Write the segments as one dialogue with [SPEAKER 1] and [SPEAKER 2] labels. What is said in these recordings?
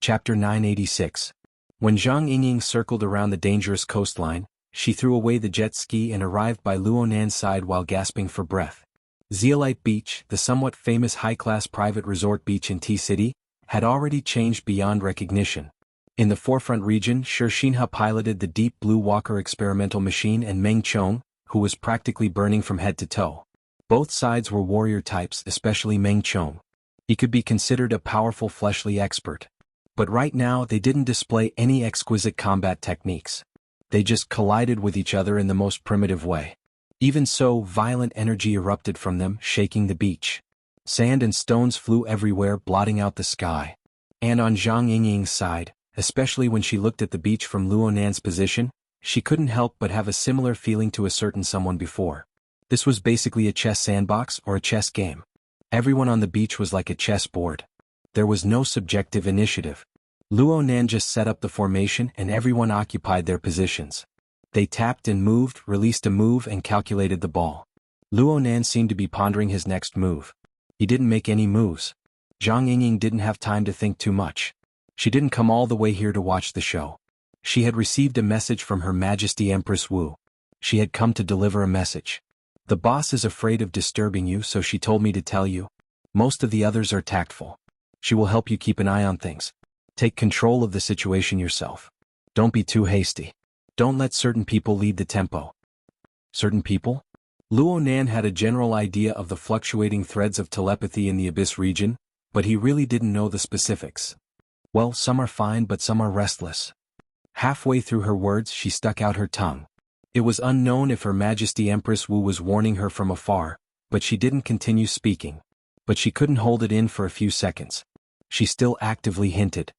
[SPEAKER 1] Chapter 986. When Zhang Yingying circled around the dangerous coastline, she threw away the jet ski and arrived by Luonan's side while gasping for breath. Zeolite Beach, the somewhat famous high-class private resort beach in T-City, had already changed beyond recognition. In the forefront region, Shinha piloted the Deep Blue Walker experimental machine and Meng Chong, who was practically burning from head to toe. Both sides were warrior types, especially Meng Chong. He could be considered a powerful fleshly expert. But right now they didn't display any exquisite combat techniques. They just collided with each other in the most primitive way. Even so, violent energy erupted from them, shaking the beach. Sand and stones flew everywhere, blotting out the sky. And on Zhang Yingying's side, especially when she looked at the beach from Luonan's position, she couldn't help but have a similar feeling to a certain someone before. This was basically a chess sandbox or a chess game. Everyone on the beach was like a chessboard. There was no subjective initiative. Luonan just set up the formation and everyone occupied their positions. They tapped and moved, released a move and calculated the ball. Luonan seemed to be pondering his next move. He didn't make any moves. Zhang Yingying didn't have time to think too much. She didn't come all the way here to watch the show. She had received a message from Her Majesty Empress Wu. She had come to deliver a message. The boss is afraid of disturbing you, so she told me to tell you. Most of the others are tactful. She will help you keep an eye on things. Take control of the situation yourself. Don't be too hasty. Don't let certain people lead the tempo. Certain people? Luonan had a general idea of the fluctuating threads of telepathy in the Abyss region, but he really didn't know the specifics. Well, some are fine but some are restless. Halfway through her words she stuck out her tongue. It was unknown if Her Majesty Empress Wu was warning her from afar, but she didn't continue speaking. But she couldn't hold it in for a few seconds. She still actively hinted.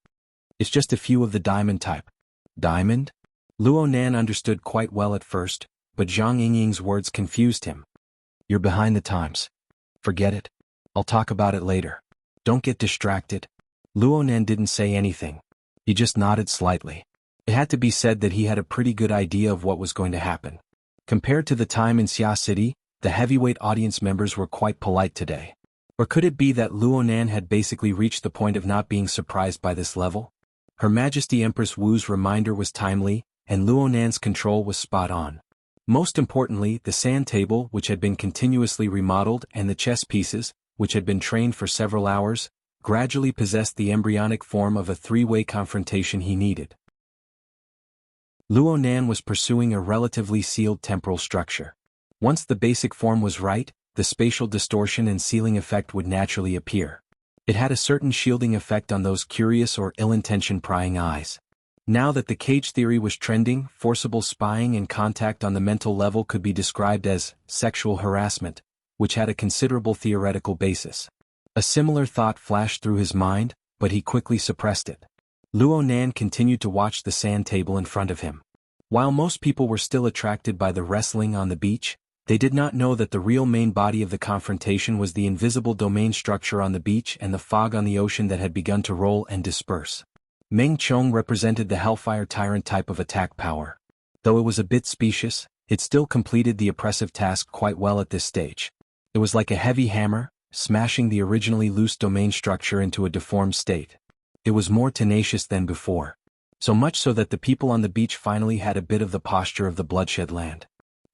[SPEAKER 1] It's just a few of the diamond type. Diamond? Luonan understood quite well at first, but Zhang Yingying's words confused him. You're behind the times. Forget it. I'll talk about it later. Don't get distracted. Luonan didn't say anything. He just nodded slightly. It had to be said that he had a pretty good idea of what was going to happen. Compared to the time in Xia City, the heavyweight audience members were quite polite today. Or could it be that Luonan had basically reached the point of not being surprised by this level? Her Majesty Empress Wu's reminder was timely, and Luonan's control was spot on. Most importantly, the sand table, which had been continuously remodeled, and the chess pieces, which had been trained for several hours, gradually possessed the embryonic form of a three-way confrontation he needed. Luonan was pursuing a relatively sealed temporal structure. Once the basic form was right, the spatial distortion and sealing effect would naturally appear. It had a certain shielding effect on those curious or ill-intentioned prying eyes. Now that the cage theory was trending, forcible spying and contact on the mental level could be described as sexual harassment, which had a considerable theoretical basis. A similar thought flashed through his mind, but he quickly suppressed it. Luonan continued to watch the sand table in front of him. While most people were still attracted by the wrestling on the beach, they did not know that the real main body of the confrontation was the invisible domain structure on the beach and the fog on the ocean that had begun to roll and disperse. Meng Chong represented the Hellfire Tyrant type of attack power. Though it was a bit specious, it still completed the oppressive task quite well at this stage. It was like a heavy hammer, smashing the originally loose domain structure into a deformed state. It was more tenacious than before. So much so that the people on the beach finally had a bit of the posture of the bloodshed land.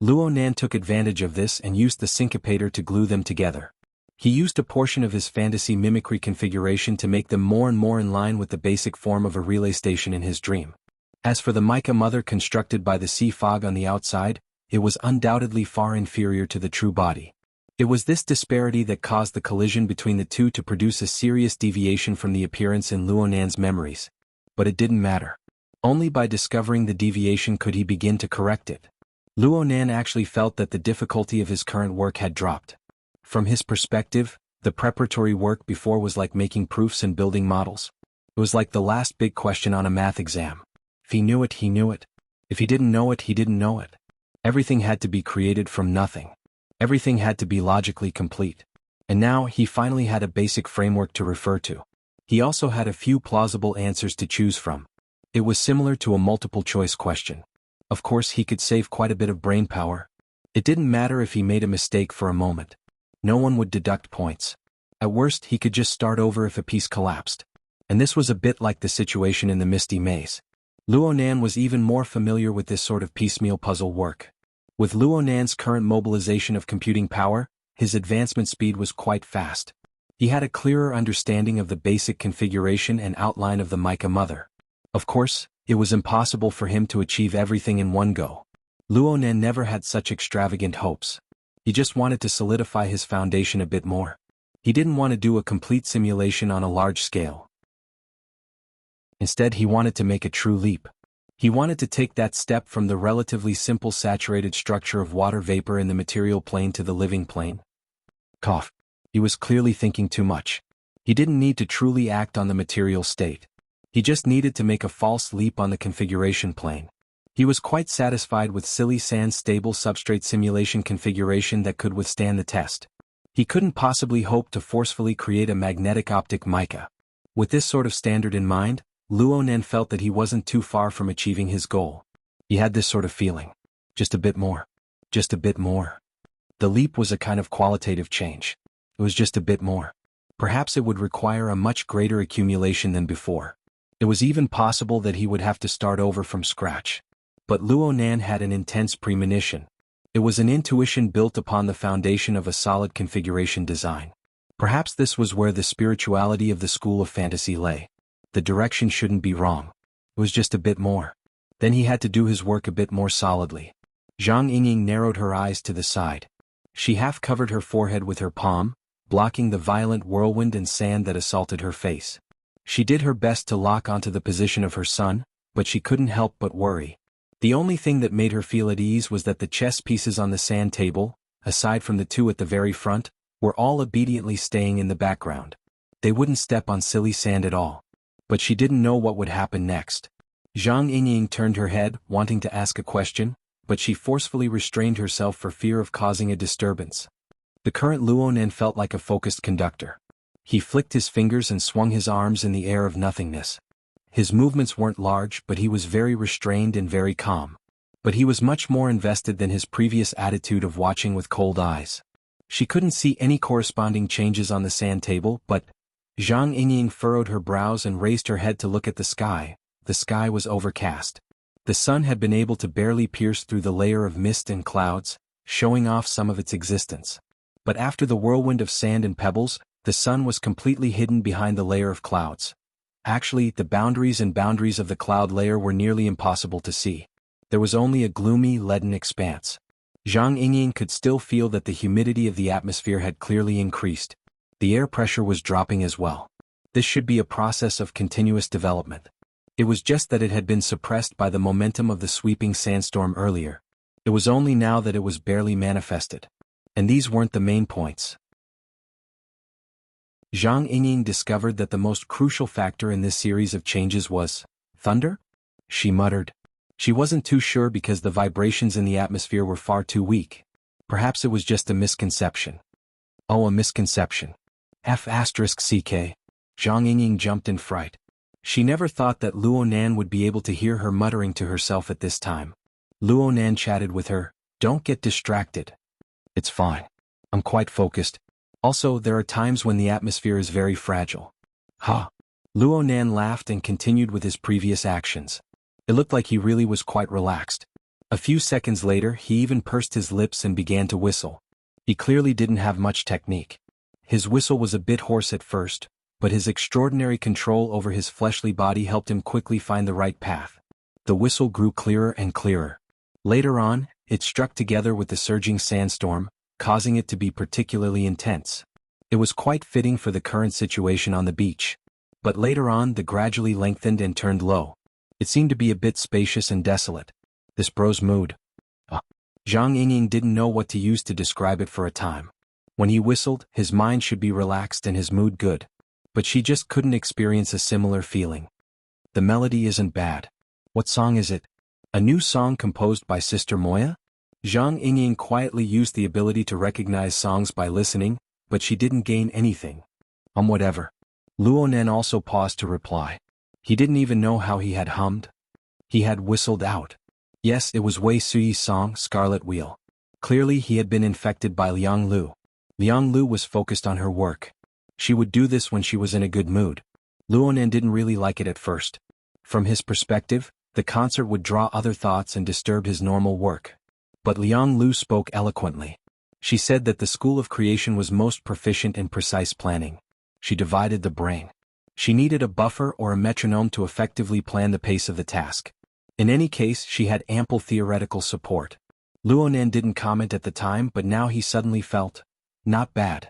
[SPEAKER 1] Luonan took advantage of this and used the syncopator to glue them together. He used a portion of his fantasy mimicry configuration to make them more and more in line with the basic form of a relay station in his dream. As for the mica mother constructed by the sea fog on the outside, it was undoubtedly far inferior to the true body. It was this disparity that caused the collision between the two to produce a serious deviation from the appearance in Luonan's memories. But it didn't matter. Only by discovering the deviation could he begin to correct it. Luonan actually felt that the difficulty of his current work had dropped. From his perspective, the preparatory work before was like making proofs and building models. It was like the last big question on a math exam. If he knew it, he knew it. If he didn't know it, he didn't know it. Everything had to be created from nothing. Everything had to be logically complete. And now he finally had a basic framework to refer to. He also had a few plausible answers to choose from. It was similar to a multiple-choice question. Of course, he could save quite a bit of brain power. It didn't matter if he made a mistake for a moment. No one would deduct points. At worst, he could just start over if a piece collapsed. And this was a bit like the situation in the Misty Maze. Luonan was even more familiar with this sort of piecemeal puzzle work. With Luonan's current mobilization of computing power, his advancement speed was quite fast. He had a clearer understanding of the basic configuration and outline of the Mica Mother. Of course, it was impossible for him to achieve everything in one go. Luonan never had such extravagant hopes. He just wanted to solidify his foundation a bit more. He didn't want to do a complete simulation on a large scale. Instead, he wanted to make a true leap. He wanted to take that step from the relatively simple saturated structure of water vapor in the material plane to the living plane. Cough. He was clearly thinking too much. He didn't need to truly act on the material state. He just needed to make a false leap on the configuration plane. He was quite satisfied with silly sand stable substrate simulation configuration that could withstand the test. He couldn't possibly hope to forcefully create a magnetic optic mica. With this sort of standard in mind, Luonan felt that he wasn't too far from achieving his goal. He had this sort of feeling. Just a bit more. Just a bit more. The leap was a kind of qualitative change. It was just a bit more. Perhaps it would require a much greater accumulation than before. It was even possible that he would have to start over from scratch. But Luonan had an intense premonition. It was an intuition built upon the foundation of a solid configuration design. Perhaps this was where the spirituality of the school of fantasy lay. The direction shouldn't be wrong. It was just a bit more. Then he had to do his work a bit more solidly. Zhang Yingying narrowed her eyes to the side. She half covered her forehead with her palm, blocking the violent whirlwind and sand that assaulted her face. She did her best to lock onto the position of her son, but she couldn't help but worry. The only thing that made her feel at ease was that the chess pieces on the sand table, aside from the two at the very front, were all obediently staying in the background. They wouldn't step on silly sand at all. But she didn't know what would happen next. Zhang Yingying turned her head, wanting to ask a question, but she forcefully restrained herself for fear of causing a disturbance. The current Luonan felt like a focused conductor. He flicked his fingers and swung his arms in the air of nothingness. His movements weren't large, but he was very restrained and very calm. But he was much more invested than his previous attitude of watching with cold eyes. She couldn't see any corresponding changes on the sand table, but Zhang Yingying furrowed her brows and raised her head to look at the sky. The sky was overcast. The sun had been able to barely pierce through the layer of mist and clouds, showing off some of its existence. But after the whirlwind of sand and pebbles, the sun was completely hidden behind the layer of clouds. Actually, the boundaries of the cloud layer were nearly impossible to see. There was only a gloomy, leaden expanse. Zhang Yingying could still feel that the humidity of the atmosphere had clearly increased. The air pressure was dropping as well. This should be a process of continuous development. It was just that it had been suppressed by the momentum of the sweeping sandstorm earlier. It was only now that it was barely manifested. And these weren't the main points. Zhang Yingying discovered that the most crucial factor in this series of changes was thunder? She muttered. She wasn't too sure because the vibrations in the atmosphere were far too weak. Perhaps it was just a misconception. Oh, a misconception. F***ck. Zhang Yingying jumped in fright. She never thought that Luonan would be able to hear her muttering to herself at this time. Luonan chatted with her, "Don't get distracted. It's fine. I'm quite focused. Also, there are times when the atmosphere is very fragile." Ha! Luonan laughed and continued with his previous actions. It looked like he really was quite relaxed. A few seconds later, he even pursed his lips and began to whistle. He clearly didn't have much technique. His whistle was a bit hoarse at first, but his extraordinary control over his fleshly body helped him quickly find the right path. The whistle grew clearer and clearer. Later on, it struck together with the surging sandstorm, causing it to be particularly intense. It was quite fitting for the current situation on the beach. But later on, the gradually lengthened and turned low. It seemed to be a bit spacious and desolate. This bro's mood. Zhang Yingying didn't know what to use to describe it for a time. When he whistled, his mind should be relaxed and his mood good. But she just couldn't experience a similar feeling. The melody isn't bad. What song is it? A new song composed by Sister Moya? Zhang Yingying quietly used the ability to recognize songs by listening, but she didn't gain anything. Whatever. Luonan also paused to reply. He didn't even know how he had hummed. He had whistled out. Yes, it was Wei Suyi's song, Scarlet Wheel. Clearly he had been infected by Liang Lu. Liang Lu was focused on her work. She would do this when she was in a good mood. Luonan didn't really like it at first. From his perspective, the concert would draw other thoughts and disturb his normal work. But Liang Lu spoke eloquently. She said that the School of Creation was most proficient in precise planning. She divided the brain. She needed a buffer or a metronome to effectively plan the pace of the task. In any case, she had ample theoretical support. Luonan didn't comment at the time, but now he suddenly felt, not bad.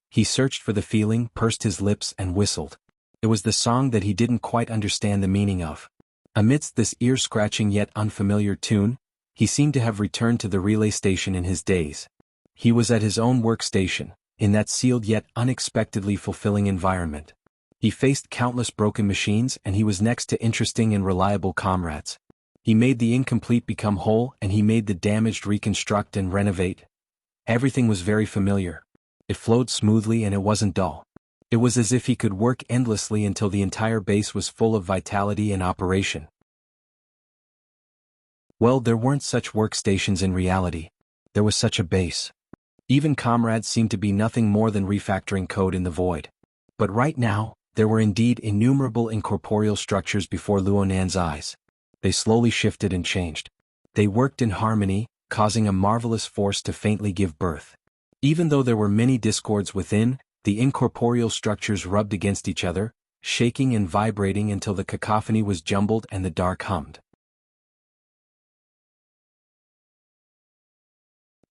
[SPEAKER 1] He searched for the feeling, pursed his lips and whistled. It was the song that he didn't quite understand the meaning of. Amidst this ear-scratching yet unfamiliar tune, he seemed to have returned to the relay station in his days. He was at his own workstation, in that sealed yet unexpectedly fulfilling environment. He faced countless broken machines and he was next to interesting and reliable comrades. He made the incomplete become whole and he made the damaged reconstruct and renovate. Everything was very familiar. It flowed smoothly and it wasn't dull. It was as if he could work endlessly until the entire base was full of vitality and operation. Well, there weren't such workstations in reality. There was such a base. Even comrades seemed to be nothing more than refactoring code in the void. But right now, there were indeed innumerable incorporeal structures before Luonan's eyes. They slowly shifted and changed. They worked in harmony, causing a marvelous force to faintly give birth. Even though there were many discords within, the incorporeal structures rubbed against each other, shaking and vibrating until the cacophony was jumbled and the dark hummed.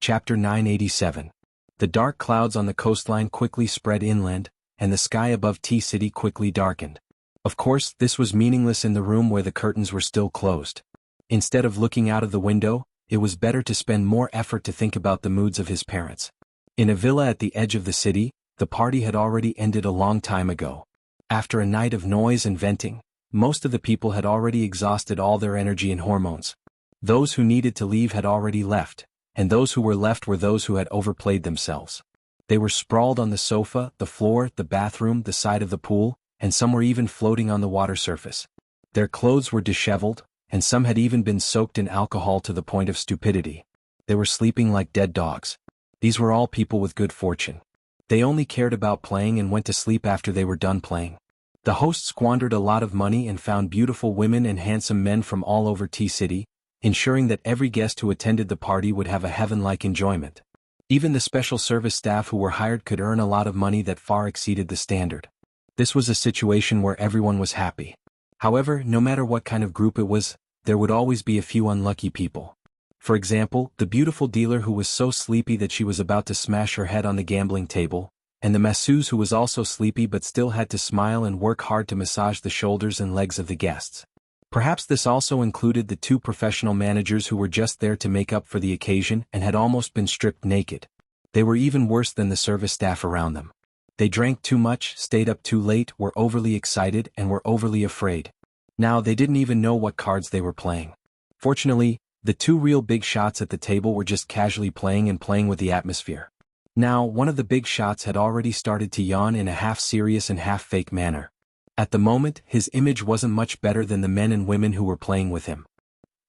[SPEAKER 1] Chapter 987. The dark clouds on the coastline quickly spread inland, and the sky above T-City quickly darkened. Of course, this was meaningless in the room where the curtains were still closed. Instead of looking out of the window, it was better to spend more effort to think about the moods of his parents. In a villa at the edge of the city, the party had already ended a long time ago. After a night of noise and venting, most of the people had already exhausted all their energy and hormones. Those who needed to leave had already left, and those who were left were those who had overplayed themselves. They were sprawled on the sofa, the floor, the bathroom, the side of the pool, and some were even floating on the water surface. Their clothes were disheveled, and some had even been soaked in alcohol to the point of stupidity. They were sleeping like dead dogs. These were all people with good fortune. They only cared about playing and went to sleep after they were done playing. The host squandered a lot of money and found beautiful women and handsome men from all over T-City, ensuring that every guest who attended the party would have a heaven-like enjoyment. Even the special service staff who were hired could earn a lot of money that far exceeded the standard. This was a situation where everyone was happy. However, no matter what kind of group it was, there would always be a few unlucky people. For example, the beautiful dealer who was so sleepy that she was about to smash her head on the gambling table, and the masseuse who was also sleepy but still had to smile and work hard to massage the shoulders and legs of the guests. Perhaps this also included the two professional managers who were just there to make up for the occasion and had almost been stripped naked. They were even worse than the service staff around them. They drank too much, stayed up too late, were overly excited, and were overly afraid. Now they didn't even know what cards they were playing. Fortunately, the two real big shots at the table were just casually playing and playing with the atmosphere. Now, one of the big shots had already started to yawn in a half-serious and half-fake manner. At the moment, his image wasn't much better than the men and women who were playing with him.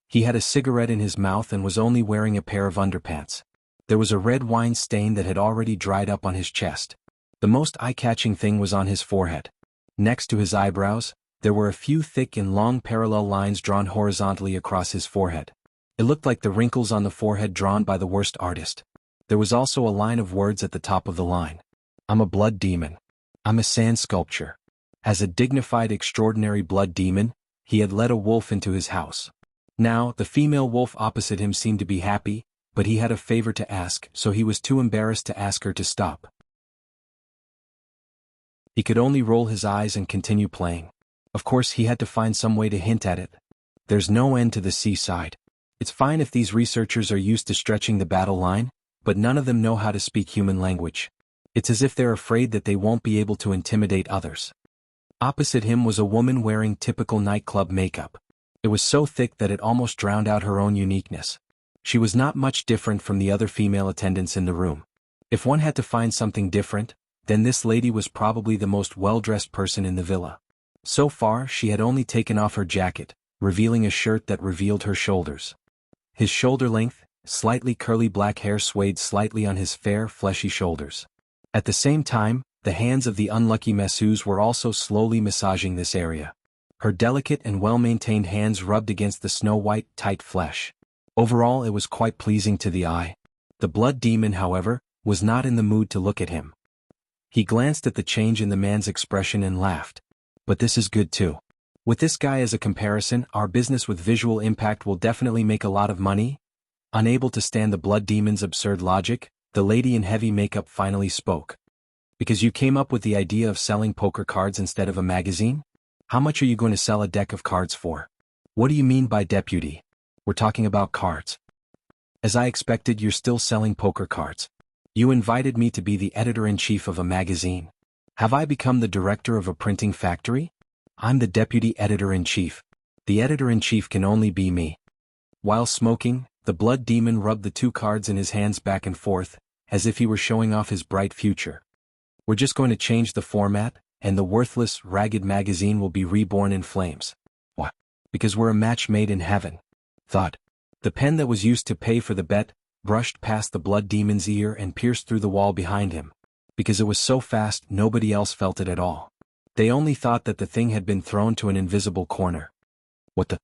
[SPEAKER 1] He had a cigarette in his mouth and was only wearing a pair of underpants. There was a red wine stain that had already dried up on his chest. The most eye-catching thing was on his forehead. Next to his eyebrows, there were a few thick and long parallel lines drawn horizontally across his forehead. It looked like the wrinkles on the forehead drawn by the worst artist. There was also a line of words at the top of the line. I'm a blood demon. I'm a sand sculpture. As a dignified, extraordinary blood demon, he had led a wolf into his house. Now, the female wolf opposite him seemed to be happy, but he had a favor to ask, so he was too embarrassed to ask her to stop. He could only roll his eyes and continue playing. Of course, he had to find some way to hint at it. There's no end to the seaside. It's fine if these researchers are used to stretching the battle line, but none of them know how to speak human language. It's as if they're afraid that they won't be able to intimidate others. Opposite him was a woman wearing typical nightclub makeup. It was so thick that it almost drowned out her own uniqueness. She was not much different from the other female attendants in the room. If one had to find something different, then this lady was probably the most well-dressed person in the villa. So far, she had only taken off her jacket, revealing a shirt that revealed her shoulders. His shoulder length, slightly curly black hair swayed slightly on his fair, fleshy shoulders. At the same time, the hands of the unlucky masseuse were also slowly massaging this area. Her delicate and well-maintained hands rubbed against the snow-white, tight flesh. Overall, it was quite pleasing to the eye. The blood demon, however, was not in the mood to look at him. He glanced at the change in the man's expression and laughed. But this is good too. With this guy as a comparison, our business with Visual Impact will definitely make a lot of money. Unable to stand the blood demon's absurd logic, the lady in heavy makeup finally spoke. Because you came up with the idea of selling poker cards instead of a magazine? How much are you going to sell a deck of cards for? What do you mean by deputy? We're talking about cards. As I expected, you're still selling poker cards. You invited me to be the editor-in-chief of a magazine. Have I become the director of a printing factory? I'm the deputy editor-in-chief. The editor-in-chief can only be me. While smoking, the blood demon rubbed the two cards in his hands back and forth, as if he were showing off his bright future. We're just going to change the format, and the worthless, ragged magazine will be reborn in flames. What? Because we're a match made in heaven. Thought. The pen that was used to pay for the bet brushed past the blood demon's ear and pierced through the wall behind him. Because it was so fast, nobody else felt it at all. They only thought that the thing had been thrown to an invisible corner. What the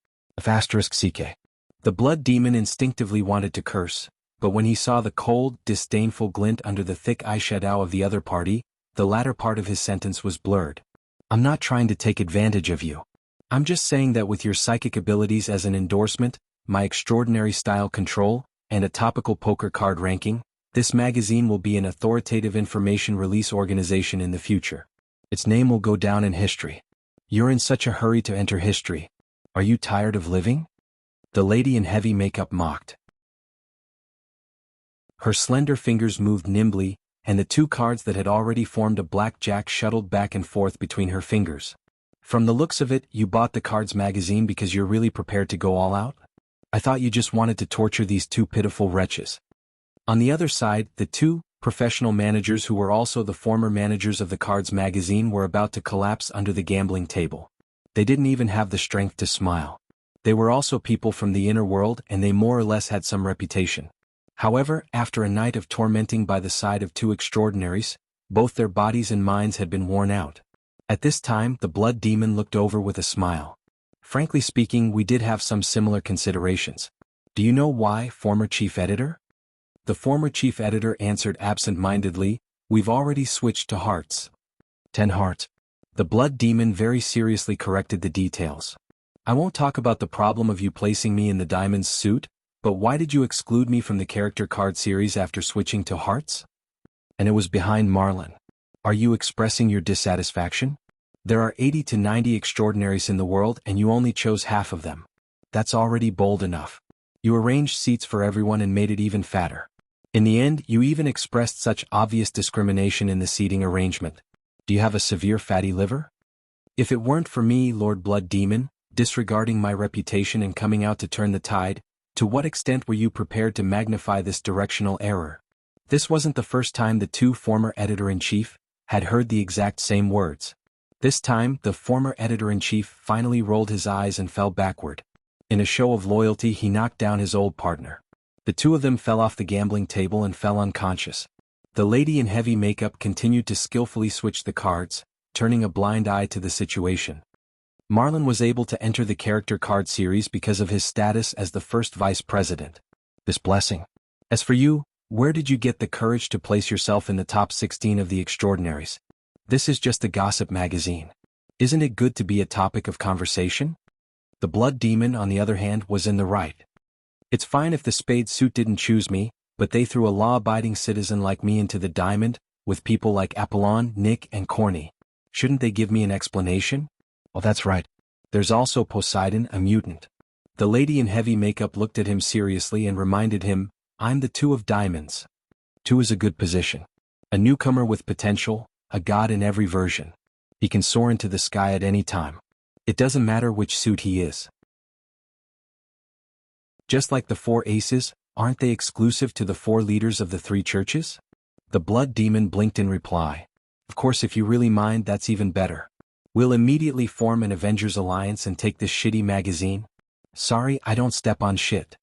[SPEAKER 1] asterisk CK. The blood demon instinctively wanted to curse, but when he saw the cold, disdainful glint under the thick eyeshadow of the other party, the latter part of his sentence was blurred. I'm not trying to take advantage of you. I'm just saying that with your psychic abilities as an endorsement, my extraordinary style control, and a topical poker card ranking, this magazine will be an authoritative information release organization in the future. Its name will go down in history. You're in such a hurry to enter history. Are you tired of living? The lady in heavy makeup mocked. Her slender fingers moved nimbly, and the two cards that had already formed a blackjack shuttled back and forth between her fingers. From the looks of it, you bought the Cards magazine because you're really prepared to go all out? I thought you just wanted to torture these two pitiful wretches. On the other side, the two professional managers who were also the former managers of the Cards magazine were about to collapse under the gambling table. They didn't even have the strength to smile. They were also people from the inner world, and they more or less had some reputation. However, after a night of tormenting by the side of two extraordinaries, both their bodies and minds had been worn out. At this time, the blood demon looked over with a smile. Frankly speaking, we did have some similar considerations. Do you know why, former chief editor? The former chief editor answered absent-mindedly, we've already switched to hearts. 10 hearts. The blood demon very seriously corrected the details. I won't talk about the problem of you placing me in the diamond's suit, but why did you exclude me from the character card series after switching to hearts? And it was behind Marlon. Are you expressing your dissatisfaction? There are 80 to 90 extraordinaries in the world and you only chose half of them. That's already bold enough. You arranged seats for everyone and made it even fatter. In the end, you even expressed such obvious discrimination in the seating arrangement. Do you have a severe fatty liver? If it weren't for me, Lord Blood Demon, disregarding my reputation and coming out to turn the tide, to what extent were you prepared to magnify this directional error? This wasn't the first time the two former editor-in-chief had heard the exact same words. This time, the former editor-in-chief finally rolled his eyes and fell backward. In a show of loyalty, he knocked down his old partner. The two of them fell off the gambling table and fell unconscious. The lady in heavy makeup continued to skillfully switch the cards, turning a blind eye to the situation. Marlon was able to enter the character card series because of his status as the first vice president. This blessing. As for you, where did you get the courage to place yourself in the top 16 of the extraordinaries? This is just a gossip magazine. Isn't it good to be a topic of conversation? The blood demon, on the other hand, was in the right. It's fine if the spade suit didn't choose me, but they threw a law-abiding citizen like me into the diamond, with people like Apollon, Nick, and Corny. Shouldn't they give me an explanation? Oh, that's right. There's also Poseidon, a mutant. The lady in heavy makeup looked at him seriously and reminded him, I'm the two of diamonds. 2 is a good position. A newcomer with potential, a god in every version. He can soar into the sky at any time. It doesn't matter which suit he is. Just like the 4 aces, aren't they exclusive to the 4 leaders of the 3 churches? The blood demon blinked in reply. Of course, if you really mind, that's even better. We'll immediately form an Avengers alliance and take this shitty magazine. Sorry, I don't step on shit.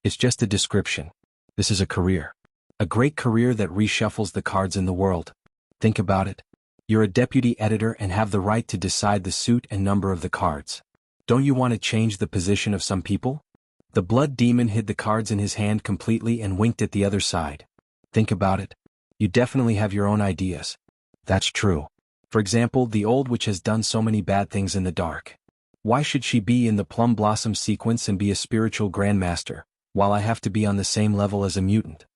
[SPEAKER 1] It's just a description. This is a career. A great career that reshuffles the cards in the world. Think about it. You're a deputy editor and have the right to decide the suit and number of the cards. Don't you want to change the position of some people? The blood demon hid the cards in his hand completely and winked at the other side. Think about it. You definitely have your own ideas. That's true. For example, the old witch has done so many bad things in the dark. Why should she be in the plum blossom sequence and be a spiritual grandmaster, while I have to be on the same level as a mutant?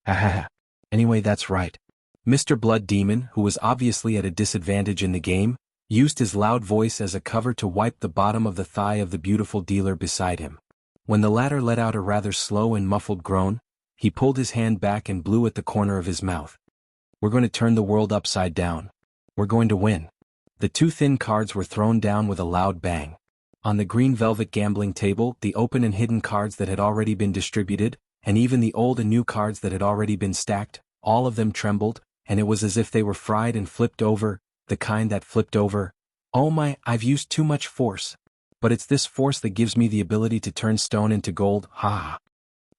[SPEAKER 1] Hahaha. Anyway, that's right. Mr. Blood Demon, who was obviously at a disadvantage in the game, used his loud voice as a cover to wipe the bottom of the thigh of the beautiful dealer beside him. When the latter let out a rather slow and muffled groan, he pulled his hand back and blew at the corner of his mouth. We're going to turn the world upside down. We're going to win. The two thin cards were thrown down with a loud bang. On the green velvet gambling table, the open and hidden cards that had already been distributed, and even the old and new cards that had already been stacked, all of them trembled, and it was as if they were fried and flipped over, the kind that flipped over. Oh my, I've used too much force. But it's this force that gives me the ability to turn stone into gold, ha.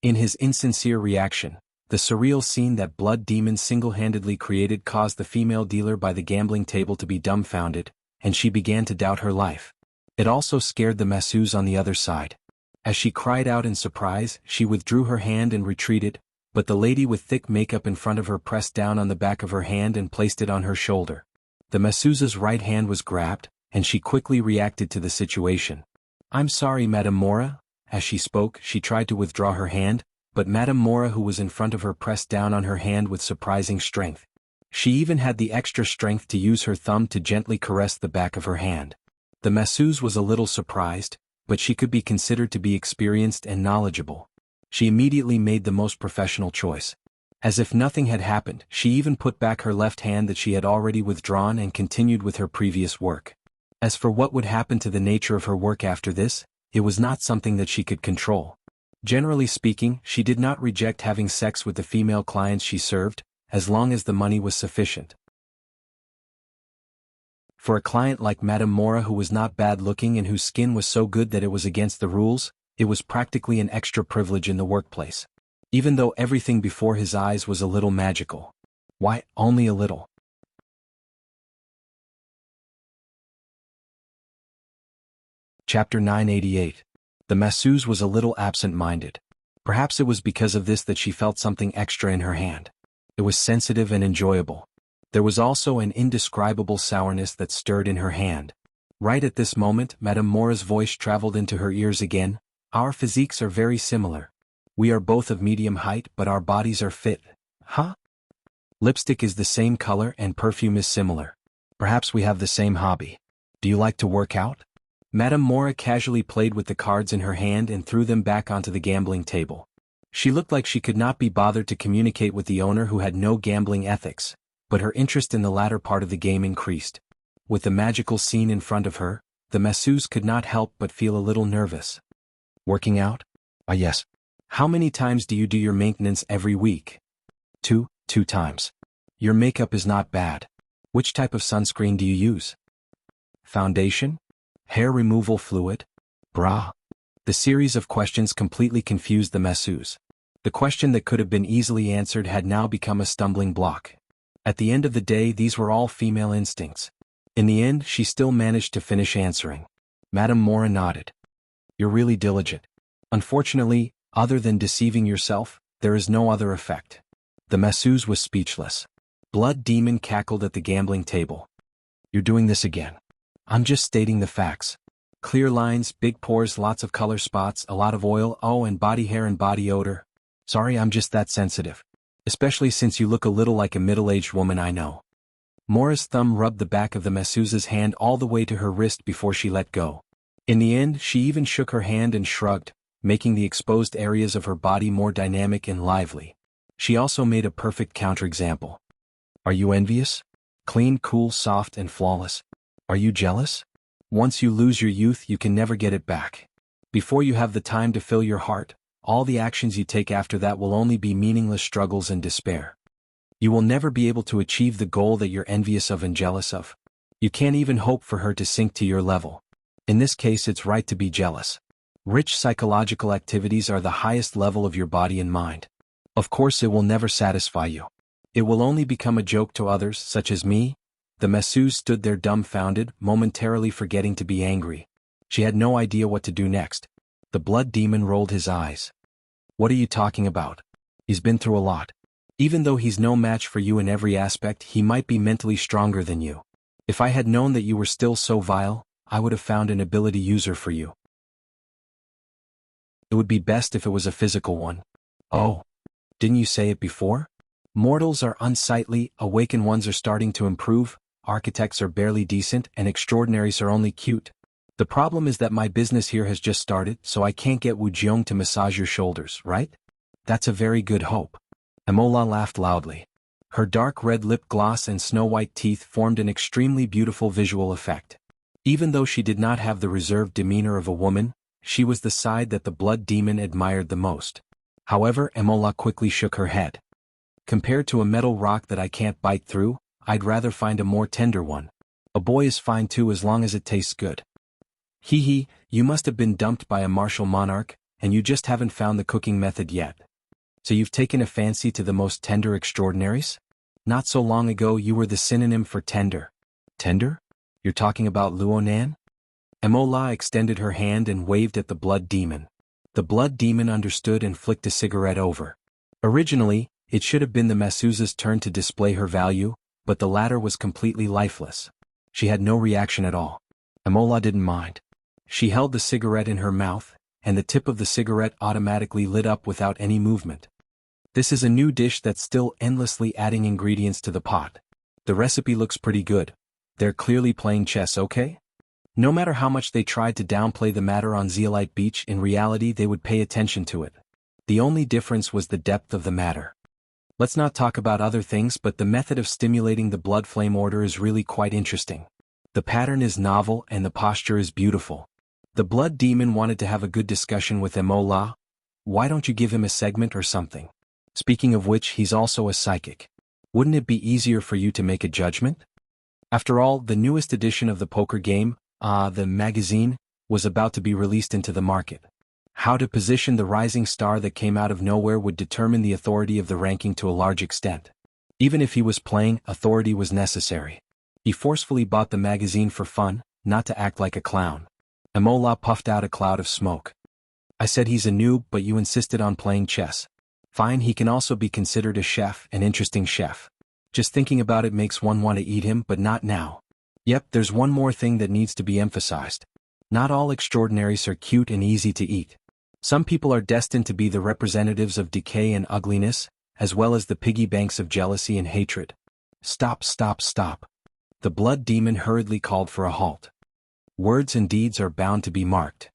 [SPEAKER 1] In his insincere reaction, the surreal scene that Blood Demon single-handedly created caused the female dealer by the gambling table to be dumbfounded, and she began to doubt her life. It also scared the masseuse on the other side. As she cried out in surprise, she withdrew her hand and retreated, but the lady with thick makeup in front of her pressed down on the back of her hand and placed it on her shoulder. The masseuse's right hand was grabbed, and she quickly reacted to the situation. I'm sorry, Madame Mora. As she spoke, she tried to withdraw her hand, but Madame Mora, who was in front of her, pressed down on her hand with surprising strength. She even had the extra strength to use her thumb to gently caress the back of her hand. The masseuse was a little surprised, but she could be considered to be experienced and knowledgeable. She immediately made the most professional choice. As if nothing had happened, she even put back her left hand that she had already withdrawn and continued with her previous work. As for what would happen to the nature of her work after this, it was not something that she could control. Generally speaking, she did not reject having sex with the female clients she served, as long as the money was sufficient. For a client like Madame Mora, who was not bad-looking and whose skin was so good that it was against the rules, it was practically an extra privilege in the workplace. Even though everything before his eyes was a little magical. Why, only a little. Chapter 988. The masseuse was a little absent-minded. Perhaps it was because of this that she felt something extra in her hand. It was sensitive and enjoyable. There was also an indescribable sourness that stirred in her hand. Right at this moment, Madame Mora's voice traveled into her ears again. Our physiques are very similar. We are both of medium height, but our bodies are fit. Huh? Lipstick is the same color and perfume is similar. Perhaps we have the same hobby. Do you like to work out? Madame Mora casually played with the cards in her hand and threw them back onto the gambling table. She looked like she could not be bothered to communicate with the owner, who had no gambling ethics, but her interest in the latter part of the game increased. With the magical scene in front of her, the masseuse could not help but feel a little nervous. Working out? Ah yes. How many times do you do your maintenance every week? Two times. Your makeup is not bad. Which type of sunscreen do you use? Foundation? Hair removal fluid? Bra? The series of questions completely confused the masseuse. The question that could have been easily answered had now become a stumbling block. At the end of the day, these were all female instincts. In the end, she still managed to finish answering. Madame Mora nodded. You're really diligent. Unfortunately, other than deceiving yourself, there is no other effect. The masseuse was speechless. Blood Demon cackled at the gambling table. You're doing this again. I'm just stating the facts. Clear lines, big pores, lots of color spots, a lot of oil, oh, and body hair and body odor. Sorry, I'm just that sensitive. Especially since you look a little like a middle-aged woman I know. Mora's thumb rubbed the back of the masseuse's hand all the way to her wrist before she let go. In the end, she even shook her hand and shrugged, making the exposed areas of her body more dynamic and lively. She also made a perfect counterexample. Are you envious? Clean, cool, soft, and flawless. Are you jealous? Once you lose your youth, you can never get it back. Before you have the time to fill your heart, all the actions you take after that will only be meaningless struggles and despair. You will never be able to achieve the goal that you're envious of and jealous of. You can't even hope for her to sink to your level. In this case, it's right to be jealous. Rich psychological activities are the highest level of your body and mind. Of course, it will never satisfy you. It will only become a joke to others, such as me. The masseuse stood there dumbfounded, momentarily forgetting to be angry. She had no idea what to do next. The blood demon rolled his eyes. What are you talking about? He's been through a lot. Even though he's no match for you in every aspect, he might be mentally stronger than you. If I had known that you were still so vile, I would have found an ability user for you. It would be best if it was a physical one. Oh. Didn't you say it before? Mortals are unsightly, awakened ones are starting to improve, architects are barely decent, and extraordinaries are only cute. The problem is that my business here has just started, so I can't get Wu Jiong to massage your shoulders, right? That's a very good hope. Emola laughed loudly. Her dark red lip gloss and snow-white teeth formed an extremely beautiful visual effect. Even though she did not have the reserved demeanor of a woman, she was the side that the blood demon admired the most. However, Emola quickly shook her head. Compared to a metal rock that I can't bite through, I'd rather find a more tender one. A boy is fine too as long as it tastes good. Hee hee, you must have been dumped by a martial monarch, and you just haven't found the cooking method yet. So you've taken a fancy to the most tender extraordinaries? Not so long ago you were the synonym for tender. Tender? You're talking about Luonan? Emola extended her hand and waved at the blood demon. The blood demon understood and flicked a cigarette over. Originally, it should have been the masseuse's turn to display her value, but the latter was completely lifeless. She had no reaction at all. Emola didn't mind. She held the cigarette in her mouth, and the tip of the cigarette automatically lit up without any movement. This is a new dish that's still endlessly adding ingredients to the pot. The recipe looks pretty good. They're clearly playing chess, okay? No matter how much they tried to downplay the matter on Zeolite Beach, in reality they would pay attention to it. The only difference was the depth of the matter. Let's not talk about other things, but the method of stimulating the blood flame order is really quite interesting. The pattern is novel and the posture is beautiful. The blood demon wanted to have a good discussion with Emola. Why don't you give him a segment or something? Speaking of which, he's also a psychic. Wouldn't it be easier for you to make a judgment? After all, the newest edition of the poker game, the magazine, was about to be released into the market. How to position the rising star that came out of nowhere would determine the authority of the ranking to a large extent. Even if he was playing, authority was necessary. He forcefully bought the magazine for fun, not to act like a clown. Emola puffed out a cloud of smoke. I said he's a noob, but you insisted on playing chess. Fine, he can also be considered a chef, an interesting chef. Just thinking about it makes one want to eat him, but not now. Yep, there's one more thing that needs to be emphasized. Not all extraordinaries are cute and easy to eat. Some people are destined to be the representatives of decay and ugliness, as well as the piggy banks of jealousy and hatred. Stop, stop, stop. The blood demon hurriedly called for a halt. Words and deeds are bound to be marked.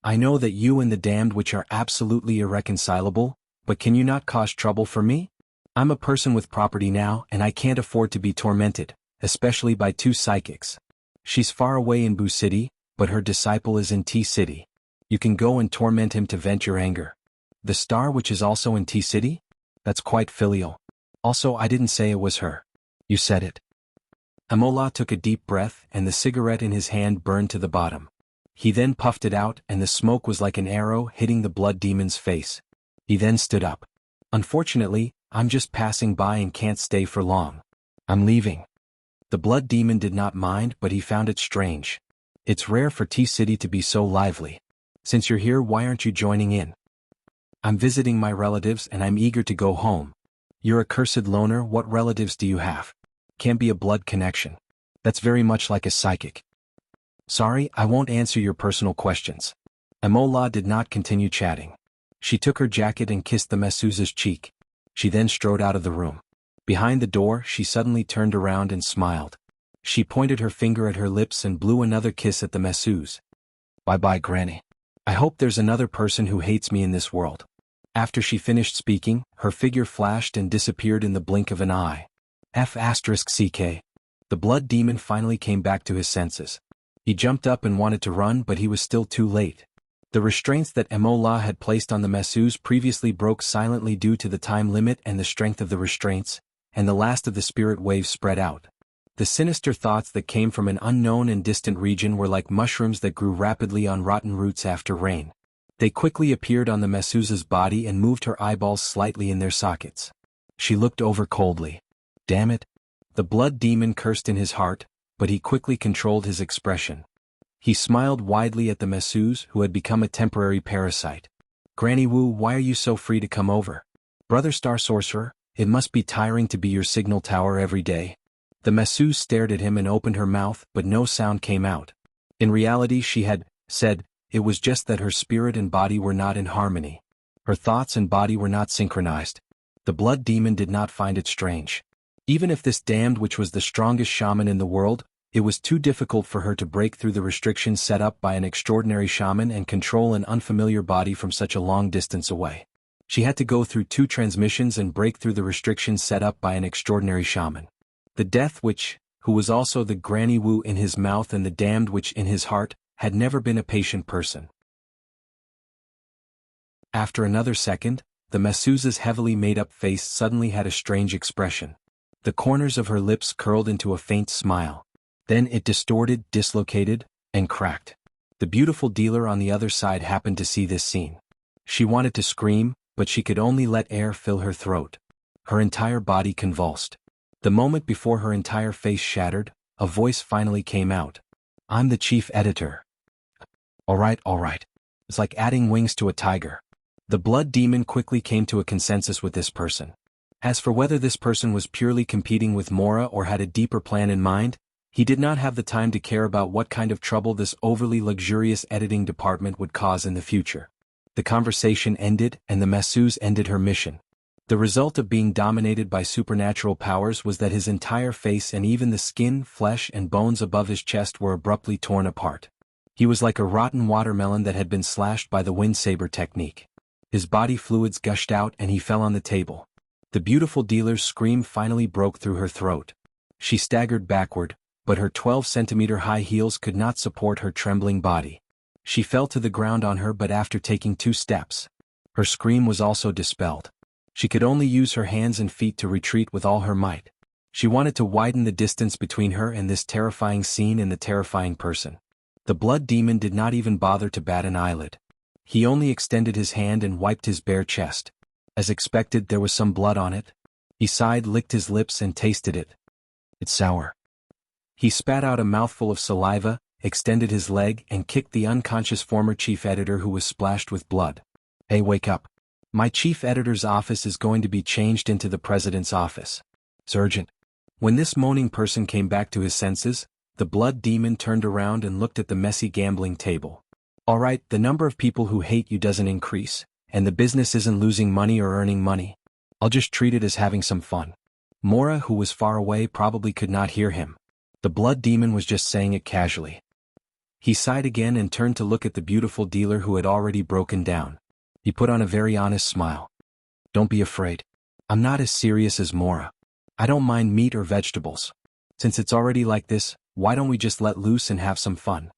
[SPEAKER 1] I know that you and the damned which are absolutely irreconcilable, but can you not cause trouble for me? I'm a person with property now, and I can't afford to be tormented, especially by two psychics. She's far away in Boo City, but her disciple is in T City. You can go and torment him to vent your anger. The star which is also in T City? That's quite filial. Also, I didn't say it was her. You said it. Emola took a deep breath, and the cigarette in his hand burned to the bottom. He then puffed it out, and the smoke was like an arrow hitting the blood demon's face. He then stood up. Unfortunately, I'm just passing by and can't stay for long. I'm leaving. The blood demon did not mind, but he found it strange. It's rare for T-City to be so lively. Since you're here, why aren't you joining in? I'm visiting my relatives and I'm eager to go home. You're a cursed loner, what relatives do you have? Can't be a blood connection. That's very much like a psychic. Sorry, I won't answer your personal questions. Emola did not continue chatting. She took her jacket and kissed the masseuse's cheek. She then strode out of the room. Behind the door, she suddenly turned around and smiled. She pointed her finger at her lips and blew another kiss at the masseuse. Bye-bye, Granny. I hope there's another person who hates me in this world. After she finished speaking, her figure flashed and disappeared in the blink of an eye. F***CK. The blood demon finally came back to his senses. He jumped up and wanted to run, but he was still too late. The restraints that Emola had placed on the masseuse previously broke silently due to the time limit and the strength of the restraints, and the last of the spirit waves spread out. The sinister thoughts that came from an unknown and distant region were like mushrooms that grew rapidly on rotten roots after rain. They quickly appeared on the masseuse's body and moved her eyeballs slightly in their sockets. She looked over coldly. Damn it, The blood demon cursed in his heart, but he quickly controlled his expression. He smiled widely at the masseuse who had become a temporary parasite. "Granny Wu, why are you so free to come over? Brother Star Sorcerer, it must be tiring to be your signal tower every day." The masseuse stared at him and opened her mouth, but no sound came out. In reality, she had said, it was just that her spirit and body were not in harmony. Her thoughts and body were not synchronized. The blood demon did not find it strange. Even if this damned which was the strongest shaman in the world, it was too difficult for her to break through the restrictions set up by an extraordinary shaman and control an unfamiliar body from such a long distance away. She had to go through 2 transmissions and break through the restrictions set up by an extraordinary shaman. The death witch, who was also the Granny Wu in his mouth and the damned witch in his heart, had never been a patient person. After another second, the masseuse's heavily made-up face suddenly had a strange expression. The corners of her lips curled into a faint smile. Then it distorted, dislocated, and cracked. The beautiful dealer on the other side happened to see this scene. She wanted to scream, but she could only let air fill her throat. Her entire body convulsed. The moment before her entire face shattered, a voice finally came out. "I'm the chief editor." All right. It's like adding wings to a tiger. The blood demon quickly came to a consensus with this person. As for whether this person was purely competing with Mora or had a deeper plan in mind, he did not have the time to care about what kind of trouble this overly luxurious editing department would cause in the future. The conversation ended and the masseuse ended her mission. The result of being dominated by supernatural powers was that his entire face and even the skin, flesh and bones above his chest were abruptly torn apart. He was like a rotten watermelon that had been slashed by the wind saber technique. His body fluids gushed out and he fell on the table. The beautiful dealer's scream finally broke through her throat. She staggered backward, but her 12-centimeter high heels could not support her trembling body. She fell to the ground on her, but after taking 2 steps, her scream was also dispelled. She could only use her hands and feet to retreat with all her might. She wanted to widen the distance between her and this terrifying scene and the terrifying person. The blood demon did not even bother to bat an eyelid. He only extended his hand and wiped his bare chest. As expected, there was some blood on it. He sighed, licked his lips and tasted it. "It's sour." He spat out a mouthful of saliva, extended his leg and kicked the unconscious former chief editor who was splashed with blood. "Hey, wake up. My chief editor's office is going to be changed into the president's office. It's urgent." When this moaning person came back to his senses, the blood demon turned around and looked at the messy gambling table. "All right, the number of people who hate you doesn't increase, and the business isn't losing money or earning money. I'll just treat it as having some fun." Mora, who was far away, probably could not hear him. The blood demon was just saying it casually. He sighed again and turned to look at the beautiful dealer who had already broken down. He put on a very honest smile. "Don't be afraid. I'm not as serious as Mora. I don't mind meat or vegetables. Since it's already like this, why don't we just let loose and have some fun?"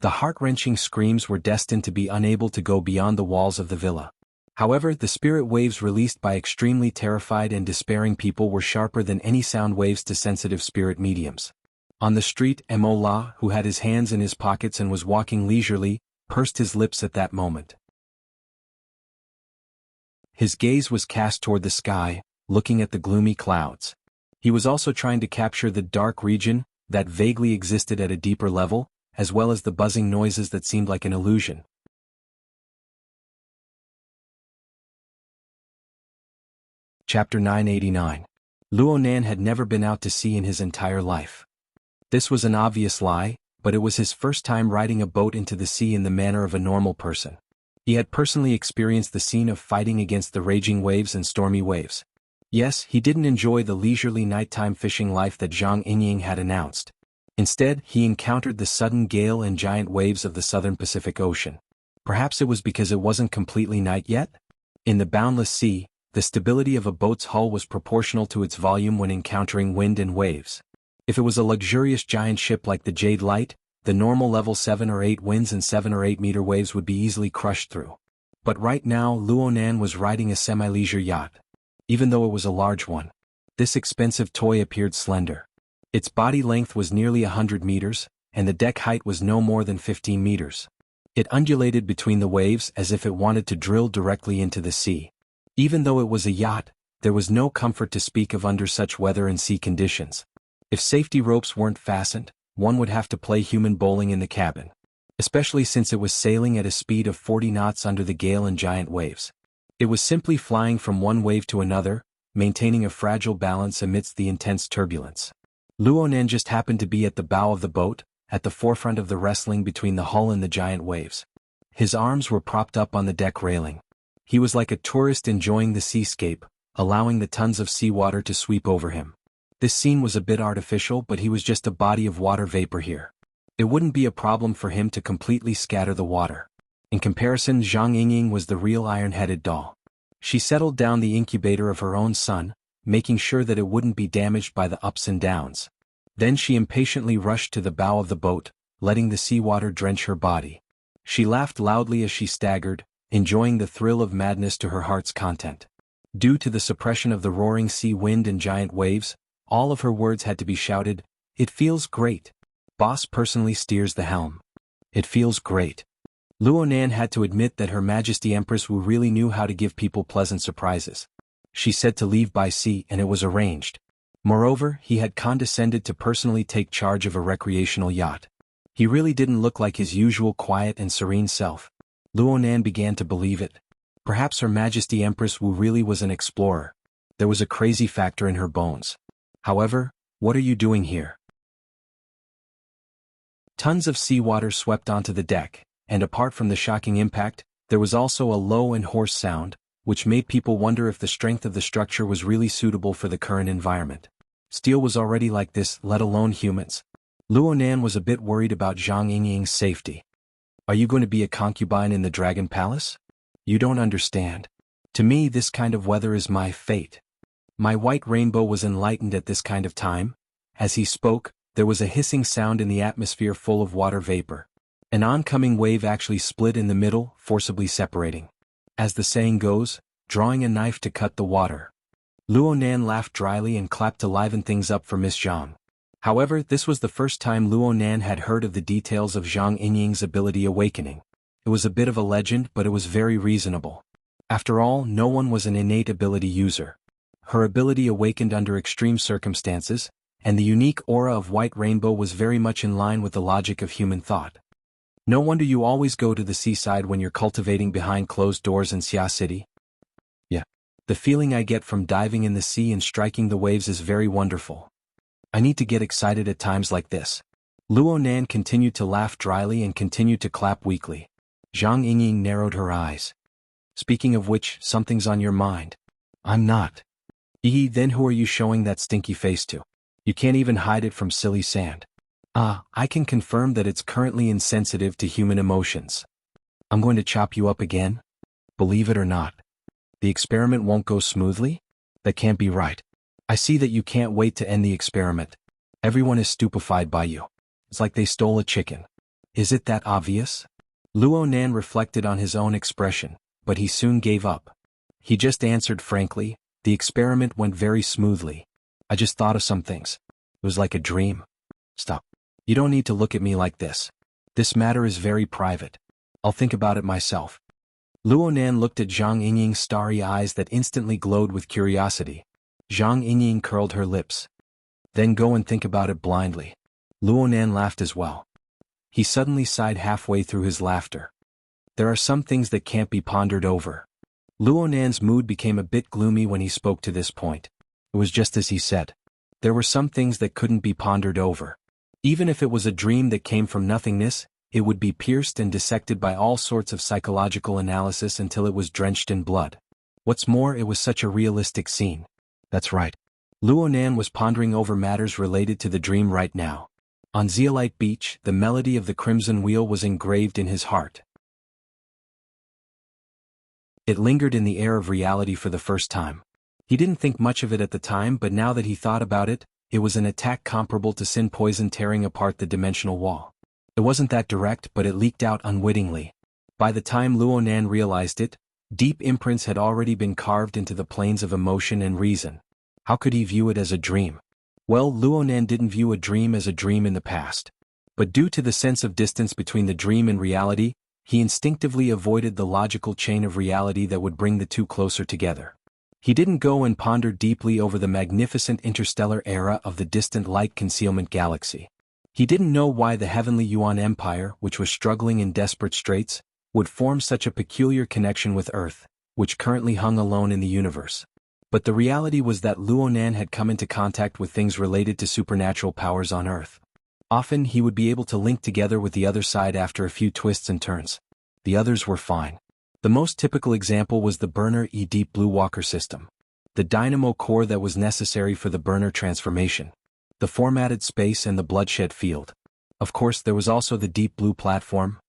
[SPEAKER 1] The heart-wrenching screams were destined to be unable to go beyond the walls of the villa. However, the spirit waves released by extremely terrified and despairing people were sharper than any sound waves to sensitive spirit mediums. On the street, Mola, who had his hands in his pockets and was walking leisurely, pursed his lips at that moment. His gaze was cast toward the sky, looking at the gloomy clouds. He was also trying to capture the dark region that vaguely existed at a deeper level, as well as the buzzing noises that seemed like an illusion. Chapter 989. Luonan had never been out to sea in his entire life. This was an obvious lie, but it was his first time riding a boat into the sea in the manner of a normal person. He had personally experienced the scene of fighting against the raging waves and stormy waves. Yes, he didn't enjoy the leisurely nighttime fishing life that Zhang Yinying had announced. Instead, he encountered the sudden gale and giant waves of the southern Pacific Ocean. Perhaps it was because it wasn't completely night yet? In the boundless sea, the stability of a boat's hull was proportional to its volume when encountering wind and waves. If it was a luxurious giant ship like the Jade Light, the normal level 7 or 8 winds and 7 or 8 meter waves would be easily crushed through. But right now, Luonan was riding a semi-leisure yacht. Even though it was a large one, this expensive toy appeared slender. Its body length was nearly 100 meters, and the deck height was no more than 15 meters. It undulated between the waves as if it wanted to drill directly into the sea. Even though it was a yacht, there was no comfort to speak of under such weather and sea conditions. If safety ropes weren't fastened, one would have to play human bowling in the cabin. Especially since it was sailing at a speed of 40 knots under the gale and giant waves. It was simply flying from one wave to another, maintaining a fragile balance amidst the intense turbulence. Luonan just happened to be at the bow of the boat, at the forefront of the wrestling between the hull and the giant waves. His arms were propped up on the deck railing. He was like a tourist enjoying the seascape, allowing the tons of seawater to sweep over him. This scene was a bit artificial, but he was just a body of water vapor here. It wouldn't be a problem for him to completely scatter the water. In comparison, Zhang Yingying was the real iron-headed doll. She settled down the incubator of her own son, making sure that it wouldn't be damaged by the ups and downs. Then she impatiently rushed to the bow of the boat, letting the seawater drench her body. She laughed loudly as she staggered, enjoying the thrill of madness to her heart's content. Due to the suppression of the roaring sea wind and giant waves, all of her words had to be shouted. It feels great. Boss personally steers the helm. It feels great. Luonan had to admit that Her Majesty Empress Wu really knew how to give people pleasant surprises. She said to leave by sea and it was arranged. Moreover, he had condescended to personally take charge of a recreational yacht. He really didn't look like his usual quiet and serene self. Luonan began to believe it. Perhaps Her Majesty Empress Wu really was an explorer. There was a crazy factor in her bones. However, what are you doing here? Tons of seawater swept onto the deck, and apart from the shocking impact, there was also a low and hoarse sound, which made people wonder if the strength of the structure was really suitable for the current environment. Steel was already like this, let alone humans. Luonan was a bit worried about Zhang Yingying's safety. Are you going to be a concubine in the Dragon Palace? You don't understand. To me, this kind of weather is my fate. My white rainbow was enlightened at this kind of time. As he spoke, there was a hissing sound in the atmosphere full of water vapor. An oncoming wave actually split in the middle, forcibly separating. As the saying goes, drawing a knife to cut the water. Luonan laughed dryly and clapped to liven things up for Miss Zhang. However, this was the first time Luonan had heard of the details of Zhang Yingying's ability awakening. It was a bit of a legend, but it was very reasonable. After all, no one was an innate ability user. Her ability awakened under extreme circumstances, and the unique aura of White Rainbow was very much in line with the logic of human thought. No wonder you always go to the seaside when you're cultivating behind closed doors in Xia City. Yeah. The feeling I get from diving in the sea and striking the waves is very wonderful. I need to get excited at times like this. Luonan continued to laugh dryly and continued to clap weakly. Zhang Yingying narrowed her eyes. Speaking of which, something's on your mind. I'm not. Then who are you showing that stinky face to? You can't even hide it from silly sand. I can confirm that it's currently insensitive to human emotions. I'm going to chop you up again? Believe it or not. The experiment won't go smoothly? That can't be right. I see that you can't wait to end the experiment. Everyone is stupefied by you. It's like they stole a chicken. Is it that obvious? Luonan reflected on his own expression, but he soon gave up. He just answered frankly, the experiment went very smoothly. I just thought of some things. It was like a dream. Stop. You don't need to look at me like this. This matter is very private. I'll think about it myself. Luonan looked at Zhang Yingying's starry eyes that instantly glowed with curiosity. Zhang Yingying curled her lips. Then go and think about it blindly. Luonan laughed as well. He suddenly sighed halfway through his laughter. There are some things that can't be pondered over. Luonan's mood became a bit gloomy when he spoke to this point. It was just as he said. There were some things that couldn't be pondered over. Even if it was a dream that came from nothingness, it would be pierced and dissected by all sorts of psychological analysis until it was drenched in blood. What's more, it was such a realistic scene. That's right. Luonan was pondering over matters related to the dream right now. On Zeolite Beach, the melody of the Crimson Wheel was engraved in his heart. It lingered in the air of reality for the first time. He didn't think much of it at the time, but now that he thought about it, it was an attack comparable to sin poison tearing apart the dimensional wall. It wasn't that direct, but it leaked out unwittingly. By the time Luonan realized it, deep imprints had already been carved into the planes of emotion and reason. How could he view it as a dream? Well, Luonan didn't view a dream as a dream in the past. But due to the sense of distance between the dream and reality, he instinctively avoided the logical chain of reality that would bring the two closer together. He didn't go and ponder deeply over the magnificent interstellar era of the distant light concealment galaxy. He didn't know why the heavenly Yuan Empire, which was struggling in desperate straits, would form such a peculiar connection with Earth, which currently hung alone in the universe. But the reality was that Luonan had come into contact with things related to supernatural powers on Earth. Often he would be able to link together with the other side after a few twists and turns. The others were fine. The most typical example was the Burner E Deep Blue Walker system. The dynamo core that was necessary for the Burner transformation. The formatted space and the bloodshed field. Of course there was also the Deep Blue platform.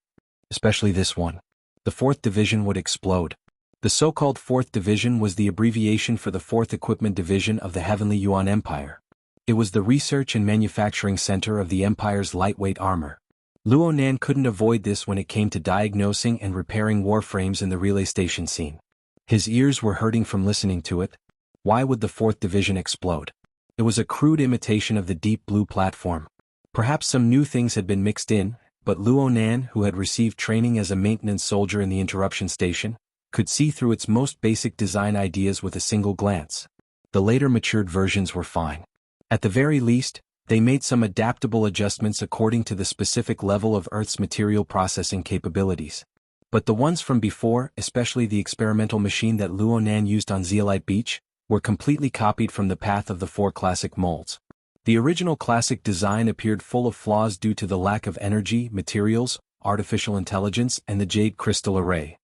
[SPEAKER 1] Especially this one. The 4th Division would explode. The so-called 4th Division was the abbreviation for the 4th Equipment Division of the Heavenly Yuan Empire. It was the research and manufacturing center of the Empire's lightweight armor. Luonan couldn't avoid this when it came to diagnosing and repairing warframes in the relay station scene. His ears were hurting from listening to it. Why would the 4th Division explode? It was a crude imitation of the Deep Blue platform. Perhaps some new things had been mixed in, but Luonan, who had received training as a maintenance soldier in the interruption station, could see through its most basic design ideas with a single glance. The later matured versions were fine. At the very least, they made some adaptable adjustments according to the specific level of Earth's material processing capabilities. But the ones from before, especially the experimental machine that Luonan used on Zeolite Beach, were completely copied from the path of the 4 classic molds. The original classic design appeared full of flaws due to the lack of energy, materials, artificial intelligence, and the jade crystal array.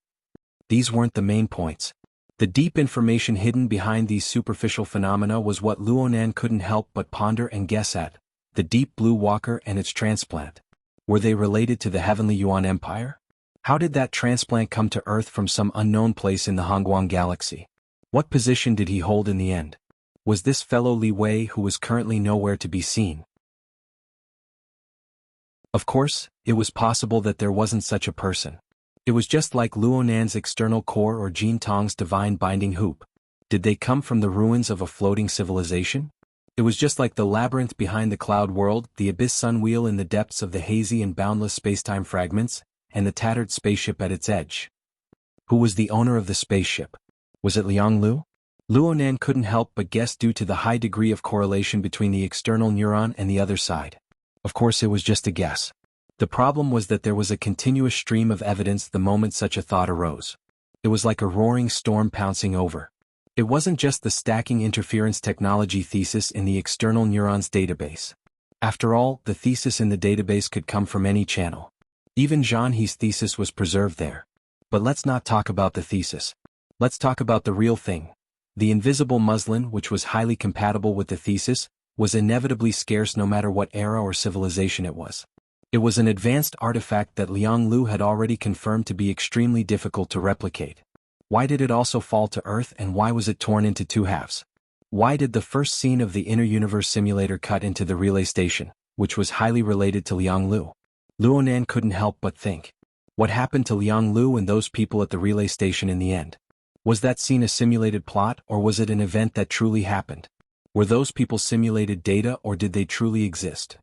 [SPEAKER 1] These weren't the main points. The deep information hidden behind these superficial phenomena was what Luonan couldn't help but ponder and guess at. The Deep Blue Walker and its transplant. Were they related to the Heavenly Yuan Empire? How did that transplant come to Earth from some unknown place in the Hongguang Galaxy? What position did he hold in the end? Was this fellow Li Wei who was currently nowhere to be seen? Of course, it was possible that there wasn't such a person. It was just like Luonan's external core or Jean Tong's divine binding hoop. Did they come from the ruins of a floating civilization? It was just like the labyrinth behind the cloud world, the abyss sun wheel in the depths of the hazy and boundless spacetime fragments, and the tattered spaceship at its edge. Who was the owner of the spaceship? Was it Liang Lu? Luonan couldn't help but guess due to the high degree of correlation between the external neuron and the other side. Of course it was just a guess. The problem was that there was a continuous stream of evidence the moment such a thought arose. It was like a roaring storm pouncing over. It wasn't just the stacking interference technology thesis in the external neurons database. After all, the thesis in the database could come from any channel. Even Zhang He's thesis was preserved there. But let's not talk about the thesis. Let's talk about the real thing. The invisible muslin, which was highly compatible with the thesis, was inevitably scarce no matter what era or civilization it was. It was an advanced artifact that Liang Lu had already confirmed to be extremely difficult to replicate. Why did it also fall to Earth and why was it torn into 2 halves? Why did the first scene of the Inner Universe simulator cut into the relay station, which was highly related to Liang Lu? Luonan couldn't help but think. What happened to Liang Lu and those people at the relay station in the end? Was that scene a simulated plot or was it an event that truly happened? Were those people simulated data or did they truly exist?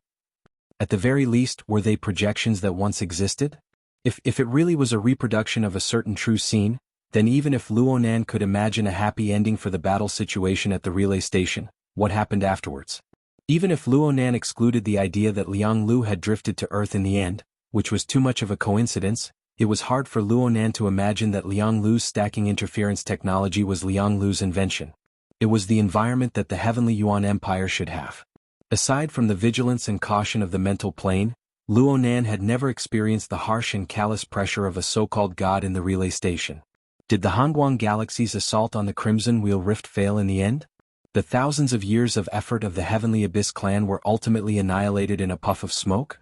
[SPEAKER 1] At the very least, were they projections that once existed? If it really was a reproduction of a certain true scene, then even if Luonan could imagine a happy ending for the battle situation at the relay station, what happened afterwards? Even if Luonan excluded the idea that Liang Lu had drifted to Earth in the end, which was too much of a coincidence, it was hard for Luonan to imagine that Liang Lu's stacking interference technology was Liang Lu's invention. It was the environment that the Heavenly Yuan Empire should have. Aside from the vigilance and caution of the mental plane, Luonan had never experienced the harsh and callous pressure of a so-called god in the relay station. Did the Hongguang Galaxy's assault on the Crimson Wheel Rift fail in the end? The thousands of years of effort of the Heavenly Abyss clan were ultimately annihilated in a puff of smoke?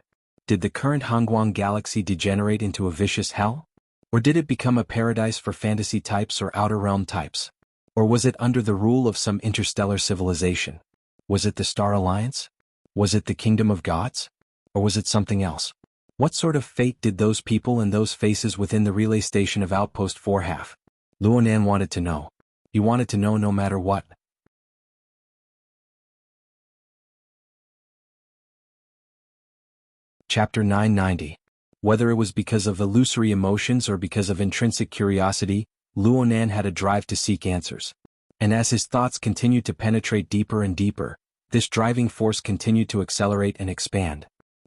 [SPEAKER 1] Did the current Hongguang Galaxy degenerate into a vicious hell? Or did it become a paradise for fantasy types or outer realm types? Or was it under the rule of some interstellar civilization? Was it the Star Alliance? Was it the Kingdom of Gods? Or was it something else? What sort of fate did those people and those faces within the relay station of Outpost 4 have? Luonan wanted to know. He wanted to know no matter what. Chapter 990. Whether it was because of illusory emotions or because of intrinsic curiosity, Luonan had a drive to seek answers. And as his thoughts continued to penetrate deeper and deeper, this driving force continued to accelerate and expand.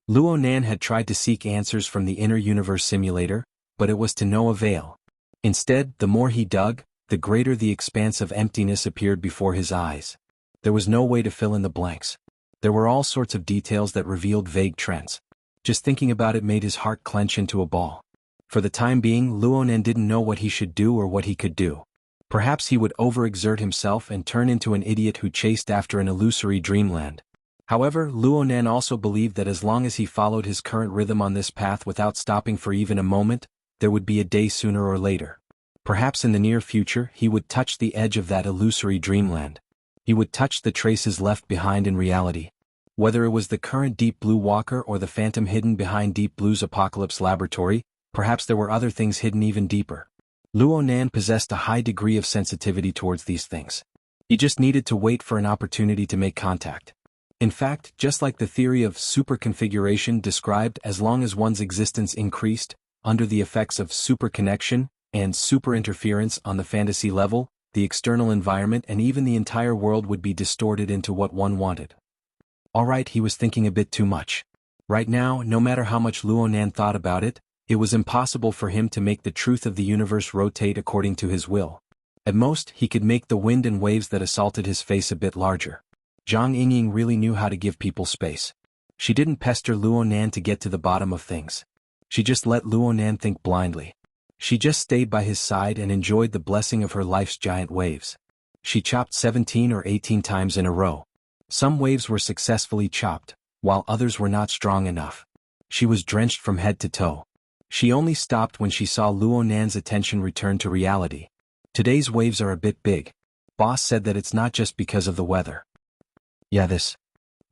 [SPEAKER 1] Luo Nan had tried to seek answers from the inner universe simulator, but it was to no avail. Instead, the more he dug, the greater the expanse of emptiness appeared before his eyes. There was no way to fill in the blanks. There were all sorts of details that revealed vague trends. Just thinking about it made his heart clench into a ball. For the time being, Luo Nan didn't know what he should do or what he could do. Perhaps he would overexert himself and turn into an idiot who chased after an illusory dreamland. However, Luo Nan also believed that as long as he followed his current rhythm on this path without stopping for even a moment, there would be a day sooner or later. Perhaps in the near future he would touch the edge of that illusory dreamland. He would touch the traces left behind in reality. Whether it was the current Deep Blue walker or the phantom hidden behind Deep Blue's Apocalypse laboratory, perhaps there were other things hidden even deeper. Luo Nan possessed a high degree of sensitivity towards these things. He just needed to wait for an opportunity to make contact. In fact, just like the theory of superconfiguration described, as long as one's existence increased, under the effects of superconnection and superinterference on the fantasy level, the external environment and even the entire world would be distorted into what one wanted. Alright, he was thinking a bit too much. Right now, no matter how much Luo Nan thought about it, it was impossible for him to make the truth of the universe rotate according to his will. At most, he could make the wind and waves that assaulted his face a bit larger. Zhang Yingying really knew how to give people space. She didn't pester Luo Nan to get to the bottom of things. She just let Luo Nan think blindly. She just stayed by his side and enjoyed the blessing of her life's giant waves. She chopped 17 or 18 times in a row. Some waves were successfully chopped, while others were not strong enough. She was drenched from head to toe. She only stopped when she saw Luo Nan's attention return to reality. Today's waves are a bit big. Boss said that it's not just because of the weather. Yeah, this.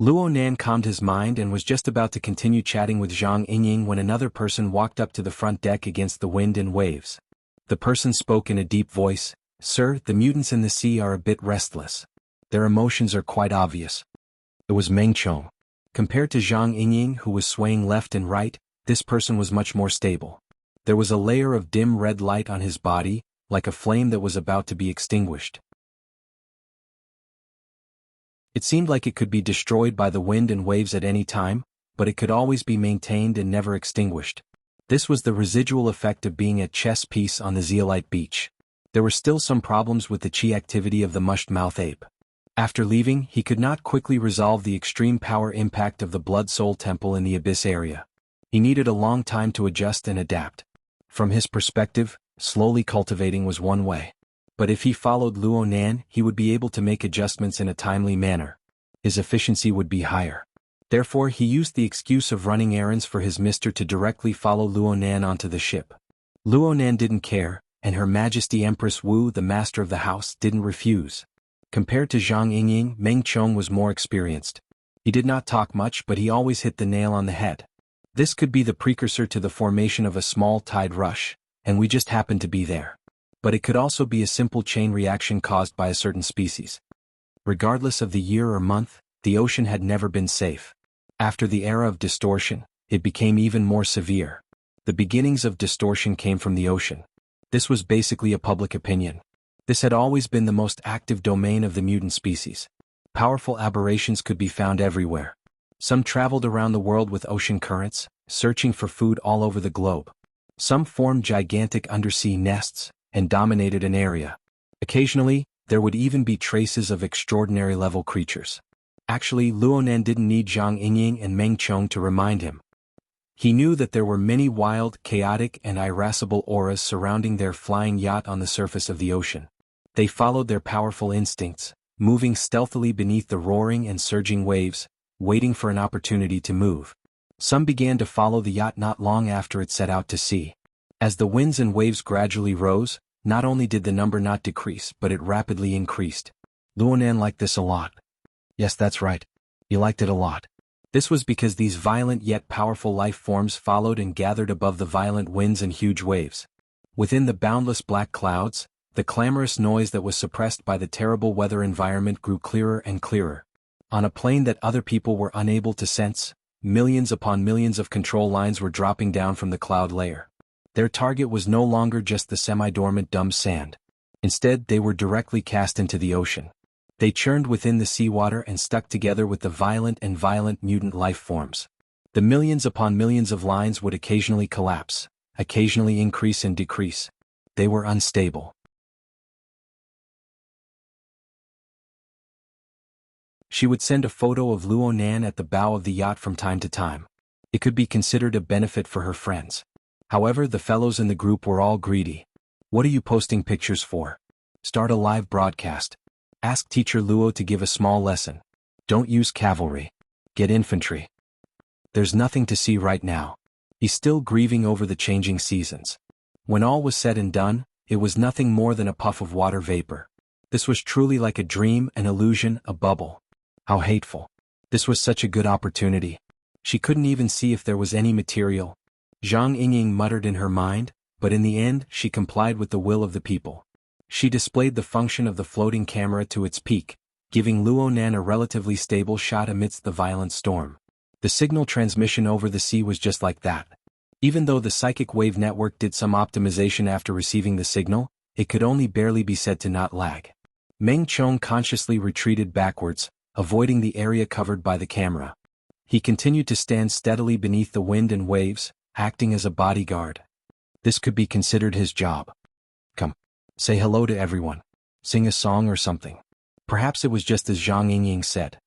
[SPEAKER 1] Luo Nan calmed his mind and was just about to continue chatting with Zhang Yingying when another person walked up to the front deck against the wind and waves. The person spoke in a deep voice, "Sir, the mutants in the sea are a bit restless. Their emotions are quite obvious." It was Meng Chong. Compared to Zhang Yingying, who was swaying left and right, this person was much more stable. There was a layer of dim red light on his body, like a flame that was about to be extinguished. It seemed like it could be destroyed by the wind and waves at any time, but it could always be maintained and never extinguished. This was the residual effect of being at chess piece on the zeolite beach. There were still some problems with the chi activity of the mushed-mouth ape. After leaving, he could not quickly resolve the extreme power impact of the Blood Soul Temple in the Abyss area. He needed a long time to adjust and adapt. From his perspective, slowly cultivating was one way. But if he followed Luo Nan, he would be able to make adjustments in a timely manner. His efficiency would be higher. Therefore, he used the excuse of running errands for his mister to directly follow Luo Nan onto the ship. Luo Nan didn't care, and Her Majesty Empress Wu, the master of the house, didn't refuse. Compared to Zhang Yingying, Meng Chong was more experienced. He did not talk much, but he always hit the nail on the head. This could be the precursor to the formation of a small tide rush, and we just happened to be there. But it could also be a simple chain reaction caused by a certain species. Regardless of the year or month, the ocean had never been safe. After the era of distortion, it became even more severe. The beginnings of distortion came from the ocean. This was basically a public opinion. This had always been the most active domain of the mutant species. Powerful aberrations could be found everywhere. Some traveled around the world with ocean currents, searching for food all over the globe. Some formed gigantic undersea nests and dominated an area. Occasionally, there would even be traces of extraordinary level creatures. Actually, Luo Nan didn't need Zhang Yingying and Meng Chong to remind him. He knew that there were many wild, chaotic, and irascible auras surrounding their flying yacht on the surface of the ocean. They followed their powerful instincts, moving stealthily beneath the roaring and surging waves, waiting for an opportunity to move. Some began to follow the yacht not long after it set out to sea. As the winds and waves gradually rose, not only did the number not decrease, but it rapidly increased. Luo Nan liked this a lot. Yes, that's right. He liked it a lot. This was because these violent yet powerful life forms followed and gathered above the violent winds and huge waves. Within the boundless black clouds, the clamorous noise that was suppressed by the terrible weather environment grew clearer and clearer. On a plane that other people were unable to sense, millions upon millions of control lines were dropping down from the cloud layer. Their target was no longer just the semi-dormant dumb sand. Instead, they were directly cast into the ocean. They churned within the seawater and stuck together with the violent mutant life forms. The millions upon millions of lines would occasionally collapse, occasionally increase and decrease. They were unstable. She would send a photo of Luo Nan at the bow of the yacht from time to time. It could be considered a benefit for her friends. However, the fellows in the group were all greedy. What are you posting pictures for? Start a live broadcast. Ask teacher Luo to give a small lesson. Don't use cavalry. Get infantry. There's nothing to see right now. He's still grieving over the changing seasons. When all was said and done, it was nothing more than a puff of water vapor. This was truly like a dream, an illusion, a bubble. How hateful. This was such a good opportunity. She couldn't even see if there was any material. Zhang Yingying muttered in her mind, but in the end she complied with the will of the people. She displayed the function of the floating camera to its peak, giving Luo Nan a relatively stable shot amidst the violent storm. The signal transmission over the sea was just like that. Even though the psychic wave network did some optimization after receiving the signal, it could only barely be said to not lag. Meng Chong consciously retreated backwards, avoiding the area covered by the camera. He continued to stand steadily beneath the wind and waves, acting as a bodyguard. This could be considered his job. Come. Say hello to everyone. Sing a song or something. Perhaps it was just as Zhang Yingying said.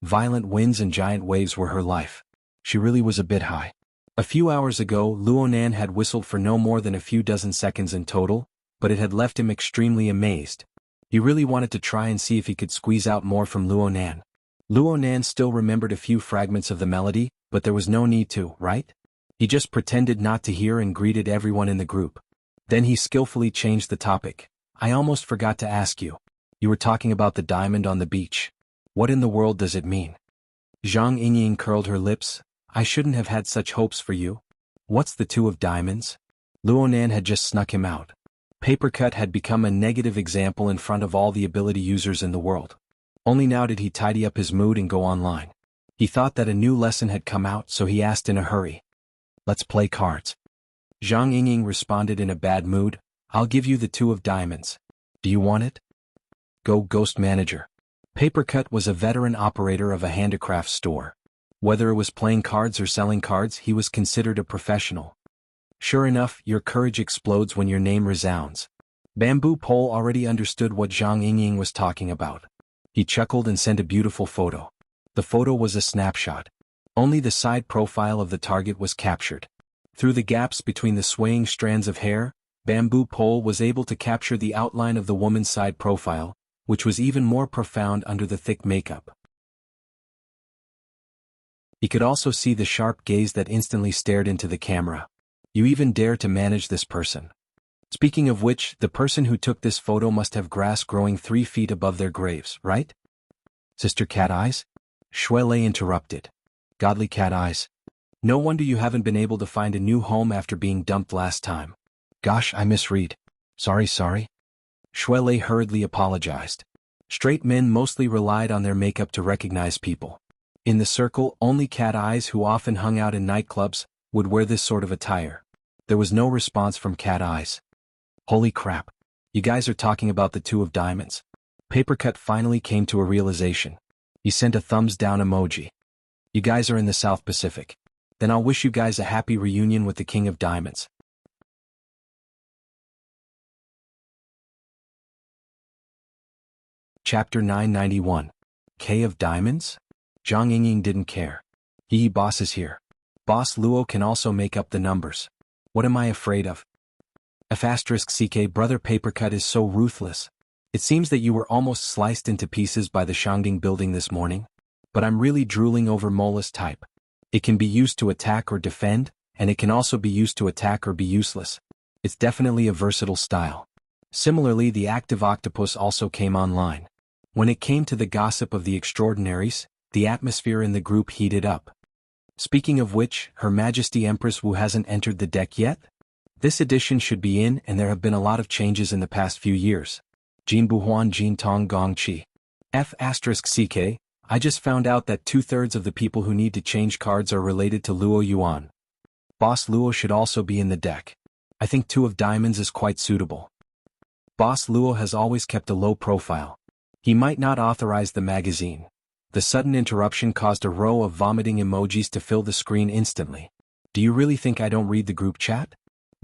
[SPEAKER 1] Violent winds and giant waves were her life. She really was a bit high. A few hours ago, Luo Nan had whistled for no more than a few dozen seconds in total, but it had left him extremely amazed. He really wanted to try and see if he could squeeze out more from Luo Nan. Luo Nan still remembered a few fragments of the melody, but there was no need to, right? He just pretended not to hear and greeted everyone in the group. Then he skillfully changed the topic. I almost forgot to ask you. You were talking about the diamond on the beach. What in the world does it mean? Zhang Yingying curled her lips. I shouldn't have had such hopes for you. What's the two of diamonds? Luo Nan had just snuck him out. Papercut had become a negative example in front of all the ability users in the world. Only now did he tidy up his mood and go online. He thought that a new lesson had come out, so he asked in a hurry. Let's play cards. Zhang Yingying responded in a bad mood. I'll give you the two of diamonds. Do you want it? Go Ghost Manager. Papercut was a veteran operator of a handicraft store. Whether it was playing cards or selling cards, he was considered a professional. Sure enough, your courage explodes when your name resounds. Bamboo Pole already understood what Zhang Yingying was talking about. He chuckled and sent a beautiful photo. The photo was a snapshot. Only the side profile of the target was captured. Through the gaps between the swaying strands of hair, Bamboo Pole was able to capture the outline of the woman's side profile, which was even more profound under the thick makeup. He could also see the sharp gaze that instantly stared into the camera. You even dare to manage this person. Speaking of which, the person who took this photo must have grass growing 3 feet above their graves, right? Sister Cat Eyes? Shuelei interrupted. Godly Cat Eyes. No wonder you haven't been able to find a new home after being dumped last time. Gosh, I misread. Sorry. Shuelei hurriedly apologized. Straight men mostly relied on their makeup to recognize people. In the circle, only Cat Eyes, who often hung out in nightclubs, would wear this sort of attire. There was no response from Cat Eyes. Holy crap. You guys are talking about the two of diamonds. Papercut finally came to a realization. He sent a thumbs down emoji. You guys are in the South Pacific. Then I'll wish you guys a happy reunion with the King of Diamonds. Chapter 991. K of Diamonds? Zhang Yingying didn't care. Boss is here. Boss Luo can also make up the numbers. What am I afraid of? F***CK brother Papercut is so ruthless. It seems that you were almost sliced into pieces by the Shangding building this morning. But I'm really drooling over Mola's type. It can be used to attack or defend, and it can also be used to attack or be useless. It's definitely a versatile style. Similarly, the active octopus also came online. When it came to the gossip of the extraordinaries, the atmosphere in the group heated up. Speaking of which, Her Majesty Empress Wu hasn't entered the deck yet? This edition should be in, and there have been a lot of changes in the past few years. Jin Buhuan Jin Tong Gong Chi. F***CK, I just found out that 2/3 of the people who need to change cards are related to Luo Yuan. Boss Luo should also be in the deck. I think two of diamonds is quite suitable. Boss Luo has always kept a low profile. He might not authorize the magazine. The sudden interruption caused a row of vomiting emojis to fill the screen instantly. Do you really think I don't read the group chat?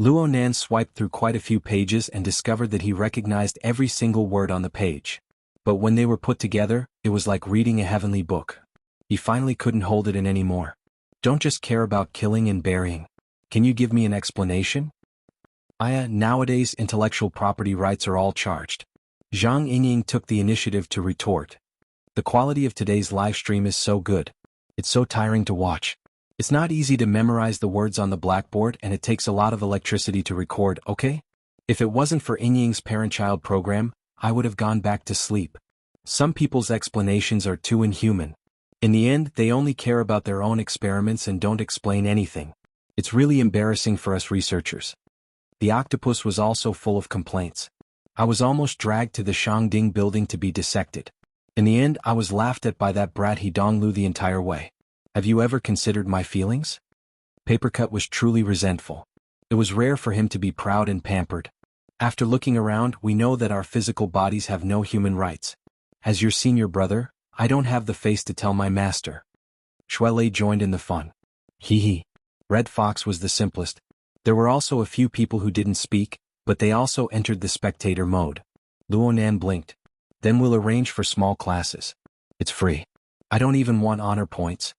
[SPEAKER 1] Luo Nan swiped through quite a few pages and discovered that he recognized every single word on the page. But when they were put together, it was like reading a heavenly book. He finally couldn't hold it in anymore. Don't just care about killing and burying. Can you give me an explanation? Nowadays intellectual property rights are all charged. Zhang Yingying took the initiative to retort. The quality of today's live stream is so good. It's so tiring to watch. It's not easy to memorize the words on the blackboard and it takes a lot of electricity to record, okay? If it wasn't for Yingying's parent-child program, I would have gone back to sleep. Some people's explanations are too inhuman. In the end, they only care about their own experiments and don't explain anything. It's really embarrassing for us researchers. The octopus was also full of complaints. I was almost dragged to the Shangding building to be dissected. In the end, I was laughed at by that brat He Donglu the entire way. Have you ever considered my feelings? Papercut was truly resentful. It was rare for him to be proud and pampered. After looking around, we know that our physical bodies have no human rights. As your senior brother, I don't have the face to tell my master. Shuelei joined in the fun. Hee hee. Red Fox was the simplest. There were also a few people who didn't speak, but they also entered the spectator mode. Luonan blinked. Then we'll arrange for small classes. It's free. I don't even want honor points.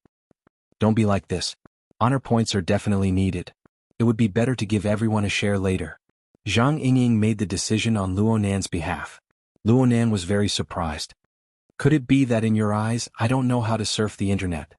[SPEAKER 1] Don't be like this. Honor points are definitely needed. It would be better to give everyone a share later. Zhang Yingying made the decision on Luonan's behalf. Luonan was very surprised. Could it be that in your eyes, I don't know how to surf the internet?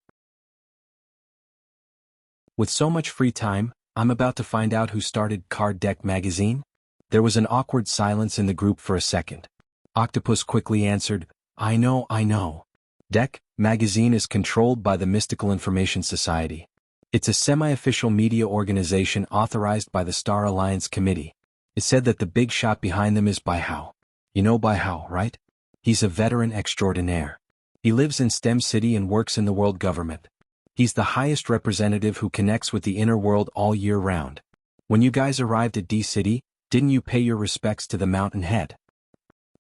[SPEAKER 1] With so much free time, I'm about to find out who started Card Deck magazine? There was an awkward silence in the group for a second. Octopus quickly answered, I know. Deck magazine is controlled by the Mystical Information Society. It's a semi-official media organization authorized by the Star Alliance Committee. It said that the big shot behind them is Bai Hao. You know Bai Hao, right? He's a veteran extraordinaire. He lives in STEM City and works in the world government. He's the highest representative who connects with the inner world all year round. When you guys arrived at D-City, didn't you pay your respects to the mountain head?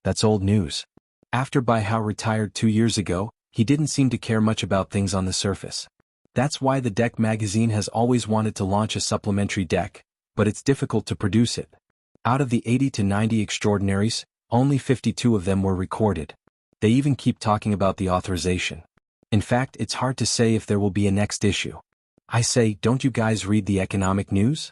[SPEAKER 1] That's old news. After Bai Hao retired 2 years ago, he didn't seem to care much about things on the surface. That's why the Deck magazine has always wanted to launch a supplementary deck, but it's difficult to produce it. Out of the 80 to 90 extraordinaries, only 52 of them were recorded. They even keep talking about the authorization. In fact, it's hard to say if there will be a next issue. I say, don't you guys read the economic news?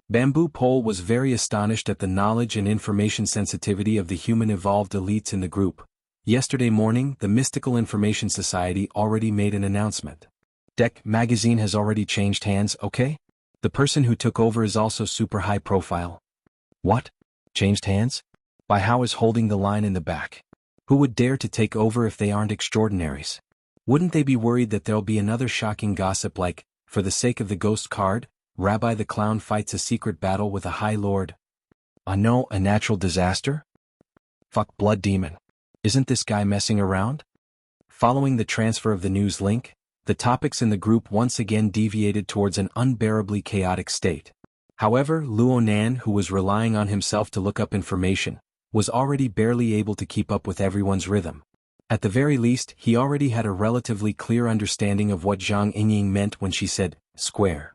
[SPEAKER 1] Bamboo Pole was very astonished at the knowledge and information sensitivity of the human evolved elites in the group. Yesterday morning, the Mystical Information Society already made an announcement. Deck magazine has already changed hands, okay? The person who took over is also super high profile. What? Changed hands? Bai Hao is holding the line in the back. Who would dare to take over if they aren't extraordinaries? Wouldn't they be worried that there'll be another shocking gossip like, for the sake of the ghost card, Rabbi the Clown fights a secret battle with a High Lord? No, a natural disaster? Fuck Blood Demon. Isn't this guy messing around? Following the transfer of the news link, the topics in the group once again deviated towards an unbearably chaotic state. However, Luonan, who was relying on himself to look up information, was already barely able to keep up with everyone's rhythm. At the very least, he already had a relatively clear understanding of what Zhang Yingying meant when she said, square.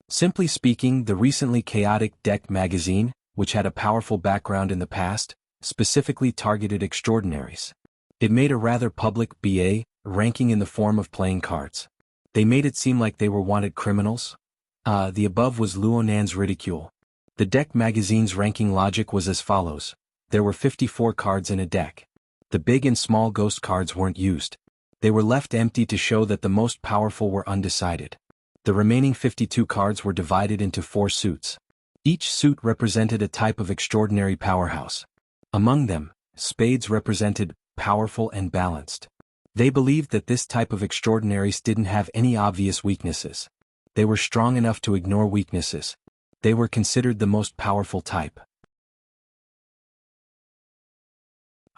[SPEAKER 1] Simply speaking, the recently chaotic Deck magazine, which had a powerful background in the past, specifically targeted extraordinaries. It made a rather public BA ranking in the form of playing cards. They made it seem like they were wanted criminals. The above was Luonan's ridicule. The Deck magazine's ranking logic was as follows. There were 54 cards in a deck. The big and small ghost cards weren't used. They were left empty to show that the most powerful were undecided. The remaining 52 cards were divided into 4 suits. Each suit represented a type of extraordinary powerhouse. Among them, spades represented powerful and balanced. They believed that this type of extraordinaries didn't have any obvious weaknesses. They were strong enough to ignore weaknesses. They were considered the most powerful type.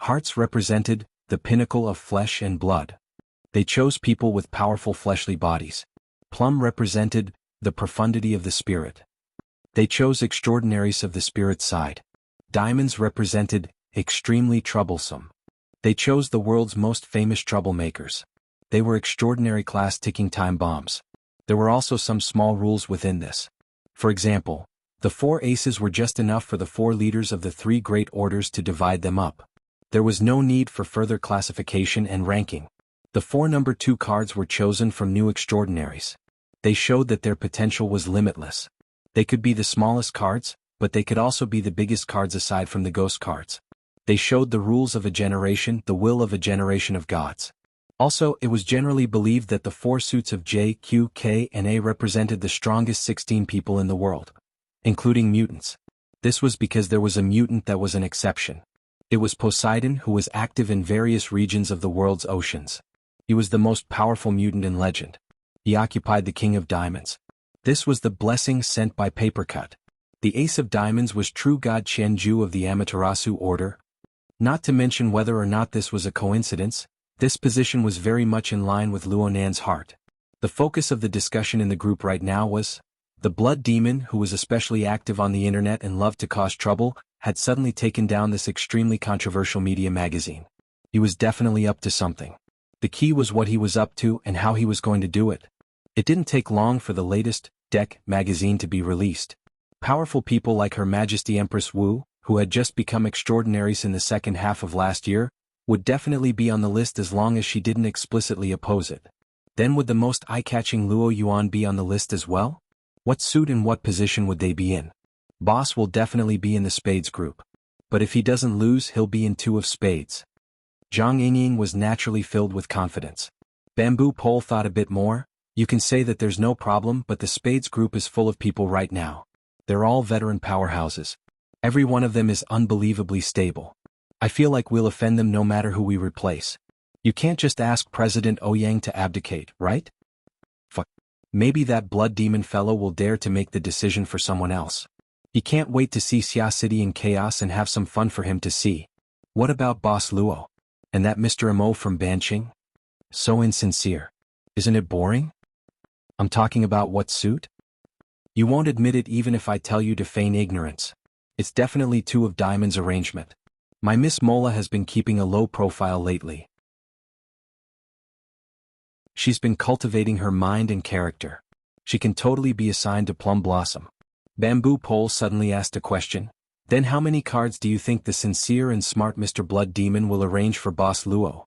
[SPEAKER 1] Hearts represented the pinnacle of flesh and blood. They chose people with powerful fleshly bodies. Plum represented the profundity of the spirit. They chose extraordinaries of the spirit side. Diamonds represented extremely troublesome. They chose the world's most famous troublemakers. They were extraordinary class ticking time bombs. There were also some small rules within this. For example, the 4 aces were just enough for the 4 leaders of the 3 great orders to divide them up. There was no need for further classification and ranking. The 4 number 2 cards were chosen from new extraordinaries. They showed that their potential was limitless. They could be the smallest cards, but they could also be the biggest cards aside from the ghost cards. They showed the rules of a generation, the will of a generation of gods. Also, it was generally believed that the 4 suits of J, Q, K, and A represented the strongest 16 people in the world, including mutants. This was because there was a mutant that was an exception. It was Poseidon, who was active in various regions of the world's oceans. He was the most powerful mutant in legend. He occupied the King of Diamonds. This was the blessing sent by Papercut. The Ace of Diamonds was true god Qianju of the Amaterasu order. Not to mention whether or not this was a coincidence, this position was very much in line with Luo Nan's heart. The focus of the discussion in the group right now was the Blood Demon, who was especially active on the internet and loved to cause trouble, had suddenly taken down this extremely controversial media magazine. He was definitely up to something. The key was what he was up to and how he was going to do it. It didn't take long for the latest Deck magazine to be released. Powerful people like Her Majesty Empress Wu, who had just become extraordinaries in the second half of last year, would definitely be on the list as long as she didn't explicitly oppose it. Then would the most eye-catching Luo Yuan be on the list as well? What suit and what position would they be in? Boss will definitely be in the spades group. But if he doesn't lose, he'll be in 2 of spades. Zhang Yingying was naturally filled with confidence. Bamboo Pole thought a bit more. You can say that there's no problem, but the spades group is full of people right now. They're all veteran powerhouses. Every one of them is unbelievably stable. I feel like we'll offend them no matter who we replace. You can't just ask President Ouyang to abdicate, right? Fuck. Maybe that blood demon fellow will dare to make the decision for someone else. He can't wait to see Xia City in chaos and have some fun for him to see. What about Boss Luo? And that Mr. Mo from Banqing? So insincere. Isn't it boring? I'm talking about what suit? You won't admit it even if I tell you to feign ignorance. It's definitely 2 of diamonds arrangement. My Miss Mola has been keeping a low profile lately. She's been cultivating her mind and character. She can totally be assigned to Plum Blossom. Bamboo Pole suddenly asked a question. Then how many cards do you think the sincere and smart Mr. Blood Demon will arrange for Boss Luo?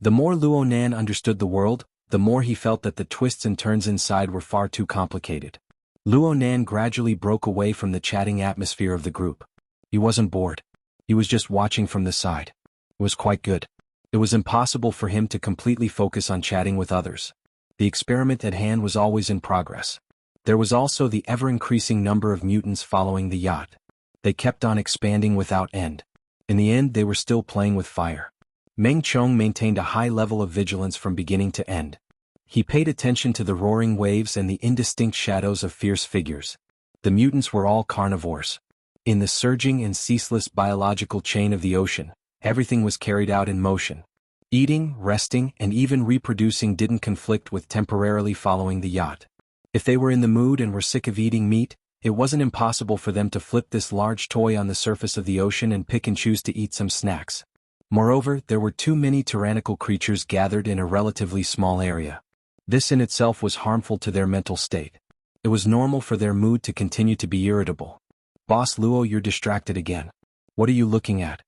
[SPEAKER 1] The more Luo Nan understood the world, the more he felt that the twists and turns inside were far too complicated. Luo Nan gradually broke away from the chatting atmosphere of the group. He wasn't bored. He was just watching from the side. It was quite good. It was impossible for him to completely focus on chatting with others. The experiment at hand was always in progress. There was also the ever-increasing number of mutants following the yacht. They kept on expanding without end. In the end, they were still playing with fire. Meng Chong maintained a high level of vigilance from beginning to end. He paid attention to the roaring waves and the indistinct shadows of fierce figures. The mutants were all carnivores. In the surging and ceaseless biological chain of the ocean, everything was carried out in motion. Eating, resting, and even reproducing didn't conflict with temporarily following the yacht. If they were in the mood and were sick of eating meat, it wasn't impossible for them to flip this large toy on the surface of the ocean and pick and choose to eat some snacks. Moreover, there were too many tyrannical creatures gathered in a relatively small area. This in itself was harmful to their mental state. It was normal for their mood to continue to be irritable. Boss Luo, you're distracted again. What are you looking at?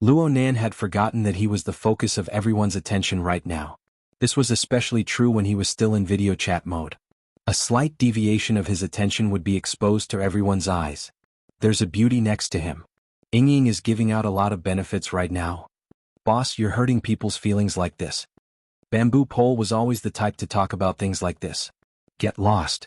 [SPEAKER 1] Luo Nan had forgotten that he was the focus of everyone's attention right now. This was especially true when he was still in video chat mode. A slight deviation of his attention would be exposed to everyone's eyes. There's a beauty next to him. Yingying is giving out a lot of benefits right now. Boss, you're hurting people's feelings like this. Bamboo Pole was always the type to talk about things like this. Get lost.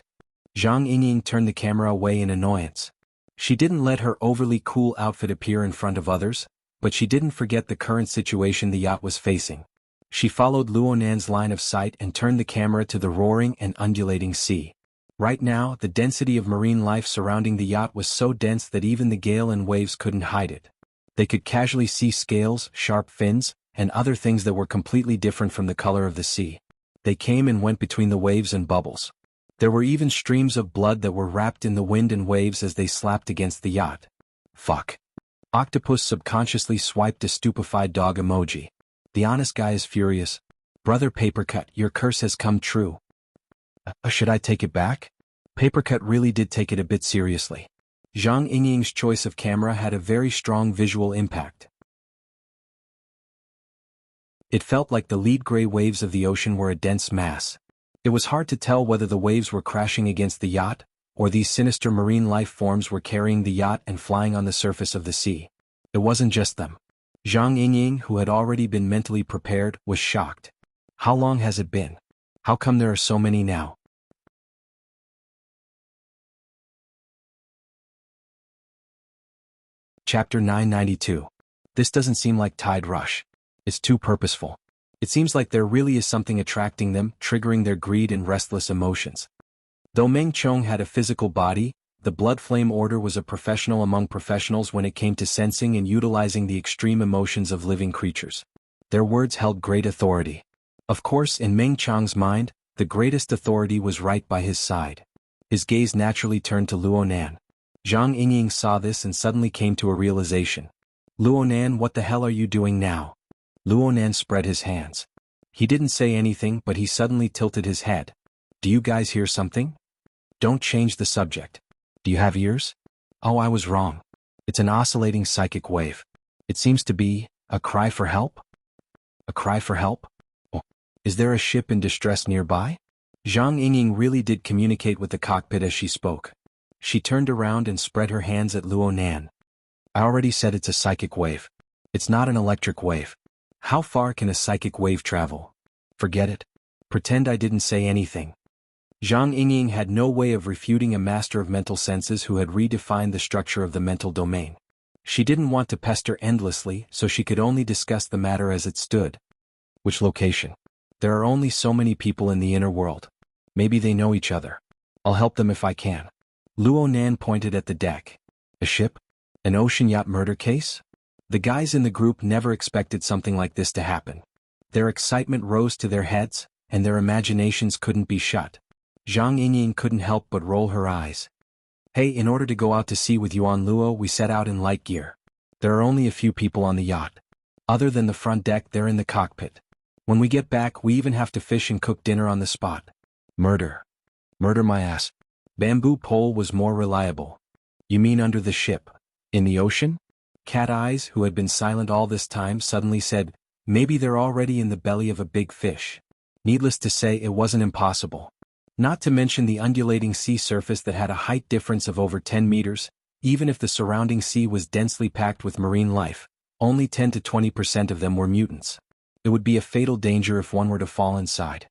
[SPEAKER 1] Zhang Yingying turned the camera away in annoyance. She didn't let her overly cool outfit appear in front of others, but she didn't forget the current situation the yacht was facing. She followed Luo Nan's line of sight and turned the camera to the roaring and undulating sea. Right now, the density of marine life surrounding the yacht was so dense that even the gale and waves couldn't hide it. They could casually see scales, sharp fins, and other things that were completely different from the color of the sea. They came and went between the waves and bubbles. There were even streams of blood that were wrapped in the wind and waves as they slapped against the yacht. Fuck. Octopus subconsciously swiped a stupefied dog emoji. The honest guy is furious. Brother Papercut, your curse has come true. Should I take it back? Papercut really did take it a bit seriously. Zhang Yingying's choice of camera had a very strong visual impact. It felt like the lead gray waves of the ocean were a dense mass. It was hard to tell whether the waves were crashing against the yacht, or these sinister marine life forms were carrying the yacht and flying on the surface of the sea. It wasn't just them. Zhang Yingying, who had already been mentally prepared, was shocked. How long has it been? How come there are so many now? Chapter 992. This doesn't seem like tide rush. It's too purposeful. It seems like there really is something attracting them, triggering their greed and restless emotions. Though Meng Chong had a physical body, the Blood Flame Order was a professional among professionals when it came to sensing and utilizing the extreme emotions of living creatures. Their words held great authority. Of course, in Meng Chong's mind, the greatest authority was right by his side. His gaze naturally turned to Luonan. Zhang Yingying saw this and suddenly came to a realization. Luonan, what the hell are you doing now? Luonan spread his hands. He didn't say anything, but he suddenly tilted his head. Do you guys hear something? Don't change the subject. Do you have ears? Oh, I was wrong. It's an oscillating psychic wave. It seems to be a cry for help? A cry for help? Oh, is there a ship in distress nearby? Zhang Yingying really did communicate with the cockpit as she spoke. She turned around and spread her hands at Luonan. I already said it's a psychic wave. It's not an electric wave. How far can a psychic wave travel? Forget it. Pretend I didn't say anything. Zhang Yingying had no way of refuting a master of mental senses who had redefined the structure of the mental domain. She didn't want to pester endlessly, so she could only discuss the matter as it stood. Which location? There are only so many people in the inner world. Maybe they know each other. I'll help them if I can. Luonan pointed at the deck. A ship? An ocean yacht murder case? The guys in the group never expected something like this to happen. Their excitement rose to their heads, and their imaginations couldn't be shut. Zhang Yingying couldn't help but roll her eyes. Hey, in order to go out to sea with Yuan Luo, we set out in light gear. There are only a few people on the yacht. Other than the front deck, they're in the cockpit. When we get back, we even have to fish and cook dinner on the spot. Murder. Murder my ass. Bamboo pole was more reliable. You mean under the ship? In the ocean? Cat Eyes, who had been silent all this time, suddenly said, maybe they're already in the belly of a big fish. Needless to say, it wasn't impossible. Not to mention the undulating sea surface that had a height difference of over 10 meters, even if the surrounding sea was densely packed with marine life, only 10 to 20% of them were mutants. It would be a fatal danger if one were to fall inside.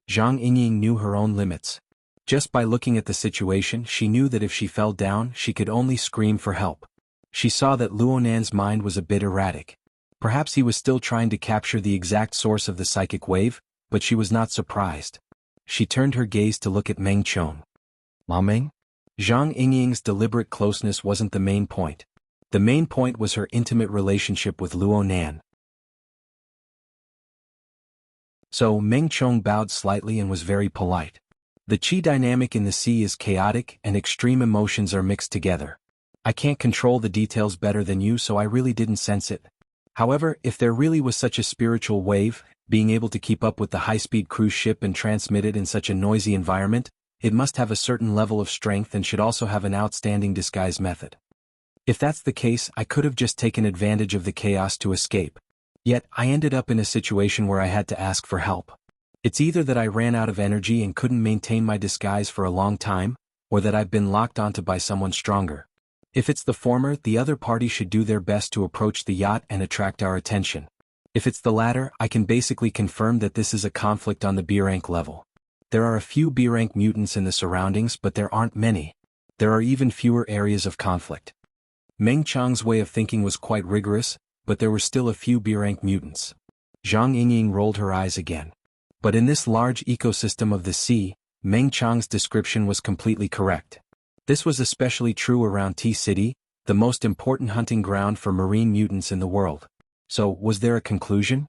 [SPEAKER 1] Zhang Yingying knew her own limits. Just by looking at the situation, she knew that if she fell down, she could only scream for help. She saw that Luonan's mind was a bit erratic. Perhaps he was still trying to capture the exact source of the psychic wave, but she was not surprised. She turned her gaze to look at Meng Chong. Ma Meng? Zhang Yingying's deliberate closeness wasn't the main point. The main point was her intimate relationship with Luonan. So Meng Chong bowed slightly and was very polite. The qi dynamic in the sea is chaotic and extreme emotions are mixed together. I can't control the details better than you, so I really didn't sense it. However, if there really was such a spiritual wave, being able to keep up with the high-speed cruise ship and transmit it in such a noisy environment, it must have a certain level of strength and should also have an outstanding disguise method. If that's the case, I could have just taken advantage of the chaos to escape. Yet, I ended up in a situation where I had to ask for help. It's either that I ran out of energy and couldn't maintain my disguise for a long time, or that I've been locked onto by someone stronger. If it's the former, the other party should do their best to approach the yacht and attract our attention. If it's the latter, I can basically confirm that this is a conflict on the B rank level. There are a few B rank mutants in the surroundings, but there aren't many. There are even fewer areas of conflict. Meng Chong's way of thinking was quite rigorous, but there were still a few B rank mutants. Zhang Yingying rolled her eyes again. But in this large ecosystem of the sea, Meng Chong's description was completely correct. This was especially true around T-City, the most important hunting ground for marine mutants in the world. So, was there a conclusion?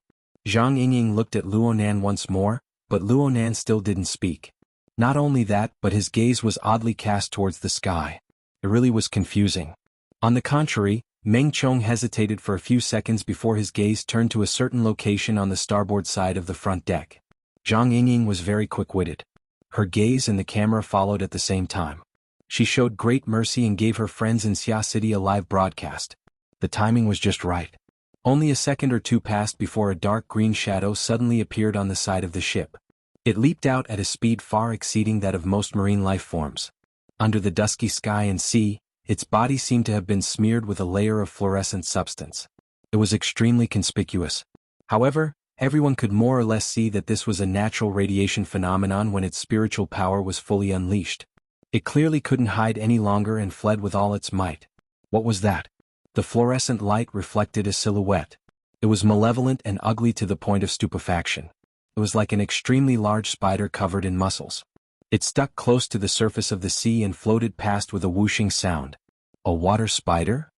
[SPEAKER 1] Zhang Yingying looked at Luonan once more, but Luonan still didn't speak. Not only that, but his gaze was oddly cast towards the sky. It really was confusing. On the contrary, Meng Chong hesitated for a few seconds before his gaze turned to a certain location on the starboard side of the front deck. Zhang Yingying was very quick-witted. Her gaze and the camera followed at the same time. She showed great mercy and gave her friends in Xia City a live broadcast. The timing was just right. Only a second or two passed before a dark green shadow suddenly appeared on the side of the ship. It leaped out at a speed far exceeding that of most marine life forms. Under the dusky sky and sea, its body seemed to have been smeared with a layer of fluorescent substance. It was extremely conspicuous. However, everyone could more or less see that this was a natural radiation phenomenon when its spiritual power was fully unleashed. It clearly couldn't hide any longer and fled with all its might. What was that? The fluorescent light reflected a silhouette. It was malevolent and ugly to the point of stupefaction. It was like an extremely large spider covered in muscles. It stuck close to the surface of the sea and floated past with a whooshing sound. A water spider?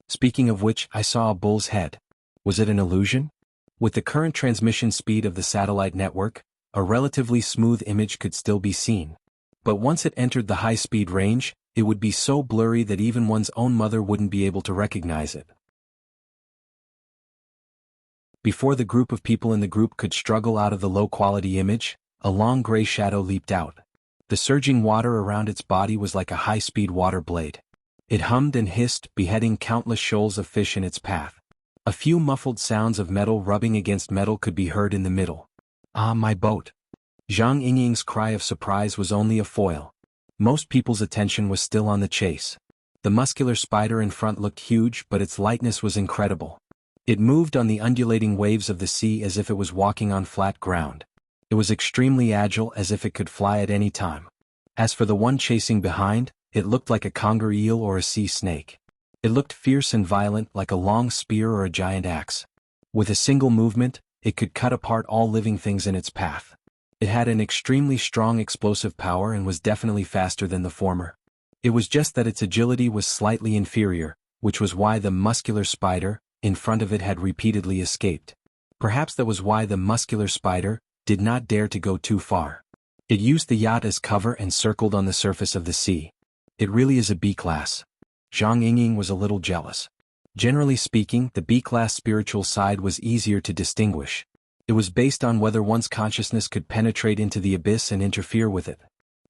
[SPEAKER 1] Speaking of which, I saw a bull's head. Was it an illusion? With the current transmission speed of the satellite network, a relatively smooth image could still be seen. But once it entered the high-speed range, it would be so blurry that even one's own mother wouldn't be able to recognize it. Before the group of people in the group could struggle out of the low-quality image, a long gray shadow leaped out. The surging water around its body was like a high-speed water blade. It hummed and hissed, beheading countless shoals of fish in its path. A few muffled sounds of metal rubbing against metal could be heard in the middle. "Ah, my boat!" Zhang Yingying's cry of surprise was only a foil. Most people's attention was still on the chase. The muscular spider in front looked huge, but its lightness was incredible. It moved on the undulating waves of the sea as if it was walking on flat ground. It was extremely agile, as if it could fly at any time. As for the one chasing behind, it looked like a conger eel or a sea snake. It looked fierce and violent, like a long spear or a giant axe. With a single movement, it could cut apart all living things in its path. It had an extremely strong explosive power and was definitely faster than the former. It was just that its agility was slightly inferior, which was why the muscular spider in front of it had repeatedly escaped. Perhaps that was why the muscular spider did not dare to go too far. It used the yacht as cover and circled on the surface of the sea. It really is a B-class. Zhang Yingying was a little jealous. Generally speaking, the B-class spiritual side was easier to distinguish. It was based on whether one's consciousness could penetrate into the abyss and interfere with it.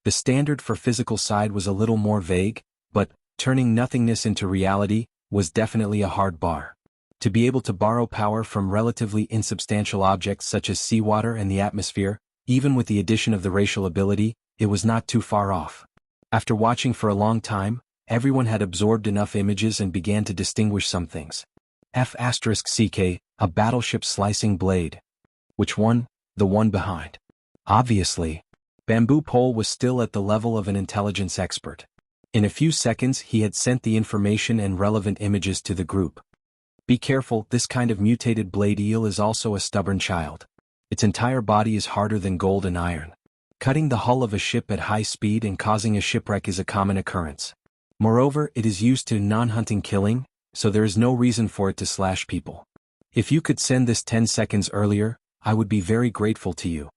[SPEAKER 1] The standard for physical side was a little more vague, but turning nothingness into reality was definitely a hard bar. To be able to borrow power from relatively insubstantial objects such as seawater and the atmosphere, even with the addition of the racial ability, it was not too far off. After watching for a long time, everyone had absorbed enough images and began to distinguish some things. F***CK, a battleship slicing blade. Which one? The one behind. Obviously. Bamboo Pole was still at the level of an intelligence expert. In a few seconds he had sent the information and relevant images to the group. Be careful, this kind of mutated blade eel is also a stubborn child. Its entire body is harder than gold and iron. Cutting the hull of a ship at high speed and causing a shipwreck is a common occurrence. Moreover, it is used to non-hunting killing, so there is no reason for it to slash people. If you could send this 10 seconds earlier, I would be very grateful to you.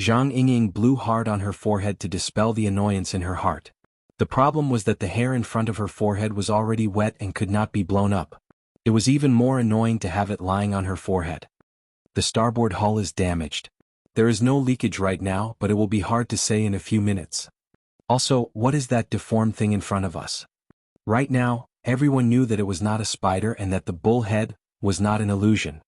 [SPEAKER 1] Zhang Yingying blew hard on her forehead to dispel the annoyance in her heart. The problem was that the hair in front of her forehead was already wet and could not be blown up. It was even more annoying to have it lying on her forehead. The starboard hull is damaged. There is no leakage right now, but it will be hard to say in a few minutes. Also, what is that deformed thing in front of us? Right now, everyone knew that it was not a spider and that the bull head was not an illusion.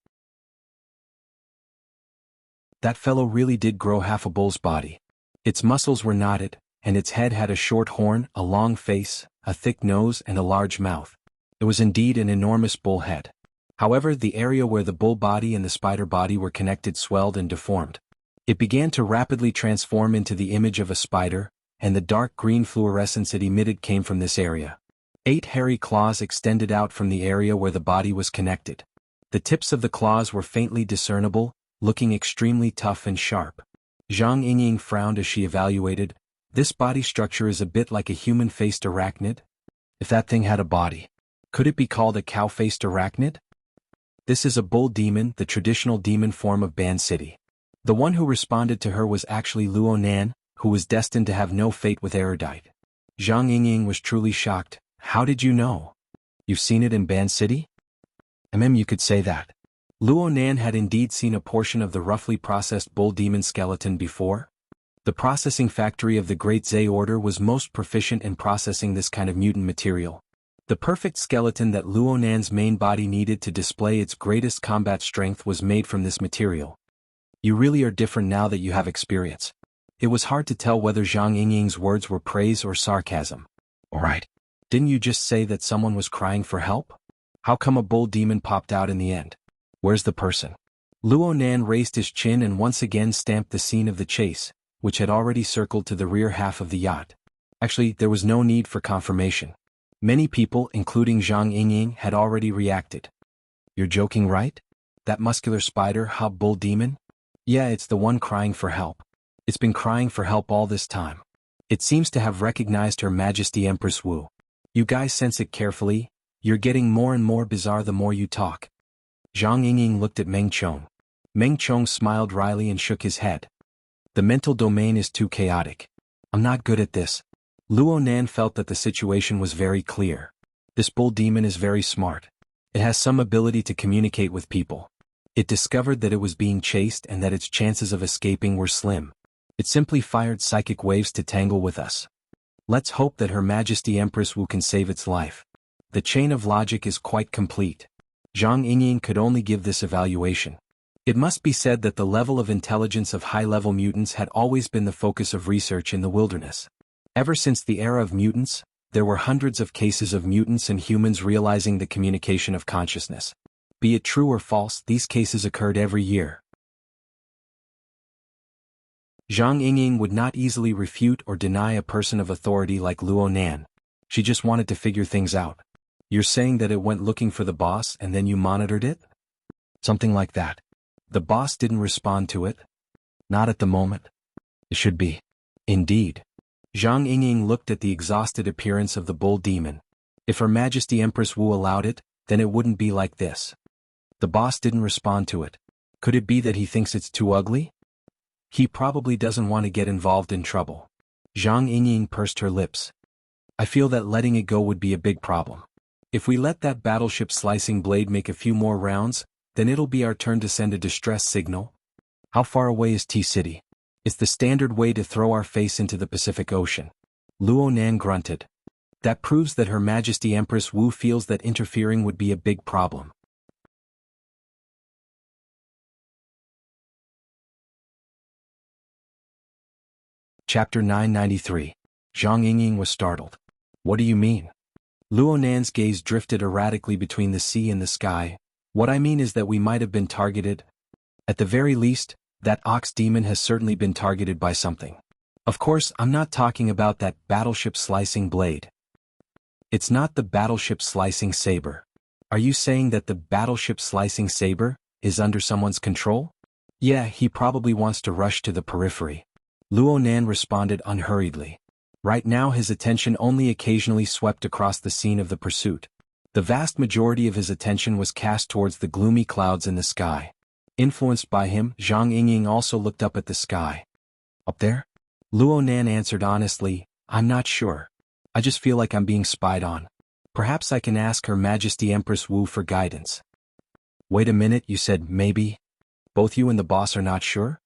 [SPEAKER 1] That fellow really did grow half a bull's body. Its muscles were knotted, and its head had a short horn, a long face, a thick nose and a large mouth. It was indeed an enormous bull head. However, the area where the bull body and the spider body were connected swelled and deformed. It began to rapidly transform into the image of a spider, and the dark green fluorescence it emitted came from this area. 8 hairy claws extended out from the area where the body was connected. The tips of the claws were faintly discernible, looking extremely tough and sharp. Zhang Yingying frowned as she evaluated. This body structure is a bit like a human-faced arachnid. If that thing had a body, could it be called a cow-faced arachnid? This is a bull demon, the traditional demon form of Ban City. The one who responded to her was actually Luo Nan, who was destined to have no fate with Erudite. Zhang Yingying was truly shocked. How did you know? You've seen it in Ban City? You could say that. Luo Nan had indeed seen a portion of the roughly processed bull demon skeleton before. The processing factory of the Great Zay Order was most proficient in processing this kind of mutant material. The perfect skeleton that Luo Nan's main body needed to display its greatest combat strength was made from this material. You really are different now that you have experience. It was hard to tell whether Zhang Yingying's words were praise or sarcasm. Alright. Didn't you just say that someone was crying for help? How come a bull demon popped out in the end? Where's the person? Luo Nan raised his chin and once again stamped the scene of the chase, which had already circled to the rear half of the yacht. Actually, there was no need for confirmation. Many people, including Zhang Yingying, had already reacted. You're joking, right? That muscular spider, hub bull demon? Yeah, it's the one crying for help. It's been crying for help all this time. It seems to have recognized Her Majesty Empress Wu. You guys sense it carefully. You're getting more and more bizarre the more you talk. Zhang Yingying looked at Meng Chong. Meng Chong smiled wryly and shook his head. The mental domain is too chaotic. I'm not good at this. Luo Nan felt that the situation was very clear. This bull demon is very smart. It has some ability to communicate with people. It discovered that it was being chased and that its chances of escaping were slim. It simply fired psychic waves to tangle with us. Let's hope that Her Majesty Empress Wu can save its life. The chain of logic is quite complete. Zhang Yingying could only give this evaluation. It must be said that the level of intelligence of high-level mutants had always been the focus of research in the wilderness. Ever since the era of mutants, there were hundreds of cases of mutants and humans realizing the communication of consciousness. Be it true or false, these cases occurred every year. Zhang Yingying would not easily refute or deny a person of authority like Luo Nan. She just wanted to figure things out. You're saying that it went looking for the boss and then you monitored it? Something like that. The boss didn't respond to it? Not at the moment. It should be. Indeed. Zhang Yingying looked at the exhausted appearance of the bull demon. If Her Majesty Empress Wu allowed it, then it wouldn't be like this. The boss didn't respond to it. Could it be that he thinks it's too ugly? He probably doesn't want to get involved in trouble. Zhang Yingying pursed her lips. I feel that letting it go would be a big problem. If we let that battleship slicing blade make a few more rounds, then it'll be our turn to send a distress signal. How far away is T-City? It's the standard way to throw our face into the Pacific Ocean. Luo Nan grunted. That proves that Her Majesty Empress Wu feels that interfering would be a big problem. Chapter 993. Zhang Yingying was startled. What do you mean? Luo Nan's gaze drifted erratically between the sea and the sky. What I mean is that we might have been targeted. At the very least, that ox demon has certainly been targeted by something. Of course, I'm not talking about that battleship slicing blade. It's not the battleship slicing saber. Are you saying that the battleship slicing saber is under someone's control? Yeah, he probably wants to rush to the periphery. Luo Nan responded unhurriedly. Right now his attention only occasionally swept across the scene of the pursuit. The vast majority of his attention was cast towards the gloomy clouds in the sky. Influenced by him, Zhang Yingying also looked up at the sky. Up there? Luo Nan answered honestly, I'm not sure. I just feel like I'm being spied on. Perhaps I can ask Her Majesty Empress Wu for guidance. Wait a minute, you said maybe? Both you and the boss are not sure?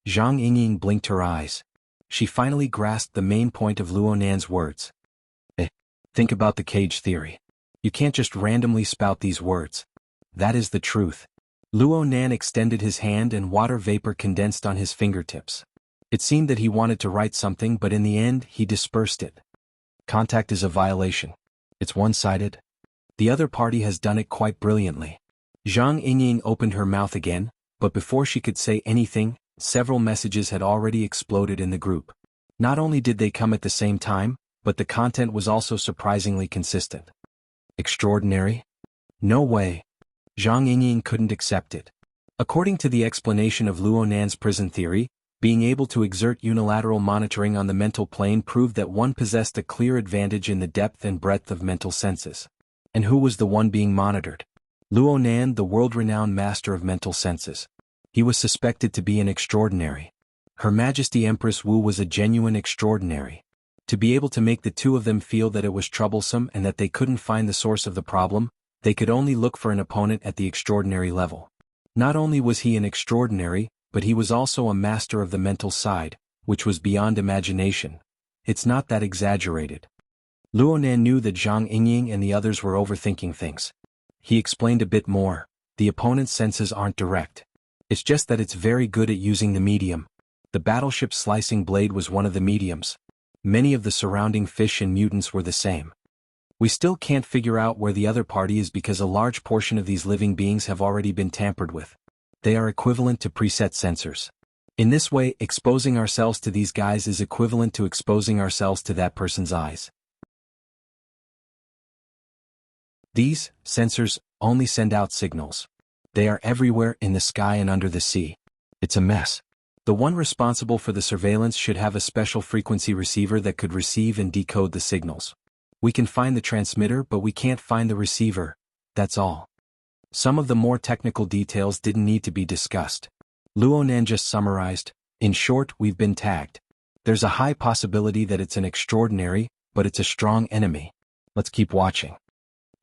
[SPEAKER 1] Zhang Yingying blinked her eyes. She finally grasped the main point of Luo Nan's words. Think about the cage theory. You can't just randomly spout these words. That is the truth. Luo Nan extended his hand and water vapor condensed on his fingertips. It seemed that he wanted to write something, but in the end, he dispersed it. Contact is a violation. It's one-sided. The other party has done it quite brilliantly. Zhang Yingying opened her mouth again, but before she could say anything, several messages had already exploded in the group. Not only did they come at the same time, but the content was also surprisingly consistent. Extraordinary? No way. Zhang Yingying couldn't accept it. According to the explanation of Luo Nan's prison theory, being able to exert unilateral monitoring on the mental plane proved that one possessed a clear advantage in the depth and breadth of mental senses. And who was the one being monitored? Luo Nan, the world-renowned master of mental senses. He was suspected to be an extraordinary. Her Majesty Empress Wu was a genuine extraordinary. To be able to make the two of them feel that it was troublesome and that they couldn't find the source of the problem, they could only look for an opponent at the extraordinary level. Not only was he an extraordinary, but he was also a master of the mental side, which was beyond imagination. It's not that exaggerated. Luonan knew that Zhang Yingying and the others were overthinking things. He explained a bit more. The opponent's senses aren't direct. It's just that it's very good at using the medium. The battleship's slicing blade was one of the mediums. Many of the surrounding fish and mutants were the same. We still can't figure out where the other party is because a large portion of these living beings have already been tampered with. They are equivalent to preset sensors. In this way, exposing ourselves to these guys is equivalent to exposing ourselves to that person's eyes. These sensors only send out signals. They are everywhere in the sky and under the sea. It's a mess. The one responsible for the surveillance should have a special frequency receiver that could receive and decode the signals. We can find the transmitter, but we can't find the receiver. That's all. Some of the more technical details didn't need to be discussed. Luonan just summarized, in short, we've been tagged. There's a high possibility that it's an extraordinary, but it's a strong enemy. Let's keep watching.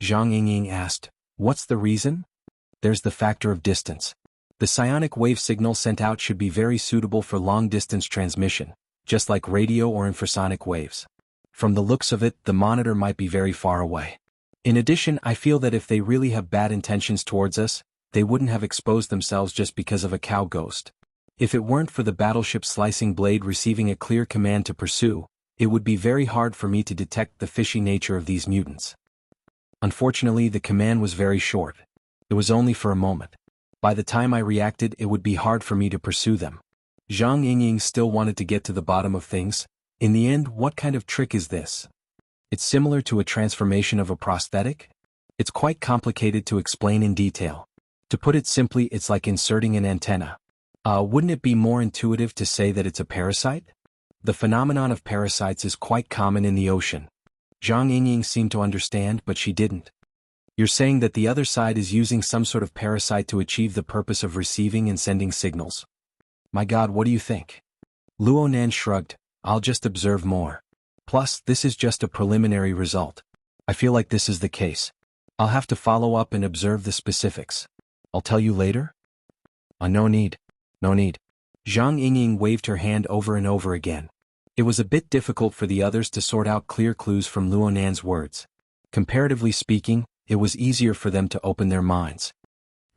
[SPEAKER 1] Zhang Yingying asked, what's the reason? There's the factor of distance. The psionic wave signal sent out should be very suitable for long-distance transmission, just like radio or infrasonic waves. From the looks of it, the monitor might be very far away. In addition, I feel that if they really have bad intentions towards us, they wouldn't have exposed themselves just because of a cow ghost. If it weren't for the battleship's slicing blade receiving a clear command to pursue, it would be very hard for me to detect the fishy nature of these mutants. Unfortunately, the command was very short. It was only for a moment. By the time I reacted, it would be hard for me to pursue them. Zhang Yingying still wanted to get to the bottom of things. In the end, what kind of trick is this? It's similar to a transformation of a prosthetic? It's quite complicated to explain in detail. To put it simply, it's like inserting an antenna. Wouldn't it be more intuitive to say that it's a parasite? The phenomenon of parasites is quite common in the ocean. Zhang Yingying seemed to understand, but she didn't. You're saying that the other side is using some sort of parasite to achieve the purpose of receiving and sending signals. My God, what do you think? Luonan shrugged. I'll just observe more. Plus, this is just a preliminary result. I feel like this is the case. I'll have to follow up and observe the specifics. I'll tell you later? No need. No need. Zhang Yingying waved her hand over and over again. It was a bit difficult for the others to sort out clear clues from Luonan's words. Comparatively speaking, it was easier for them to open their minds.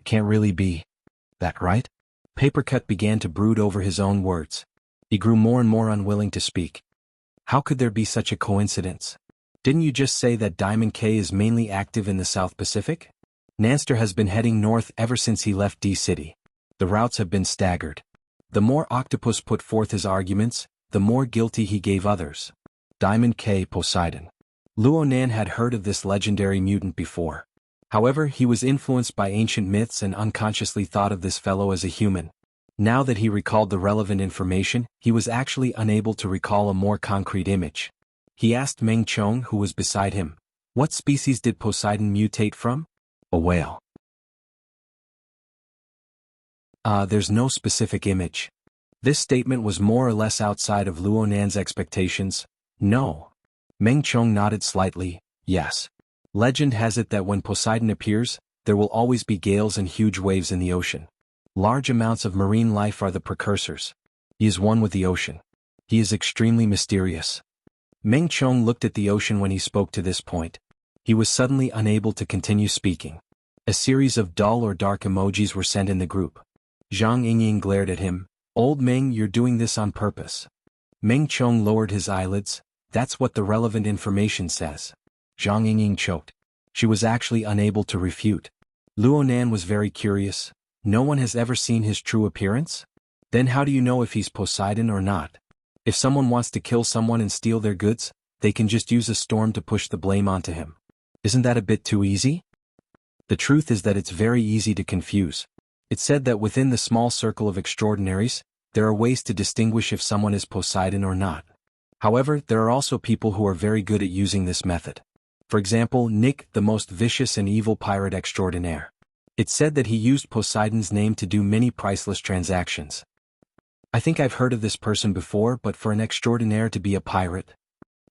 [SPEAKER 1] Can't really be that, right? Papercut began to brood over his own words. He grew more and more unwilling to speak. How could there be such a coincidence? Didn't you just say that Diamond K is mainly active in the South Pacific? Nanster has been heading north ever since he left D-City. The routes have been staggered. The more Octopus put forth his arguments, the more guilty he gave others. Diamond K Poseidon. Luonan had heard of this legendary mutant before. However, he was influenced by ancient myths and unconsciously thought of this fellow as a human. Now that he recalled the relevant information, he was actually unable to recall a more concrete image. He asked Meng Chong, who was beside him, what species did Poseidon mutate from? A whale. There's no specific image. This statement was more or less outside of Luonan's expectations. No. Meng Chong nodded slightly, yes. Legend has it that when Poseidon appears, there will always be gales and huge waves in the ocean. Large amounts of marine life are the precursors. He is one with the ocean. He is extremely mysterious. Meng Chong looked at the ocean when he spoke to this point. He was suddenly unable to continue speaking. A series of dull or dark emojis were sent in the group. Zhang Yingying glared at him. Old Meng, you're doing this on purpose. Meng Chong lowered his eyelids. That's what the relevant information says. Zhang Yingying choked. She was actually unable to refute. Luonan was very curious. No one has ever seen his true appearance? Then how do you know if he's Poseidon or not? If someone wants to kill someone and steal their goods, they can just use a storm to push the blame onto him. Isn't that a bit too easy? The truth is that it's very easy to confuse. It's said that within the small circle of extraordinaries, there are ways to distinguish if someone is Poseidon or not. However, there are also people who are very good at using this method. For example, Nick, the most vicious and evil pirate extraordinaire. It's said that he used Poseidon's name to do many priceless transactions. I think I've heard of this person before, but for an extraordinaire to be a pirate?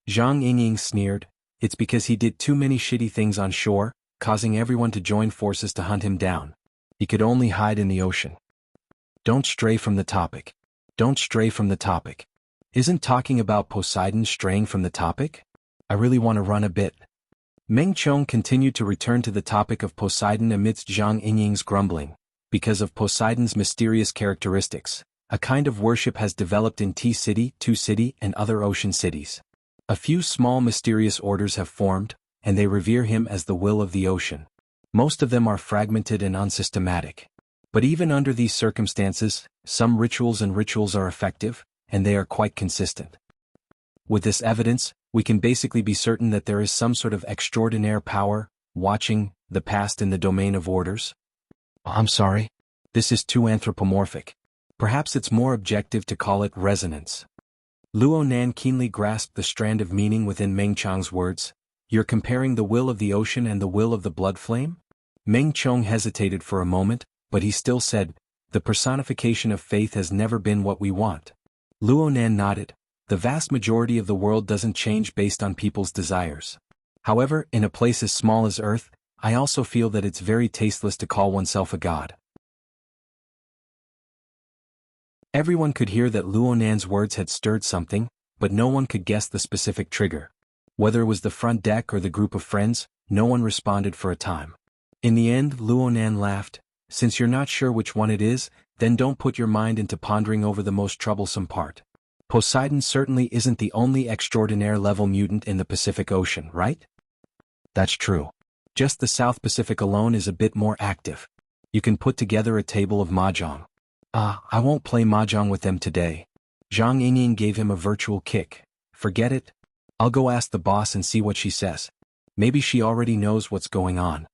[SPEAKER 1] Zhang Yingying sneered. It's because he did too many shitty things on shore, causing everyone to join forces to hunt him down. He could only hide in the ocean. Don't stray from the topic. Don't stray from the topic. Isn't talking about Poseidon straying from the topic? I really want to run a bit. Meng Chong continued to return to the topic of Poseidon amidst Zhang Yingying's grumbling. Because of Poseidon's mysterious characteristics, a kind of worship has developed in T-City, Two-City, and other ocean cities. A few small mysterious orders have formed, and they revere him as the will of the ocean. Most of them are fragmented and unsystematic. But even under these circumstances, some rituals are effective, and they are quite consistent. With this evidence, we can basically be certain that there is some sort of extraordinary power, watching the past in the domain of orders. I'm sorry. This is too anthropomorphic. Perhaps it's more objective to call it resonance. Luo Nan keenly grasped the strand of meaning within Meng Chong's words. You're comparing the will of the ocean and the will of the blood flame? Meng Chong hesitated for a moment, but he still said, the personification of faith has never been what we want. Luo Nan nodded. The vast majority of the world doesn't change based on people's desires. However, in a place as small as Earth, I also feel that it's very tasteless to call oneself a god. Everyone could hear that Luo Nan's words had stirred something, but no one could guess the specific trigger. Whether it was the front deck or the group of friends, no one responded for a time. In the end, Luo Nan laughed. Since you're not sure which one it is, then don't put your mind into pondering over the most troublesome part. Poseidon certainly isn't the only extraordinary level mutant in the Pacific Ocean, right? That's true. Just the South Pacific alone is a bit more active. You can put together a table of mahjong. I won't play mahjong with them today. Zhang Yingying gave him a virtual kick. Forget it. I'll go ask the boss and see what she says. Maybe she already knows what's going on.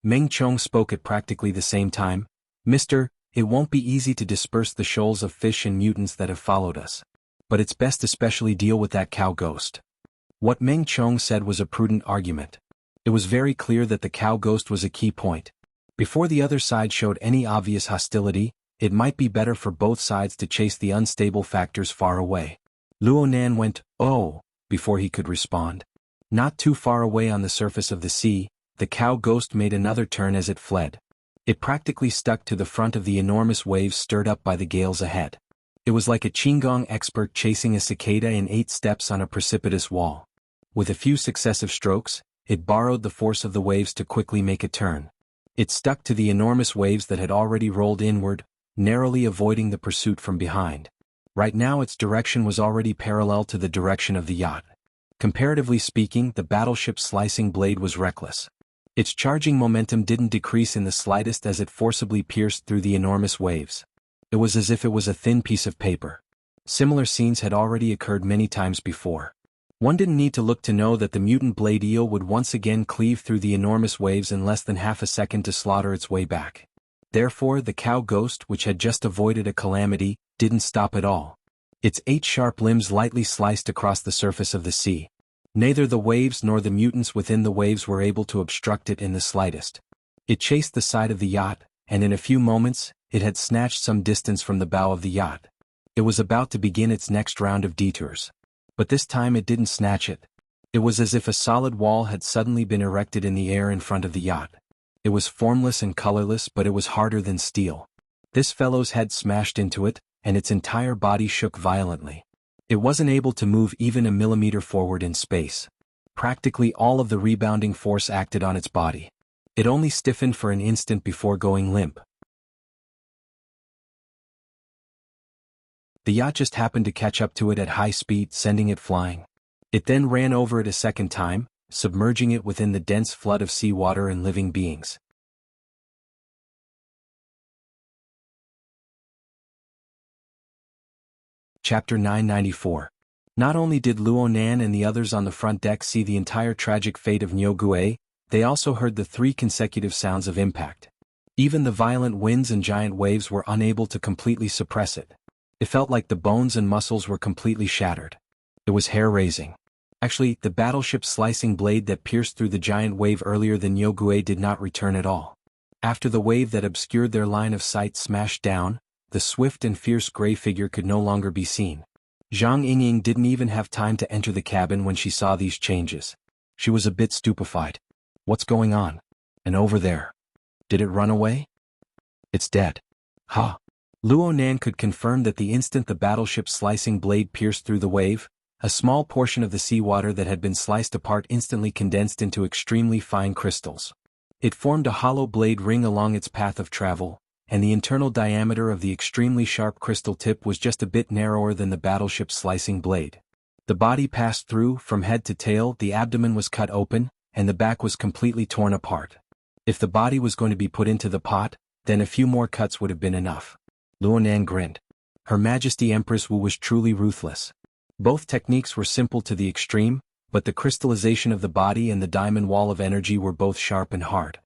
[SPEAKER 1] Meng Chong spoke at practically the same time. Mister, it won't be easy to disperse the shoals of fish and mutants that have followed us. But it's best especially deal with that cow ghost. What Meng Chong said was a prudent argument. It was very clear that the cow ghost was a key point. Before the other side showed any obvious hostility, it might be better for both sides to chase the unstable factors far away. Luo Nan went, oh, before he could respond. Not too far away on the surface of the sea, the cow ghost made another turn as it fled. It practically stuck to the front of the enormous waves stirred up by the gales ahead. It was like a Qigong expert chasing a cicada in 8 steps on a precipitous wall. With a few successive strokes, it borrowed the force of the waves to quickly make a turn. It stuck to the enormous waves that had already rolled inward, narrowly avoiding the pursuit from behind. Right now its direction was already parallel to the direction of the yacht. Comparatively speaking, the battleship's slicing blade was reckless. Its charging momentum didn't decrease in the slightest as it forcibly pierced through the enormous waves. It was as if it was a thin piece of paper. Similar scenes had already occurred many times before. One didn't need to look to know that the mutant blade eel would once again cleave through the enormous waves in less than half a second to slaughter its way back. Therefore, the cow ghost, which had just avoided a calamity, didn't stop at all. Its 8 sharp limbs lightly sliced across the surface of the sea. Neither the waves nor the mutants within the waves were able to obstruct it in the slightest. It chased the side of the yacht, and in a few moments, it had snatched some distance from the bow of the yacht. It was about to begin its next round of detours. But this time it didn't snatch it. It was as if a solid wall had suddenly been erected in the air in front of the yacht. It was formless and colorless, but it was harder than steel. This fellow's head smashed into it, and its entire body shook violently. It wasn't able to move even a millimeter forward in space. Practically all of the rebounding force acted on its body. It only stiffened for an instant before going limp. The yacht just happened to catch up to it at high speed, sending it flying. It then ran over it a second time, submerging it within the dense flood of seawater and living beings. Chapter 994. Not only did Luo Nan and the others on the front deck see the entire tragic fate of Nyogue, they also heard the 3 consecutive sounds of impact. Even the violent winds and giant waves were unable to completely suppress it. It felt like the bones and muscles were completely shattered. It was hair-raising. Actually, the battleship's slicing blade that pierced through the giant wave earlier than Nyogue did not return at all. After the wave that obscured their line of sight smashed down, the swift and fierce gray figure could no longer be seen. Zhang Yingying didn't even have time to enter the cabin when she saw these changes. She was a bit stupefied. What's going on? And over there? Did it run away? It's dead. Ha! Luo Nan could confirm that the instant the battleship's slicing blade pierced through the wave, a small portion of the seawater that had been sliced apart instantly condensed into extremely fine crystals. It formed a hollow blade ring along its path of travel, and the internal diameter of the extremely sharp crystal tip was just a bit narrower than the battleship's slicing blade. The body passed through, from head to tail, the abdomen was cut open, and the back was completely torn apart. If the body was going to be put into the pot, then a few more cuts would have been enough. Luo Nan grinned. Her Majesty Empress Wu was truly ruthless. Both techniques were simple to the extreme, but the crystallization of the body and the diamond wall of energy were both sharp and hard.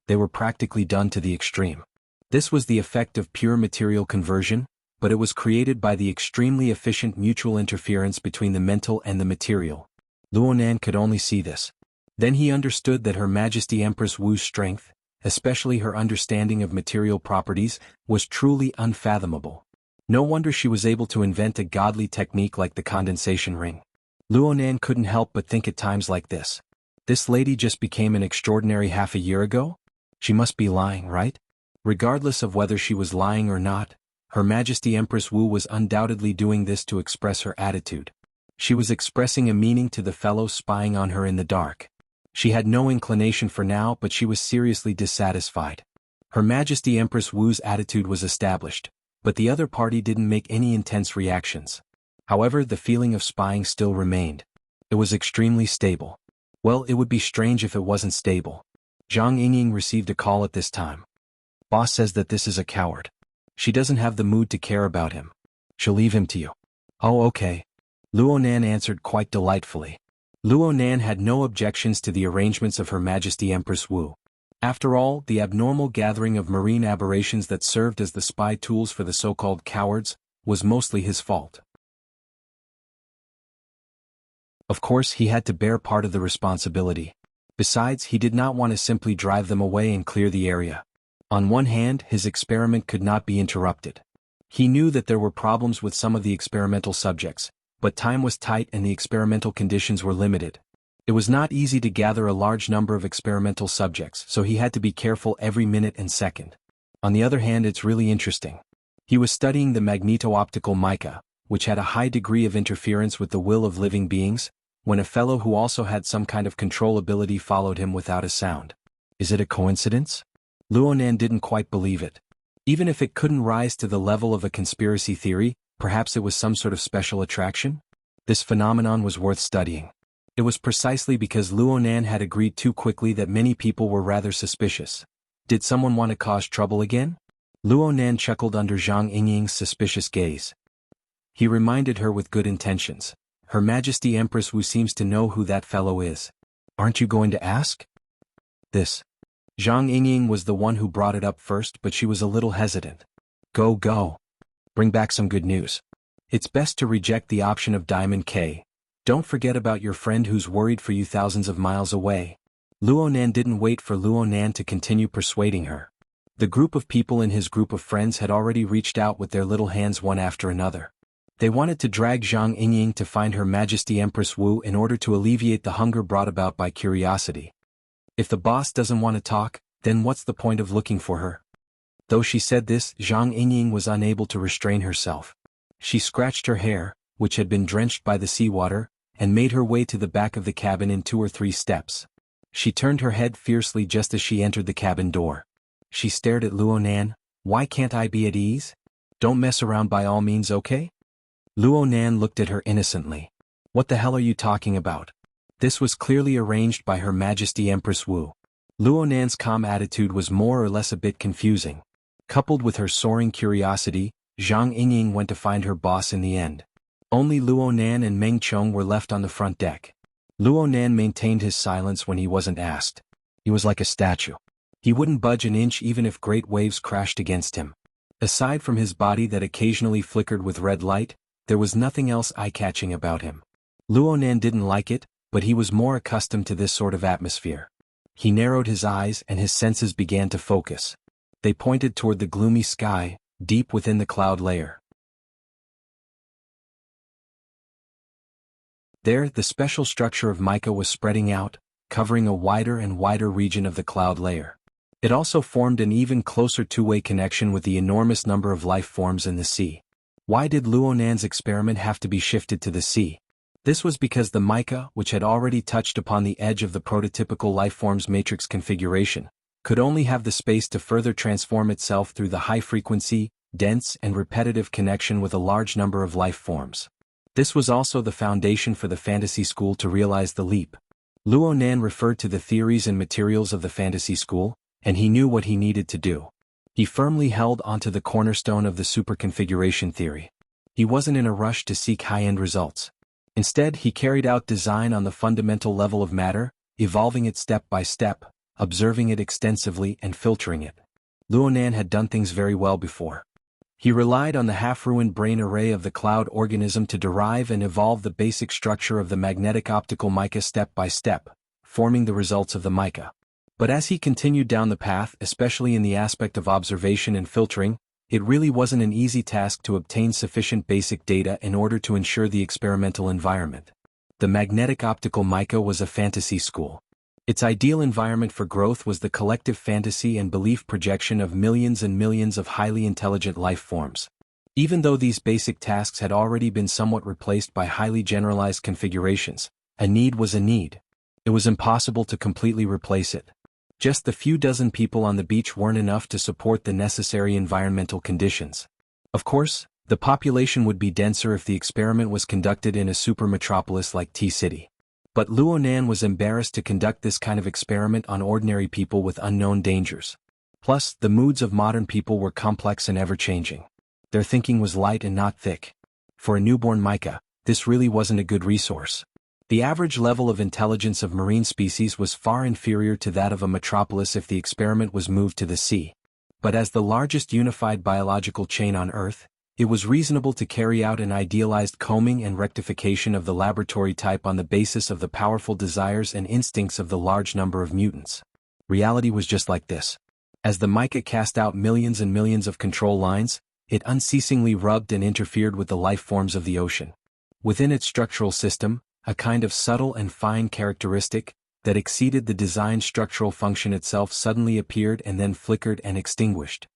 [SPEAKER 1] They were practically done to the extreme. This was the effect of pure material conversion, but it was created by the extremely efficient mutual interference between the mental and the material. Luo Nan could only see this. Then he understood that Her Majesty Empress Wu's strength, especially her understanding of material properties, was truly unfathomable. No wonder she was able to invent a godly technique like the condensation ring. Luo Nan couldn't help but think at times like this. This lady just became an extraordinary half a year ago? She must be lying, right? Regardless of whether she was lying or not, Her Majesty Empress Wu was undoubtedly doing this to express her attitude. She was expressing a meaning to the fellow spying on her in the dark. She had no inclination for now, but she was seriously dissatisfied. Her Majesty Empress Wu's attitude was established, but the other party didn't make any intense reactions. However, the feeling of spying still remained. It was extremely stable. Well, it would be strange if it wasn't stable. Zhang Yingying received a call at this time. Boss says that this is a coward. She doesn't have the mood to care about him. She'll leave him to you. Oh, okay. Luo Nan answered quite delightfully. Luo Nan had no objections to the arrangements of Her Majesty Empress Wu. After all, the abnormal gathering of marine aberrations that served as the spy tools for the so-called cowards was mostly his fault. Of course, he had to bear part of the responsibility. Besides, he did not want to simply drive them away and clear the area. On one hand, his experiment could not be interrupted. He knew that there were problems with some of the experimental subjects, but time was tight and the experimental conditions were limited. It was not easy to gather a large number of experimental subjects, so he had to be careful every minute and second. On the other hand, it's really interesting. He was studying the magneto-optical mica, which had a high degree of interference with the will of living beings, when a fellow who also had some kind of control ability followed him without a sound. Is it a coincidence? Luo Nan didn't quite believe it. Even if it couldn't rise to the level of a conspiracy theory, perhaps it was some sort of special attraction? This phenomenon was worth studying. It was precisely because Luo Nan had agreed too quickly that many people were rather suspicious. Did someone want to cause trouble again? Luo Nan chuckled under Zhang Yingying's suspicious gaze. He reminded her with good intentions. Her Majesty Empress Wu seems to know who that fellow is. Aren't you going to ask? This. Zhang Yingying was the one who brought it up first, but she was a little hesitant. Go. Bring back some good news. It's best to reject the option of Diamond K. Don't forget about your friend who's worried for you thousands of miles away. Luo Nan didn't wait for Luo Nan to continue persuading her. The group of people in his group of friends had already reached out with their little hands one after another. They wanted to drag Zhang Yingying to find Her Majesty Empress Wu in order to alleviate the hunger brought about by curiosity. If the boss doesn't want to talk, then what's the point of looking for her? Though she said this, Zhang Yingying was unable to restrain herself. She scratched her hair, which had been drenched by the seawater, and made her way to the back of the cabin in 2 or 3 steps. She turned her head fiercely just as she entered the cabin door. She stared at Luo Nan. Why can't I be at ease? Don't mess around by all means, okay? Luo Nan looked at her innocently. What the hell are you talking about? This was clearly arranged by Her Majesty Empress Wu. Luo Nan's calm attitude was more or less a bit confusing. Coupled with her soaring curiosity, Zhang Yingying went to find her boss in the end. Only Luo Nan and Meng Chong were left on the front deck. Luo Nan maintained his silence when he wasn't asked. He was like a statue. He wouldn't budge an inch even if great waves crashed against him. Aside from his body that occasionally flickered with red light, there was nothing else eye-catching about him. Luo Nan didn't like it, but he was more accustomed to this sort of atmosphere. He narrowed his eyes and his senses began to focus. They pointed toward the gloomy sky, deep within the cloud layer. There, the special structure of mica was spreading out, covering a wider and wider region of the cloud layer. It also formed an even closer two-way connection with the enormous number of life forms in the sea. Why did Luonan's experiment have to be shifted to the sea? This was because the mica, which had already touched upon the edge of the prototypical lifeform's matrix configuration, could only have the space to further transform itself through the high-frequency, dense and repetitive connection with a large number of life forms. This was also the foundation for the fantasy school to realize the leap. Luonan referred to the theories and materials of the fantasy school, and he knew what he needed to do. He firmly held onto the cornerstone of the superconfiguration theory. He wasn't in a rush to seek high-end results. Instead, he carried out design on the fundamental level of matter, evolving it step by step, observing it extensively and filtering it. Luonan had done things very well before. He relied on the half-ruined brain array of the cloud organism to derive and evolve the basic structure of the magnetic optical mica step by step, forming the results of the mica. But as he continued down the path, especially in the aspect of observation and filtering, it really wasn't an easy task to obtain sufficient basic data in order to ensure the experimental environment. The magnetic optical mica was a fantasy school. Its ideal environment for growth was the collective fantasy and belief projection of millions and millions of highly intelligent life forms. Even though these basic tasks had already been somewhat replaced by highly generalized configurations, a need was a need. It was impossible to completely replace it. Just the few dozen people on the beach weren't enough to support the necessary environmental conditions. Of course, the population would be denser if the experiment was conducted in a supermetropolis like T-City. But Luonan was embarrassed to conduct this kind of experiment on ordinary people with unknown dangers. Plus, the moods of modern people were complex and ever-changing. Their thinking was light and not thick. For a newborn mica, this really wasn't a good resource. The average level of intelligence of marine species was far inferior to that of a metropolis if the experiment was moved to the sea. But as the largest unified biological chain on Earth, it was reasonable to carry out an idealized combing and rectification of the laboratory type on the basis of the powerful desires and instincts of the large number of mutants. Reality was just like this. As the mica cast out millions and millions of control lines, it unceasingly rubbed and interfered with the life forms of the ocean. Within its structural system, a kind of subtle and fine characteristic that exceeded the design structural function itself suddenly appeared and then flickered and extinguished.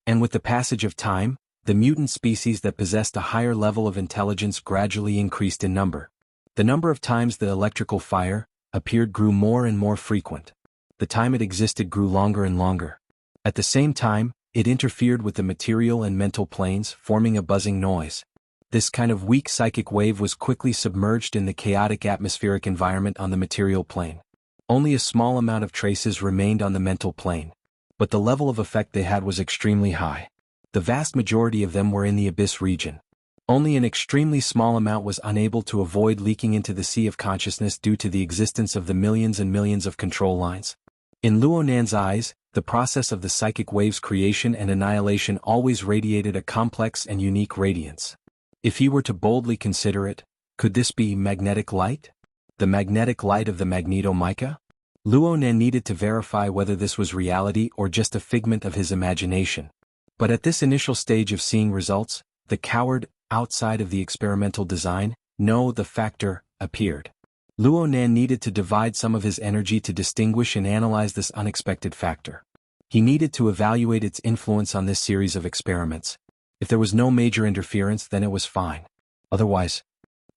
[SPEAKER 1] And with the passage of time, the mutant species that possessed a higher level of intelligence gradually increased in number. The number of times the electrical fire appeared grew more and more frequent. The time it existed grew longer and longer. At the same time, it interfered with the material and mental planes, forming a buzzing noise. This kind of weak psychic wave was quickly submerged in the chaotic atmospheric environment on the material plane. Only a small amount of traces remained on the mental plane. But the level of effect they had was extremely high. The vast majority of them were in the abyss region. Only an extremely small amount was unable to avoid leaking into the sea of consciousness due to the existence of the millions and millions of control lines. In Luonan's eyes, the process of the psychic wave's creation and annihilation always radiated a complex and unique radiance. If he were to boldly consider it, could this be magnetic light? The magnetic light of the magneto-mica? Luonan needed to verify whether this was reality or just a figment of his imagination. But at this initial stage of seeing results, the coward, outside of the experimental design, the factor, appeared. Luonan needed to divide some of his energy to distinguish and analyze this unexpected factor. He needed to evaluate its influence on this series of experiments. If there was no major interference, then it was fine. Otherwise,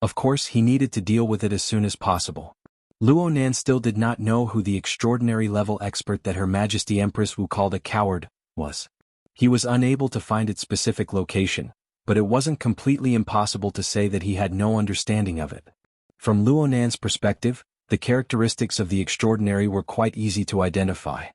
[SPEAKER 1] of course, he needed to deal with it as soon as possible. Luonan still did not know who the extraordinary level expert that Her Majesty Empress Wu called a coward was. He was unable to find its specific location, but it wasn't completely impossible to say that he had no understanding of it. From Luonan's perspective, the characteristics of the extraordinary were quite easy to identify.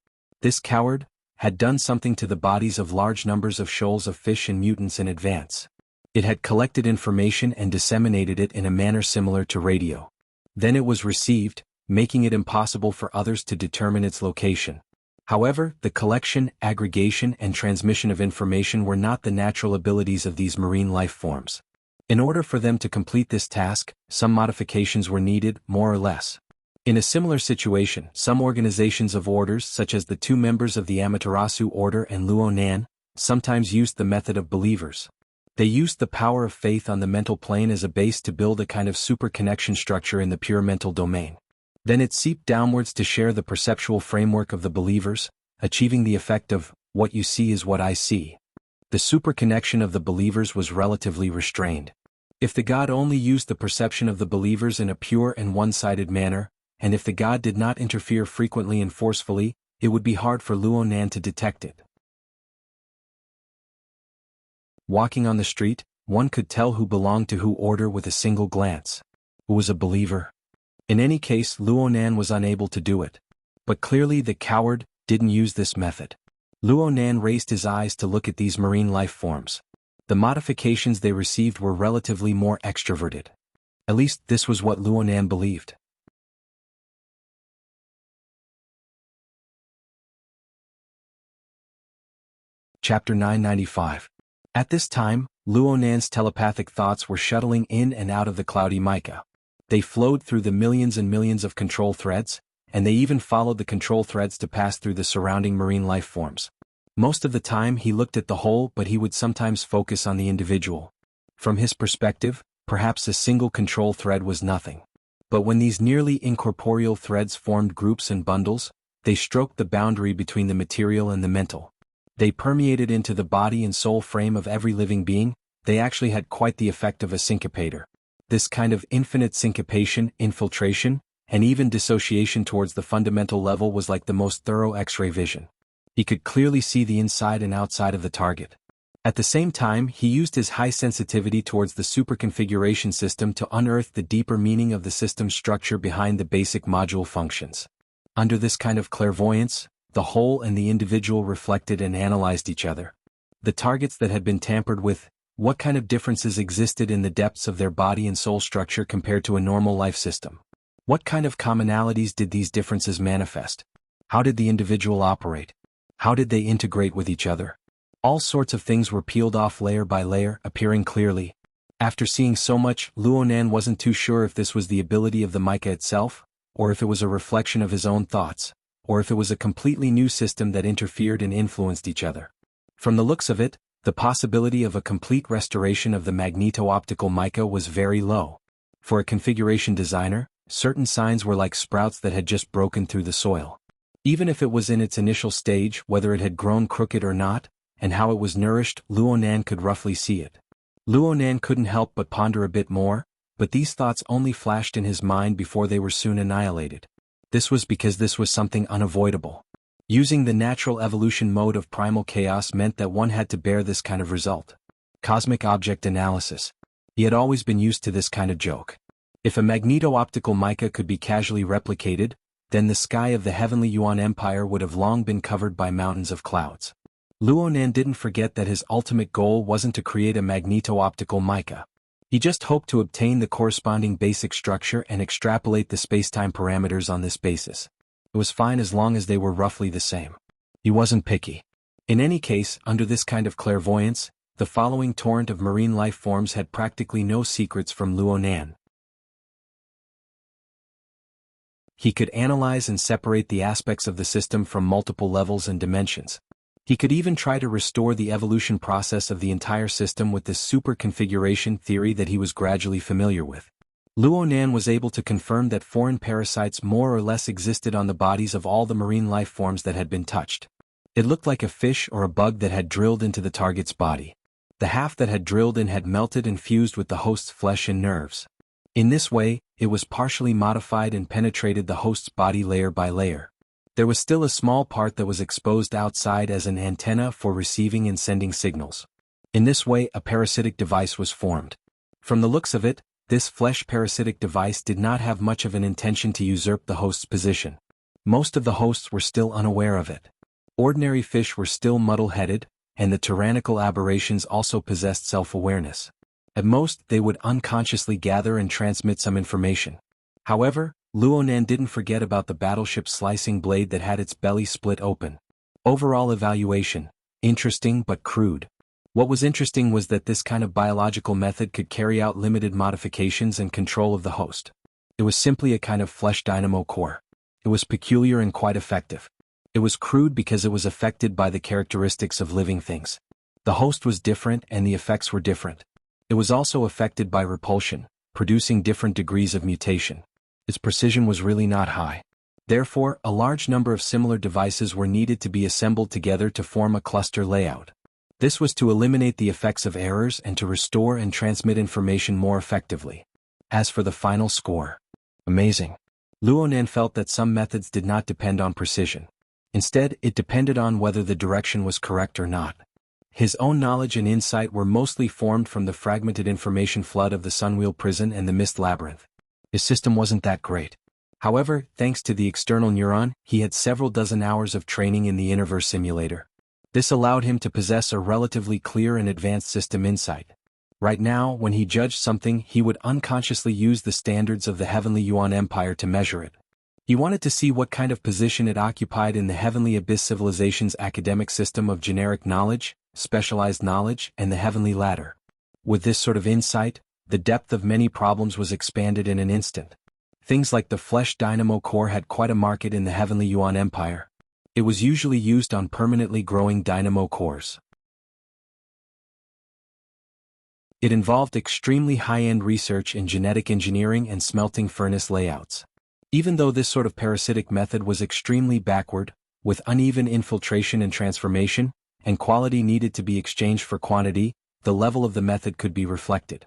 [SPEAKER 1] This coward had done something to the bodies of large numbers of shoals of fish and mutants in advance. It had collected information and disseminated it in a manner similar to radio. Then it was received, making it impossible for others to determine its location. However, the collection, aggregation, and transmission of information were not the natural abilities of these marine life forms. In order for them to complete this task, some modifications were needed, more or less. In a similar situation, some organizations of orders such as the two members of the Amaterasu Order and Luonan, sometimes used the method of believers. They used the power of faith on the mental plane as a base to build a kind of super connection structure in the pure mental domain. Then it seeped downwards to share the perceptual framework of the believers, achieving the effect of, what you see is what I see. The super connection of the believers was relatively restrained. If the God only used the perception of the believers in a pure and one-sided manner, and if the God did not interfere frequently and forcefully, it would be hard for Luonan to detect it. Walking on the street, one could tell who belonged to who order with a single glance. Who was a believer? In any case, Luonan was unable to do it. But clearly the coward didn't use this method. Luonan raised his eyes to look at these marine life forms. The modifications they received were relatively more extroverted. At least this was what Luonan believed. Chapter 995. At this time, Luonan's telepathic thoughts were shuttling in and out of the cloudy mica. They flowed through the millions and millions of control threads, and they even followed the control threads to pass through the surrounding marine life forms. Most of the time he looked at the whole, but he would sometimes focus on the individual. From his perspective, perhaps a single control thread was nothing. But when these nearly incorporeal threads formed groups and bundles, they stroked the boundary between the material and the mental. They permeated into the body and soul frame of every living being. They actually had quite the effect of a syncopator. This kind of infinite syncopation, infiltration, and even dissociation towards the fundamental level was like the most thorough X-ray vision. He could clearly see the inside and outside of the target. At the same time, he used his high sensitivity towards the superconfiguration system to unearth the deeper meaning of the system's structure behind the basic module functions. Under this kind of clairvoyance, the whole and the individual reflected and analyzed each other. The targets that had been tampered with, what kind of differences existed in the depths of their body and soul structure compared to a normal life system? What kind of commonalities did these differences manifest? How did the individual operate? How did they integrate with each other? All sorts of things were peeled off layer by layer, appearing clearly. After seeing so much, Luonan wasn't too sure if this was the ability of the mica itself, or if it was a reflection of his own thoughts, or if it was a completely new system that interfered and influenced each other. From the looks of it, the possibility of a complete restoration of the magneto-optical mica was very low. For a configuration designer, certain signs were like sprouts that had just broken through the soil. Even if it was in its initial stage, whether it had grown crooked or not, and how it was nourished, Luonan could roughly see it. Luonan couldn't help but ponder a bit more, but these thoughts only flashed in his mind before they were soon annihilated. This was because this was something unavoidable. Using the natural evolution mode of primal chaos meant that one had to bear this kind of result. Cosmic object analysis. He had always been used to this kind of joke. If a magneto-optical mica could be casually replicated, then the sky of the heavenly Yuan Empire would have long been covered by mountains of clouds. Luonan didn't forget that his ultimate goal wasn't to create a magneto-optical mica. He just hoped to obtain the corresponding basic structure and extrapolate the spacetime parameters on this basis. It was fine as long as they were roughly the same. He wasn't picky. In any case, under this kind of clairvoyance, the following torrent of marine life forms had practically no secrets from Luonan. He could analyze and separate the aspects of the system from multiple levels and dimensions. He could even try to restore the evolution process of the entire system with this super configuration theory that he was gradually familiar with. Luonan was able to confirm that foreign parasites more or less existed on the bodies of all the marine life forms that had been touched. It looked like a fish or a bug that had drilled into the target's body. The half that had drilled in had melted and fused with the host's flesh and nerves. In this way, it was partially modified and penetrated the host's body layer by layer. There was still a small part that was exposed outside as an antenna for receiving and sending signals. In this way, a parasitic device was formed. From the looks of it, this flesh parasitic device did not have much of an intention to usurp the host's position. Most of the hosts were still unaware of it. Ordinary fish were still muddle-headed, and the tyrannical aberrations also possessed self-awareness. At most, they would unconsciously gather and transmit some information. However, Luonan didn't forget about the battleship's slicing blade that had its belly split open. Overall evaluation: interesting but crude. What was interesting was that this kind of biological method could carry out limited modifications and control of the host. It was simply a kind of flesh dynamo core. It was peculiar and quite effective. It was crude because it was affected by the characteristics of living things. The host was different and the effects were different. It was also affected by repulsion, producing different degrees of mutation. Its precision was really not high. Therefore, a large number of similar devices were needed to be assembled together to form a cluster layout. This was to eliminate the effects of errors and to restore and transmit information more effectively. As for the final score, amazing. Luonan felt that some methods did not depend on precision. Instead, it depended on whether the direction was correct or not. His own knowledge and insight were mostly formed from the fragmented information flood of the Sunwheel Prison and the Mist Labyrinth. His system wasn't that great. However, thanks to the external neuron, he had several dozen hours of training in the Interverse simulator. This allowed him to possess a relatively clear and advanced system insight. Right now, when he judged something, he would unconsciously use the standards of the Heavenly Yuan Empire to measure it. He wanted to see what kind of position it occupied in the Heavenly Abyss Civilization's academic system of generic knowledge, specialized knowledge, and the Heavenly Ladder. With this sort of insight, the depth of many problems was expanded in an instant. Things like the flesh dynamo core had quite a market in the Heavenly Yuan Empire. It was usually used on permanently growing dynamo cores. It involved extremely high-end research in genetic engineering and smelting furnace layouts. Even though this sort of parasitic method was extremely backward, with uneven infiltration and transformation, and quality needed to be exchanged for quantity, the level of the method could be reflected.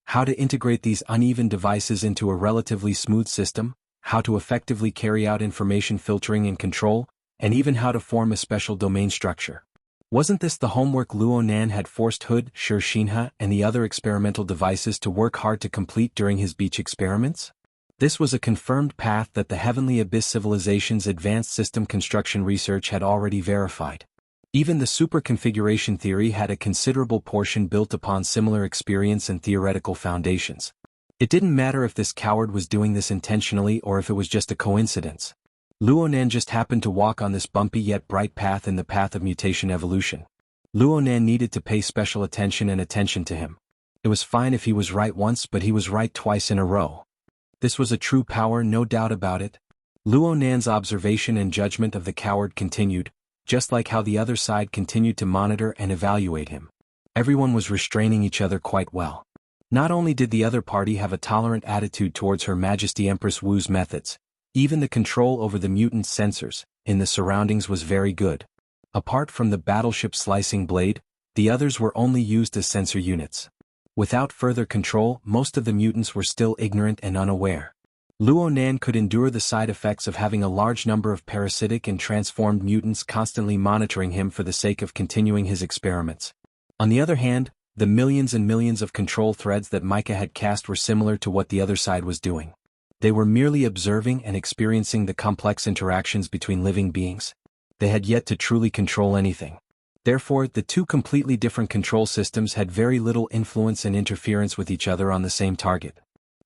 [SPEAKER 1] How to integrate these uneven devices into a relatively smooth system, how to effectively carry out information filtering and control, and even how to form a special domain structure. Wasn't this the homework Luonan had forced Hood, Shinha, and the other experimental devices to work hard to complete during his beach experiments? This was a confirmed path that the Heavenly Abyss Civilization's advanced system construction research had already verified. Even the superconfiguration theory had a considerable portion built upon similar experience and theoretical foundations. It didn't matter if this coward was doing this intentionally or if it was just a coincidence. Luonan just happened to walk on this bumpy yet bright path in the path of mutation evolution. Luonan needed to pay special attention to him. It was fine if he was right once, but he was right twice in a row. This was a true power, no doubt about it. Luonan's observation and judgment of the coward continued, just like how the other side continued to monitor and evaluate him. Everyone was restraining each other quite well. Not only did the other party have a tolerant attitude towards Her Majesty Empress Wu's methods, even the control over the mutant sensors in the surroundings was very good. Apart from the battleship slicing blade, the others were only used as sensor units. Without further control, most of the mutants were still ignorant and unaware. Luonan could endure the side effects of having a large number of parasitic and transformed mutants constantly monitoring him for the sake of continuing his experiments. On the other hand, the millions and millions of control threads that Micah had cast were similar to what the other side was doing. They were merely observing and experiencing the complex interactions between living beings. They had yet to truly control anything. Therefore, the two completely different control systems had very little influence and interference with each other on the same target.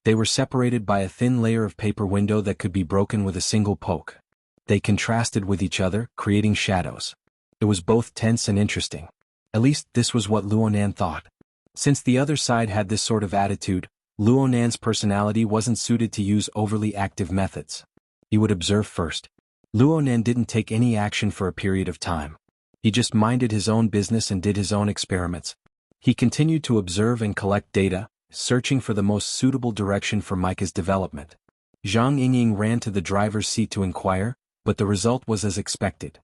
[SPEAKER 1] They were separated by a thin layer of paper window that could be broken with a single poke. They contrasted with each other, creating shadows. It was both tense and interesting. At least, this was what Luonan thought. Since the other side had this sort of attitude, Luonan's personality wasn't suited to use overly active methods. He would observe first. Luonan didn't take any action for a period of time. He just minded his own business and did his own experiments. He continued to observe and collect data, searching for the most suitable direction for Micah's development. Zhang Yingying ran to the driver's seat to inquire, but the result was as expected.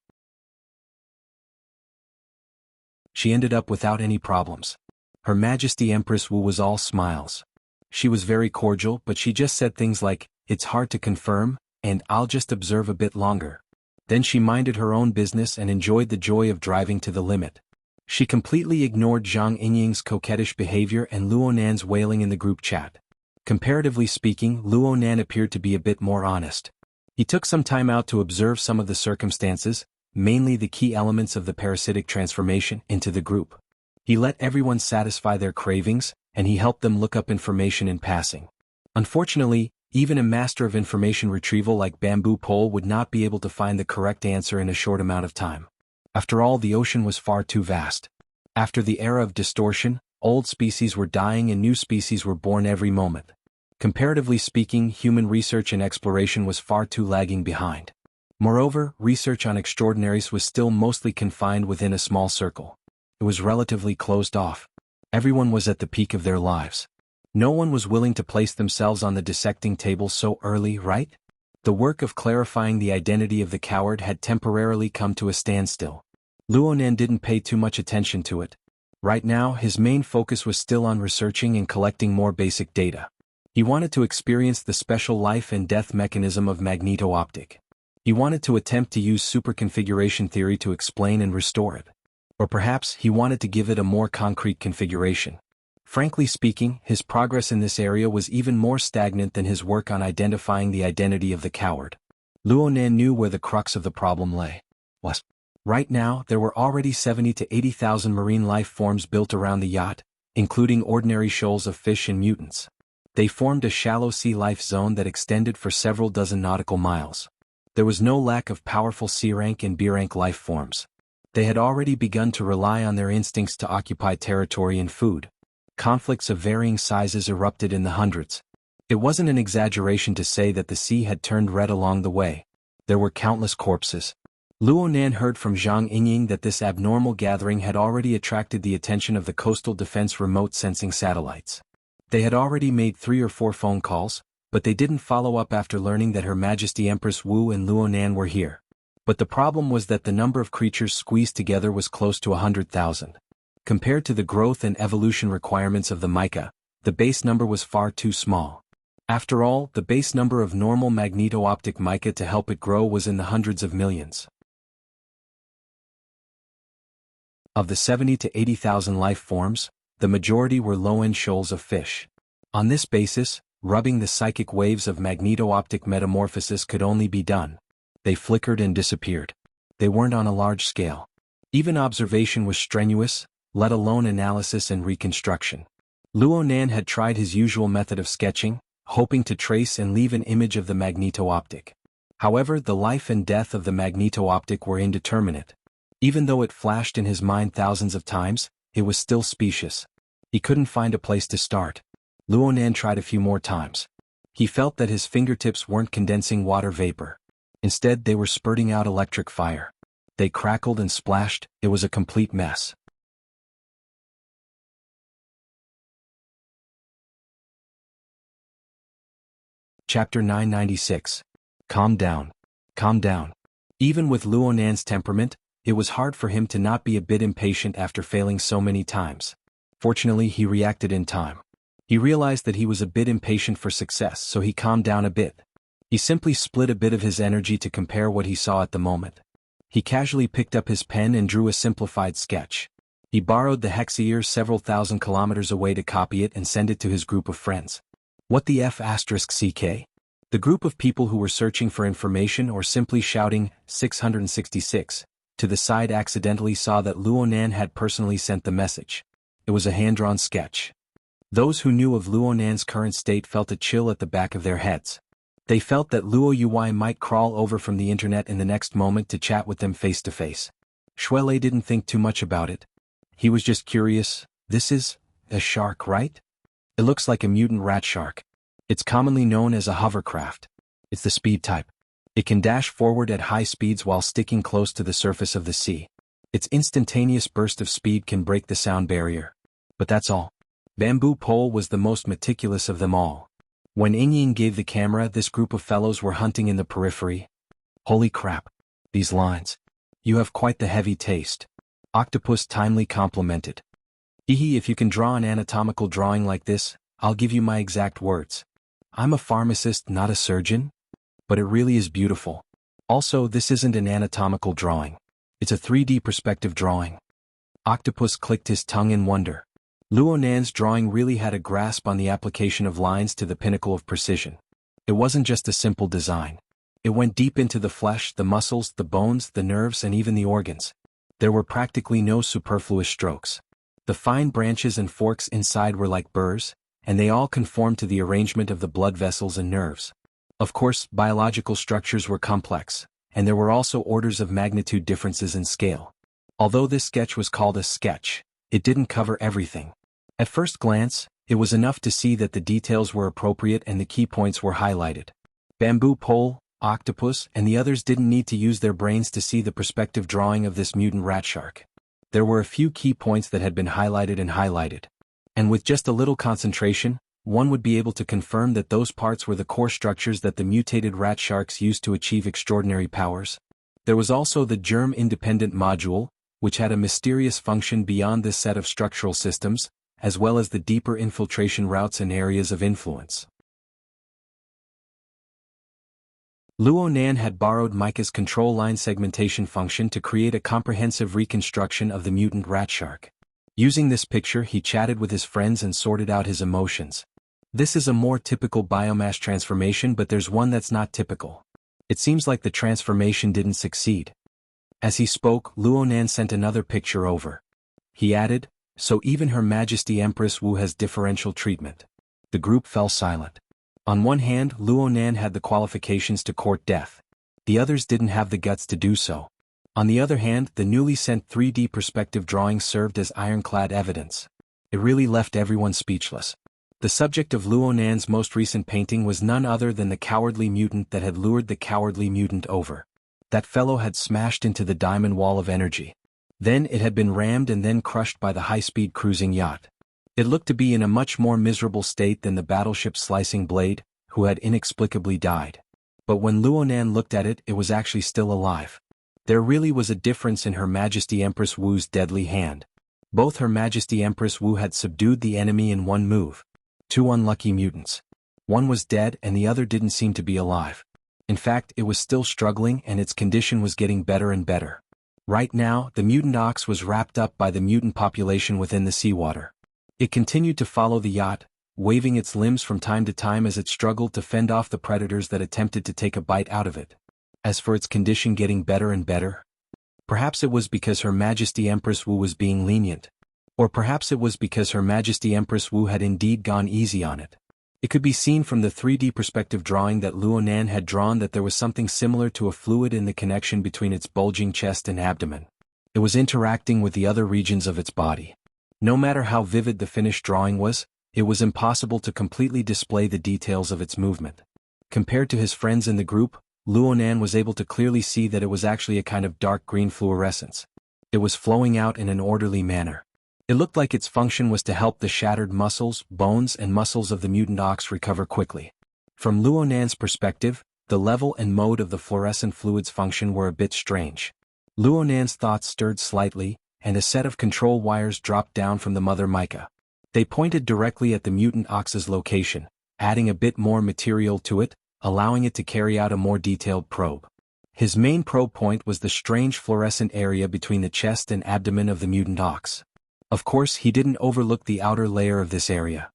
[SPEAKER 1] She ended up without any problems. Her Majesty Empress Wu was all smiles. She was very cordial, but she just said things like, "It's hard to confirm," and "I'll just observe a bit longer." Then she minded her own business and enjoyed the joy of driving to the limit. She completely ignored Zhang Yingying's coquettish behavior and Luonan's wailing in the group chat. Comparatively speaking, Luonan appeared to be a bit more honest. He took some time out to observe some of the circumstances, mainly the key elements of the parasitic transformation, into the group. He let everyone satisfy their cravings, and he helped them look up information in passing. Unfortunately, even a master of information retrieval like Bamboo Pole would not be able to find the correct answer in a short amount of time. After all, the ocean was far too vast. After the era of distortion, old species were dying and new species were born every moment. Comparatively speaking, human research and exploration was far too lagging behind. Moreover, research on extraordinaries was still mostly confined within a small circle. it was relatively closed off. Everyone was at the peak of their lives. No one was willing to place themselves on the dissecting table so early, right? The work of clarifying the identity of the coward had temporarily come to a standstill. Luonan didn't pay too much attention to it. Right now, his main focus was still on researching and collecting more basic data. He wanted to experience the special life and death mechanism of magneto-optic. He wanted to attempt to use superconfiguration theory to explain and restore it. Or perhaps he wanted to give it a more concrete configuration. Frankly speaking, his progress in this area was even more stagnant than his work on identifying the identity of the coward. Luonan knew where the crux of the problem lay. Right now, there were already 70 to 80,000 marine life forms built around the yacht, including ordinary shoals of fish and mutants. They formed a shallow sea life zone that extended for several dozen nautical miles. There was no lack of powerful C-rank and B-rank life forms. They had already begun to rely on their instincts to occupy territory and food. Conflicts of varying sizes erupted in the hundreds. It wasn't an exaggeration to say that the sea had turned red along the way. There were countless corpses. Luonan heard from Zhang Yingying that this abnormal gathering had already attracted the attention of the Coastal Defense remote sensing satellites. They had already made 3 or 4 phone calls, but they didn't follow up after learning that Her Majesty Empress Wu and Luonan were here. But the problem was that the number of creatures squeezed together was close to 100,000. Compared to the growth and evolution requirements of the mica, the base number was far too small. After all, the base number of normal magneto-optic mica to help it grow was in the hundreds of millions. Of the 70 to 80,000 life forms, the majority were low-end shoals of fish. On this basis, rubbing the psychic waves of magneto-optic metamorphosis could only be done. They flickered and disappeared. They weren't on a large scale. Even observation was strenuous, let alone analysis and reconstruction. Luonan had tried his usual method of sketching, hoping to trace and leave an image of the magneto-optic. However, the life and death of the magneto-optic were indeterminate. Even though it flashed in his mind thousands of times, it was still specious. He couldn't find a place to start. Luonan tried a few more times. He felt that his fingertips weren't condensing water vapor. Instead, they were spurting out electric fire. They crackled and splashed. It was a complete mess. Chapter 996. Calm down. Calm down. Even with Luonan's temperament, it was hard for him to not be a bit impatient after failing so many times. Fortunately, he reacted in time. He realized that he was a bit impatient for success, so he calmed down a bit. He simply split a bit of his energy to compare what he saw at the moment. He casually picked up his pen and drew a simplified sketch. He borrowed the Hexier several thousand kilometers away to copy it and send it to his group of friends. What the F***CK? The group of people who were searching for information or simply shouting, 666, to the side accidentally saw that Luonan had personally sent the message. It was a hand-drawn sketch. Those who knew of Luonan's current state felt a chill at the back of their heads. They felt that Luo Ui might crawl over from the internet in the next moment to chat with them face to face. Shuele didn't think too much about it. He was just curious. This is a shark, right? It looks like a mutant rat shark. It's commonly known as a hovercraft. It's the speed type. It can dash forward at high speeds while sticking close to the surface of the sea. Its instantaneous burst of speed can break the sound barrier. But that's all. Bamboo Pole was the most meticulous of them all. When Yingying gave the camera, this group of fellows were hunting in the periphery. Holy crap. These lines. You have quite the heavy taste. Octopus timely complimented. Hehe, if you can draw an anatomical drawing like this, I'll give you my exact words. I'm a pharmacist, not a surgeon. But it really is beautiful. Also, this isn't an anatomical drawing. It's a 3D perspective drawing. Octopus clicked his tongue in wonder. Luonan's drawing really had a grasp on the application of lines to the pinnacle of precision. It wasn't just a simple design. It went deep into the flesh, the muscles, the bones, the nerves, and even the organs. There were practically no superfluous strokes. The fine branches and forks inside were like burrs, and they all conformed to the arrangement of the blood vessels and nerves. Of course, biological structures were complex, and there were also orders of magnitude differences in scale. Although this sketch was called a sketch, it didn't cover everything. At first glance, it was enough to see that the details were appropriate and the key points were highlighted. Bamboo Pole, Octopus, and the others didn't need to use their brains to see the perspective drawing of this mutant rat shark. There were a few key points that had been highlighted and highlighted. And with just a little concentration, one would be able to confirm that those parts were the core structures that the mutated rat sharks used to achieve extraordinary powers. There was also the germ-independent module, which had a mysterious function beyond this set of structural systems, as well as the deeper infiltration routes and areas of influence. Luo Nan had borrowed Micah's control line segmentation function to create a comprehensive reconstruction of the mutant rat shark. Using this picture, he chatted with his friends and sorted out his emotions. This is a more typical biomass transformation, but there's one that's not typical. It seems like the transformation didn't succeed. As he spoke, Luo Nan sent another picture over. He added, "So even Her Majesty Empress Wu has differential treatment." The group fell silent. On one hand, Luo Nan had the qualifications to court death. The others didn't have the guts to do so. On the other hand, the newly sent 3D perspective drawings served as ironclad evidence. It really left everyone speechless. The subject of Luo Nan's most recent painting was none other than the cowardly mutant that had lured the cowardly mutant over. That fellow had smashed into the diamond wall of energy. Then it had been rammed and then crushed by the high-speed cruising yacht. It looked to be in a much more miserable state than the battleship's slicing blade, who had inexplicably died. But when Luo Nan looked at it, it was actually still alive. There really was a difference in Her Majesty Empress Wu's deadly hand. Both Her Majesty Empress Wu had subdued the enemy in one move. 2 unlucky mutants. One was dead and the other didn't seem to be alive. In fact, it was still struggling and its condition was getting better and better. Right now, the mutant ox was wrapped up by the mutant population within the seawater. It continued to follow the yacht, waving its limbs from time to time as it struggled to fend off the predators that attempted to take a bite out of it. As for its condition getting better and better, perhaps it was because Her Majesty Empress Wu was being lenient. Or perhaps it was because Her Majesty Empress Wu had indeed gone easy on it. It could be seen from the 3D perspective drawing that Luo Nan had drawn that there was something similar to a fluid in the connection between its bulging chest and abdomen. It was interacting with the other regions of its body. No matter how vivid the finished drawing was, it was impossible to completely display the details of its movement. Compared to his friends in the group, Luo Nan was able to clearly see that it was actually a kind of dark green fluorescence. It was flowing out in an orderly manner. It looked like its function was to help the shattered muscles, bones and muscles of the mutant ox recover quickly. From Luo Nan's perspective, the level and mode of the fluorescent fluid's function were a bit strange. Luo Nan's thoughts stirred slightly, and a set of control wires dropped down from the mother mica. They pointed directly at the mutant ox's location, adding a bit more material to it, allowing it to carry out a more detailed probe. His main probe point was the strange fluorescent area between the chest and abdomen of the mutant ox. Of course, he didn't overlook the outer layer of this area.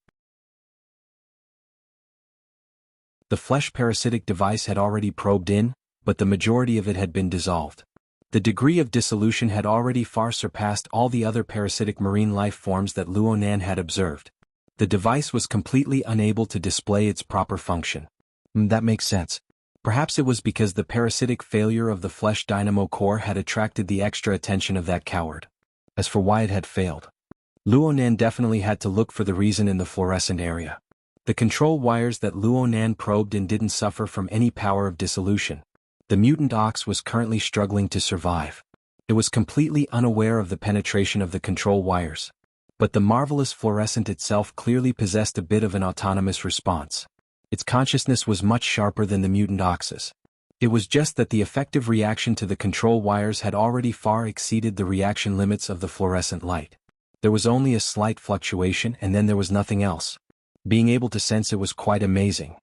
[SPEAKER 1] The flesh parasitic device had already probed in, but the majority of it had been dissolved. The degree of dissolution had already far surpassed all the other parasitic marine life forms that Luo Nan had observed. The device was completely unable to display its proper function. That makes sense. Perhaps it was because the parasitic failure of the flesh dynamo core had attracted the extra attention of that coward. As for why it had failed, Luo Nan definitely had to look for the reason in the fluorescent area. The control wires that Luo Nan probed in didn't suffer from any power of dissolution. The mutant ox was currently struggling to survive. It was completely unaware of the penetration of the control wires. But the marvelous fluorescent itself clearly possessed a bit of an autonomous response. Its consciousness was much sharper than the mutant ox's. It was just that the effective reaction to the control wires had already far exceeded the reaction limits of the fluorescent light. There was only a slight fluctuation and then there was nothing else. Being able to sense it was quite amazing.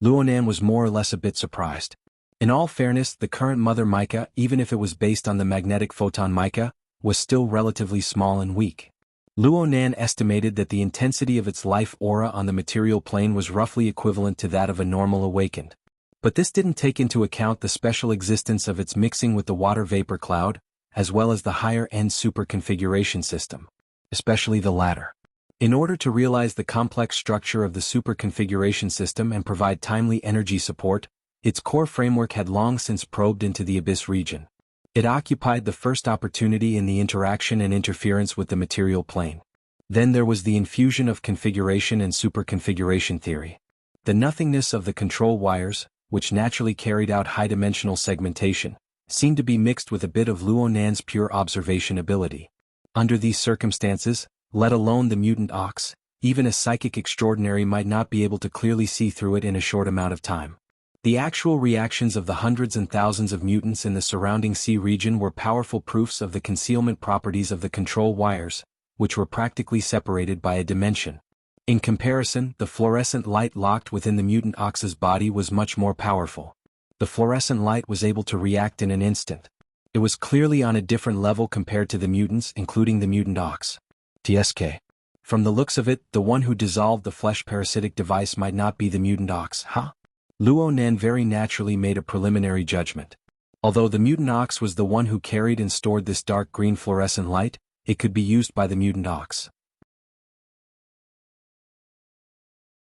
[SPEAKER 1] Luo Nan was more or less a bit surprised. In all fairness, the current mother mica, even if it was based on the magnetic photon mica, was still relatively small and weak. Luo Nan estimated that the intensity of its life aura on the material plane was roughly equivalent to that of a normal awakened. But this didn't take into account the special existence of its mixing with the water vapor cloud, as well as the higher-end super configuration system, especially the latter. In order to realize the complex structure of the super configuration system and provide timely energy support, its core framework had long since probed into the abyss region. It occupied the first opportunity in the interaction and interference with the material plane. Then there was the infusion of configuration and super configuration theory. The nothingness of the control wires, which naturally carried out high-dimensional segmentation, seemed to be mixed with a bit of Luo Nan's pure observation ability. Under these circumstances, let alone the mutant ox, even a psychic extraordinary might not be able to clearly see through it in a short amount of time. The actual reactions of the hundreds and thousands of mutants in the surrounding sea region were powerful proofs of the concealment properties of the control wires, which were practically separated by a dimension. In comparison, the fluorescent light locked within the mutant ox's body was much more powerful. The fluorescent light was able to react in an instant. It was clearly on a different level compared to the mutants, including the mutant ox. TSK. From the looks of it, the one who dissolved the flesh parasitic device might not be the mutant ox, huh? Luo Nan very naturally made a preliminary judgment. Although the mutant ox was the one who carried and stored this dark green fluorescent light, it could be used by the mutant ox.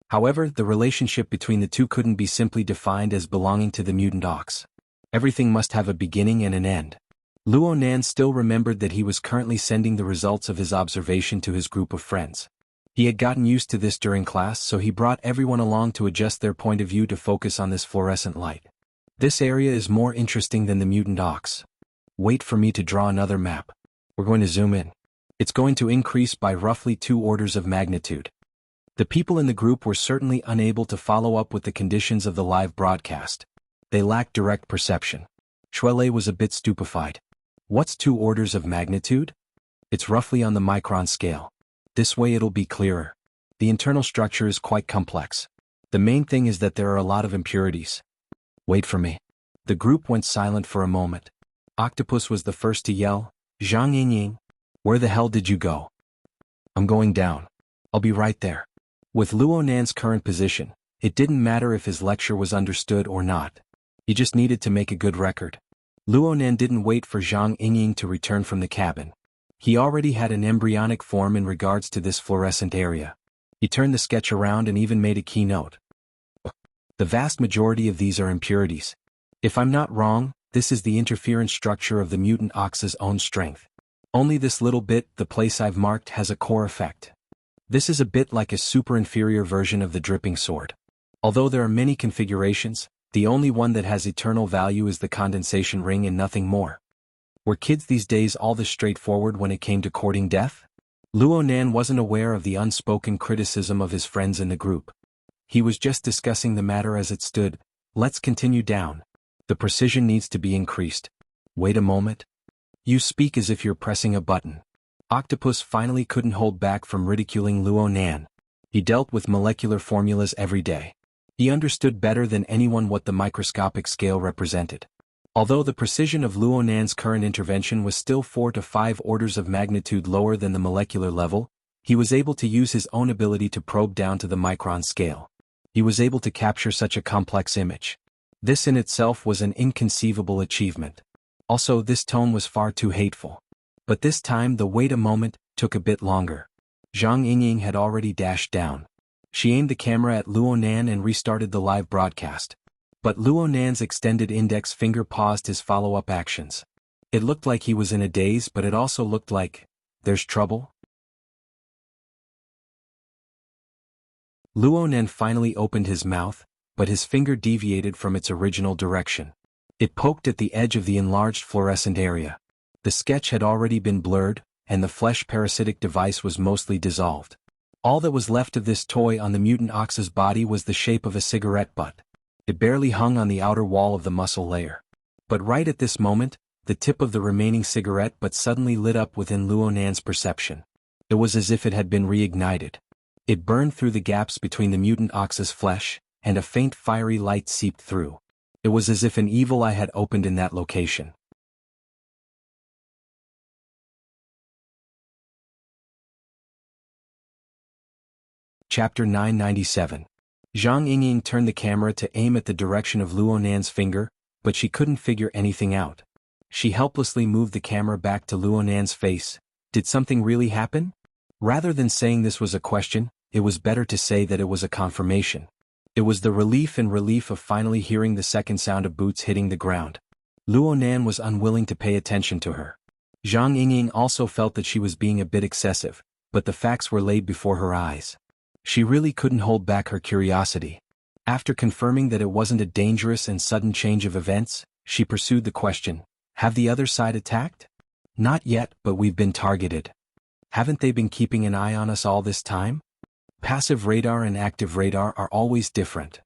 [SPEAKER 1] However, the relationship between the two couldn't be simply defined as belonging to the mutant ox. Everything must have a beginning and an end. Luo Nan still remembered that he was currently sending the results of his observation to his group of friends. He had gotten used to this during class, so he brought everyone along to adjust their point of view to focus on this fluorescent light. This area is more interesting than the mutant ox. Wait for me to draw another map. We're going to zoom in. It's going to increase by roughly 2 orders of magnitude. The people in the group were certainly unable to follow up with the conditions of the live broadcast. They lacked direct perception. Shuele was a bit stupefied. What's 2 orders of magnitude? It's roughly on the micron scale. This way it'll be clearer. The internal structure is quite complex. The main thing is that there are a lot of impurities. Wait for me. The group went silent for a moment. Octopus was the first to yell, Zhang Yingying, where the hell did you go? I'm going down. I'll be right there. With Luo Nan's current position, it didn't matter if his lecture was understood or not. He just needed to make a good record. Luo Nan didn't wait for Zhang Yingying to return from the cabin. He already had an embryonic form in regards to this fluorescent area. He turned the sketch around and even made a keynote. The vast majority of these are impurities. If I'm not wrong, this is the interference structure of the mutant ox's own strength. Only this little bit, the place I've marked, has a core effect. This is a bit like a super inferior version of the dripping sword. Although there are many configurations, the only one that has eternal value is the condensation ring and nothing more. Were kids these days all this straightforward when it came to courting death? Luo Nan wasn't aware of the unspoken criticism of his friends in the group. He was just discussing the matter as it stood. Let's continue down. The precision needs to be increased. Wait a moment. You speak as if you're pressing a button. Octopus finally couldn't hold back from ridiculing Luo Nan. He dealt with molecular formulas every day. He understood better than anyone what the microscopic scale represented. Although the precision of Luo Nan's current intervention was still 4 to 5 orders of magnitude lower than the molecular level, he was able to use his own ability to probe down to the micron scale. He was able to capture such a complex image. This in itself was an inconceivable achievement. Also, this tone was far too hateful. But this time the wait a moment took a bit longer. Zhang Yingying had already dashed down. She aimed the camera at Luo Nan and restarted the live broadcast. But Luo Nan's extended index finger paused his follow-up actions. It looked like he was in a daze, but it also looked like, there's trouble? Luo Nan finally opened his mouth, but his finger deviated from its original direction. It poked at the edge of the enlarged fluorescent area. The sketch had already been blurred, and the flesh parasitic device was mostly dissolved. All that was left of this toy on the mutant ox's body was the shape of a cigarette butt. It barely hung on the outer wall of the muscle layer. But right at this moment, the tip of the remaining cigarette butt suddenly lit up within Luo Nan's perception. It was as if it had been reignited. It burned through the gaps between the mutant ox's flesh, and a faint fiery light seeped through. It was as if an evil eye had opened in that location. Chapter 997. Zhang Yingying turned the camera to aim at the direction of Luo Nan's finger, but she couldn't figure anything out. She helplessly moved the camera back to Luo Nan's face. Did something really happen? Rather than saying this was a question, it was better to say that it was a confirmation. It was the relief of finally hearing the second sound of boots hitting the ground. Luo Nan was unwilling to pay attention to her. Zhang Yingying also felt that she was being a bit excessive, but the facts were laid before her eyes. She really couldn't hold back her curiosity. After confirming that it wasn't a dangerous and sudden change of events, she pursued the question, have the other side attacked? Not yet, but we've been targeted. Haven't they been keeping an eye on us all this time? Passive radar and active radar are always different.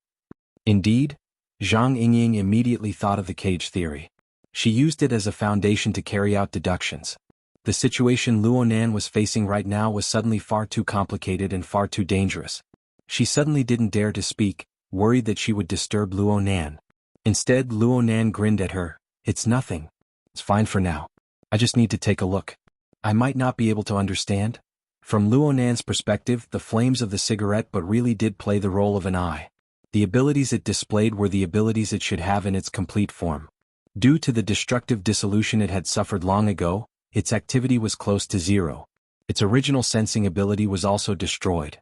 [SPEAKER 1] Indeed, Zhang Yingying immediately thought of the cage theory. She used it as a foundation to carry out deductions. The situation Luonan was facing right now was suddenly far too complicated and far too dangerous. She suddenly didn't dare to speak, worried that she would disturb Luonan. Instead, Luonan grinned at her. It's nothing. It's fine for now. I just need to take a look. I might not be able to understand. From Luonan's perspective, the flames of the cigarette but really did play the role of an eye. The abilities it displayed were the abilities it should have in its complete form. Due to the destructive dissolution it had suffered long ago, its activity was close to zero. Its original sensing ability was also destroyed.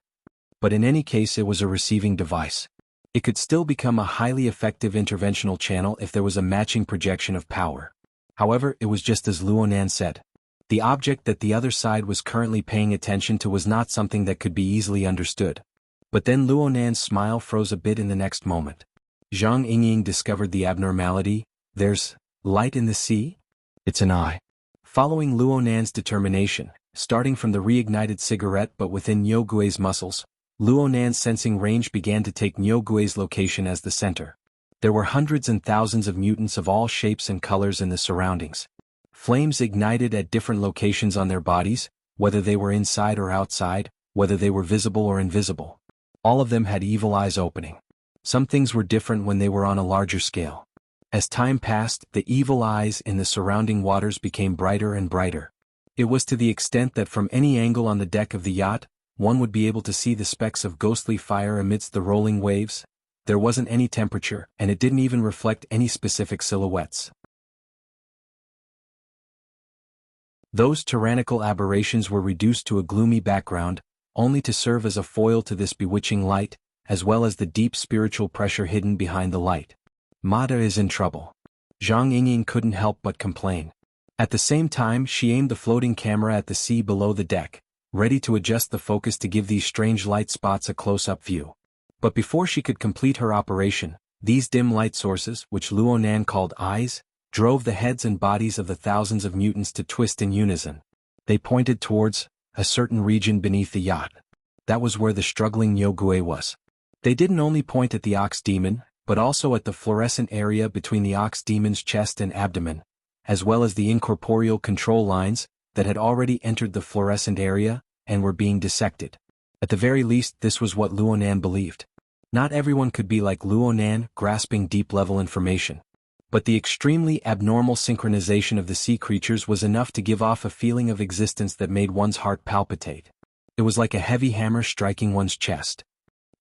[SPEAKER 1] But in any case, it was a receiving device. It could still become a highly effective interventional channel if there was a matching projection of power. However, it was just as Luonan said. The object that the other side was currently paying attention to was not something that could be easily understood. But then Luonan's smile froze a bit in the next moment. Zhang Yingying discovered the abnormality. There's light in the sea? It's an eye. Following Luonan's determination, starting from the reignited cigarette but within Niu Gui's muscles, Luonan's sensing range began to take Niu Gui's location as the center. There were hundreds and thousands of mutants of all shapes and colors in the surroundings. Flames ignited at different locations on their bodies, whether they were inside or outside, whether they were visible or invisible. All of them had evil eyes opening. Some things were different when they were on a larger scale. As time passed, the evil eyes in the surrounding waters became brighter and brighter. It was to the extent that from any angle on the deck of the yacht, one would be able to see the specks of ghostly fire amidst the rolling waves. There wasn't any temperature, and it didn't even reflect any specific silhouettes. Those tyrannical aberrations were reduced to a gloomy background, only to serve as a foil to this bewitching light, as well as the deep spiritual pressure hidden behind the light. Mada is in trouble. Zhang Yingying couldn't help but complain. At the same time, she aimed the floating camera at the sea below the deck, ready to adjust the focus to give these strange light spots a close-up view. But before she could complete her operation, these dim light sources, which Luonan called eyes, drove the heads and bodies of the thousands of mutants to twist in unison. They pointed towards a certain region beneath the yacht. That was where the struggling Niu Gui was. They didn't only point at the ox demon, but also at the fluorescent area between the ox demon's chest and abdomen, as well as the incorporeal control lines that had already entered the fluorescent area and were being dissected. At the very least, this was what Luonan believed. Not everyone could be like Luonan, grasping deep-level information. But the extremely abnormal synchronization of the sea creatures was enough to give off a feeling of existence that made one's heart palpitate. It was like a heavy hammer striking one's chest.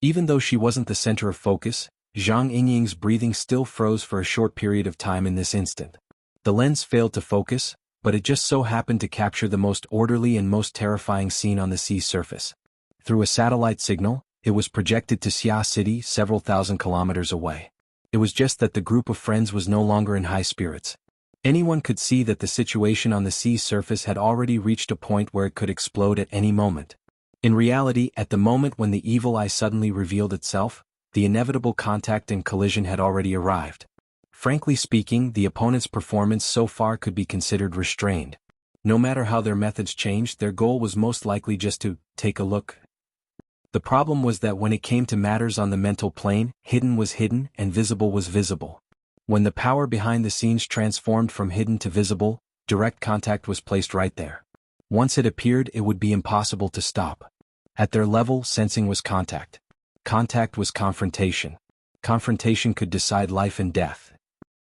[SPEAKER 1] Even though she wasn't the center of focus, Zhang Yingying's breathing still froze for a short period of time in this instant. The lens failed to focus, but it just so happened to capture the most orderly and most terrifying scene on the sea's surface. Through a satellite signal, it was projected to Xia City several thousand kilometers away. It was just that the group of friends was no longer in high spirits. Anyone could see that the situation on the sea's surface had already reached a point where it could explode at any moment. In reality, at the moment when the evil eye suddenly revealed itself, the inevitable contact and collision had already arrived. Frankly speaking, the opponent's performance so far could be considered restrained. No matter how their methods changed, their goal was most likely just to take a look. The problem was that when it came to matters on the mental plane, hidden was hidden and visible was visible. When the power behind the scenes transformed from hidden to visible, direct contact was placed right there. Once it appeared, it would be impossible to stop. At their level, sensing was contact. Contact was confrontation. Confrontation could decide life and death.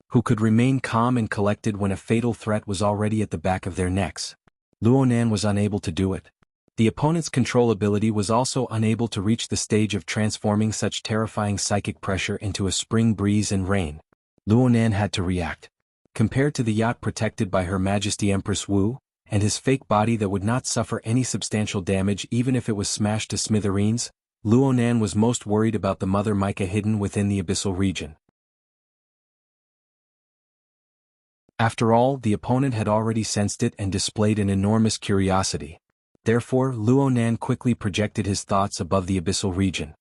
[SPEAKER 1] Who could remain calm and collected when a fatal threat was already at the back of their necks? Luonan was unable to do it. The opponent's control ability was also unable to reach the stage of transforming such terrifying psychic pressure into a spring breeze and rain. Luonan had to react. Compared to the yacht protected by Her Majesty Empress Wu, and his fake body that would not suffer any substantial damage even if it was smashed to smithereens, Luonan was most worried about the Mother Mica hidden within the abyssal region. After all, the opponent had already sensed it and displayed an enormous curiosity. Therefore, Luonan quickly projected his thoughts above the abyssal region.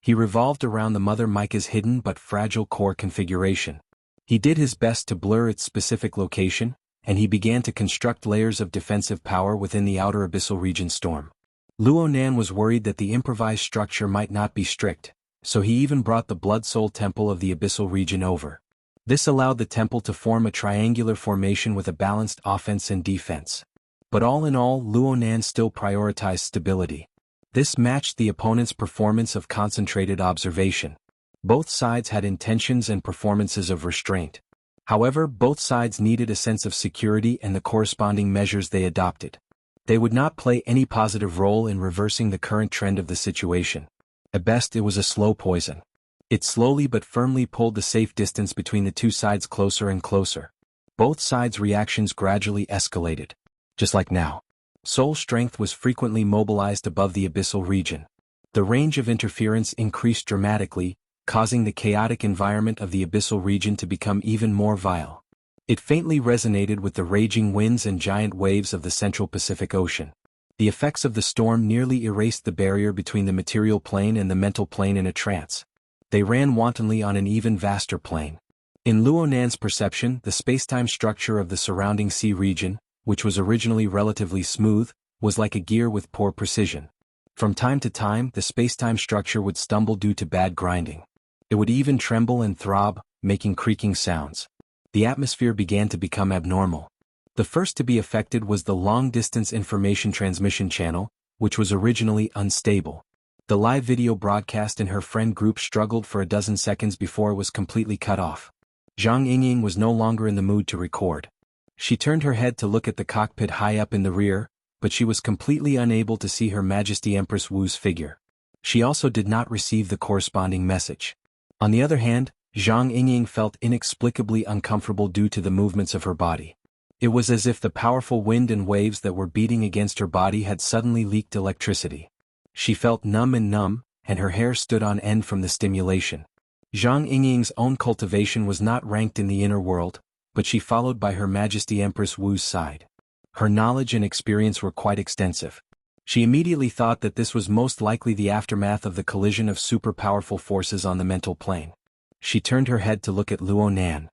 [SPEAKER 1] He revolved around the Mother Mica's hidden but fragile core configuration. He did his best to blur its specific location, and he began to construct layers of defensive power within the outer abyssal region storm. Luo Nan was worried that the improvised structure might not be strict, so he even brought the Blood Soul Temple of the abyssal region over. This allowed the temple to form a triangular formation with a balanced offense and defense. But all in all, Luo Nan still prioritized stability. This matched the opponent's performance of concentrated observation. Both sides had intentions and performances of restraint. However, both sides needed a sense of security and the corresponding measures they adopted. They would not play any positive role in reversing the current trend of the situation. At best, it was a slow poison. It slowly but firmly pulled the safe distance between the two sides closer and closer. Both sides' reactions gradually escalated. Just like now. Soul strength was frequently mobilized above the abyssal region. The range of interference increased dramatically, causing the chaotic environment of the abyssal region to become even more vile. It faintly resonated with the raging winds and giant waves of the central Pacific Ocean. The effects of the storm nearly erased the barrier between the material plane and the mental plane in a trance. They ran wantonly on an even vaster plane. In Luo Nan's perception, the spacetime structure of the surrounding sea region, which was originally relatively smooth, was like a gear with poor precision. From time to time, the spacetime structure would stumble due to bad grinding. It would even tremble and throb, making creaking sounds. The atmosphere began to become abnormal. The first to be affected was the long-distance information transmission channel, which was originally unstable. The live video broadcast in her friend group struggled for a dozen seconds before it was completely cut off. Zhang Yingying was no longer in the mood to record. She turned her head to look at the cockpit high up in the rear, but she was completely unable to see Her Majesty Empress Wu's figure. She also did not receive the corresponding message. On the other hand, Zhang Yingying felt inexplicably uncomfortable due to the movements of her body. It was as if the powerful wind and waves that were beating against her body had suddenly leaked electricity. She felt numb, and her hair stood on end from the stimulation. Zhang Yingying's own cultivation was not ranked in the inner world, but she followed by Her Majesty Empress Wu's side. Her knowledge and experience were quite extensive. She immediately thought that this was most likely the aftermath of the collision of super-powerful forces on the mental plane. She turned her head to look at Luo Nan.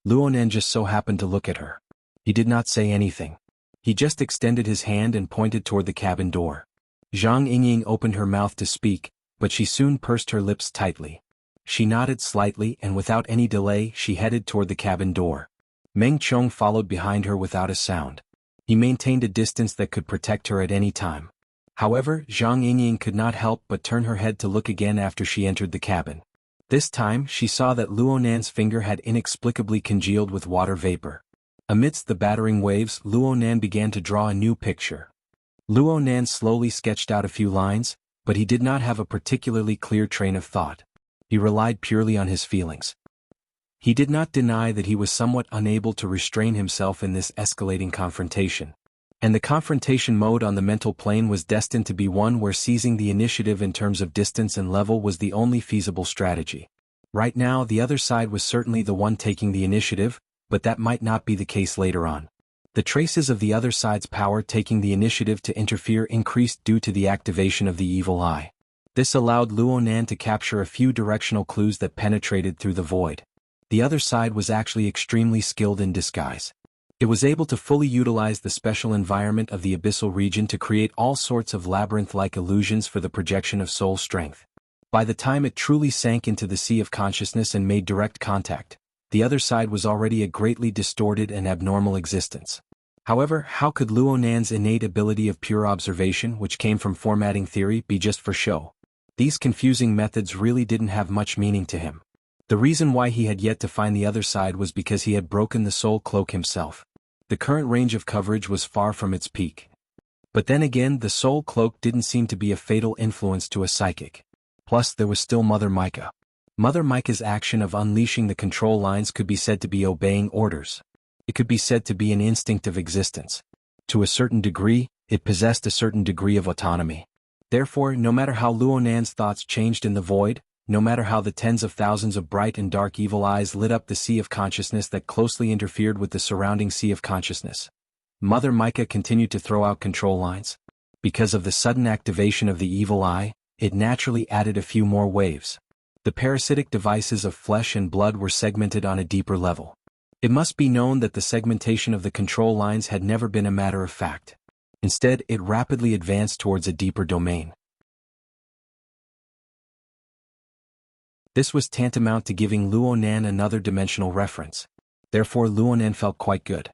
[SPEAKER 1] Luo Nan just so happened to look at her. He did not say anything. He just extended his hand and pointed toward the cabin door. Zhang Yingying opened her mouth to speak, but she soon pursed her lips tightly. She nodded slightly and without any delay she headed toward the cabin door. Meng Qiong followed behind her without a sound. He maintained a distance that could protect her at any time. However, Zhang Yingying could not help but turn her head to look again after she entered the cabin. This time she saw that Luo Nan's finger had inexplicably congealed with water vapor. Amidst the battering waves, Luo Nan began to draw a new picture. Luo Nan slowly sketched out a few lines, but he did not have a particularly clear train of thought. He relied purely on his feelings. He did not deny that he was somewhat unable to restrain himself in this escalating confrontation. And the confrontation mode on the mental plane was destined to be one where seizing the initiative in terms of distance and level was the only feasible strategy. Right now, the other side was certainly the one taking the initiative, but that might not be the case later on. The traces of the other side's power taking the initiative to interfere increased due to the activation of the evil eye. This allowed Luo Nan to capture a few directional clues that penetrated through the void. The other side was actually extremely skilled in disguise. It was able to fully utilize the special environment of the abyssal region to create all sorts of labyrinth-like illusions for the projection of soul strength. By the time it truly sank into the sea of consciousness and made direct contact, the other side was already a greatly distorted and abnormal existence. However, how could Luo Nan's innate ability of pure observation, which came from formatting theory, be just for show? These confusing methods really didn't have much meaning to him. The reason why he had yet to find the other side was because he had broken the soul cloak himself. The current range of coverage was far from its peak. But then again, the soul cloak didn't seem to be a fatal influence to a psychic. Plus, there was still Mother Micah. Mother Micah's action of unleashing the control lines could be said to be obeying orders. It could be said to be an instinct of existence. To a certain degree, it possessed a certain degree of autonomy. Therefore, no matter how Luo Nan's thoughts changed in the void, no matter how the tens of thousands of bright and dark evil eyes lit up the sea of consciousness that closely interfered with the surrounding sea of consciousness, Mother Micah continued to throw out control lines. Because of the sudden activation of the evil eye, it naturally added a few more waves. The parasitic devices of flesh and blood were segmented on a deeper level. It must be known that the segmentation of the control lines had never been a matter of fact. Instead, it rapidly advanced towards a deeper domain. This was tantamount to giving Luonan another dimensional reference. Therefore Luonan felt quite good.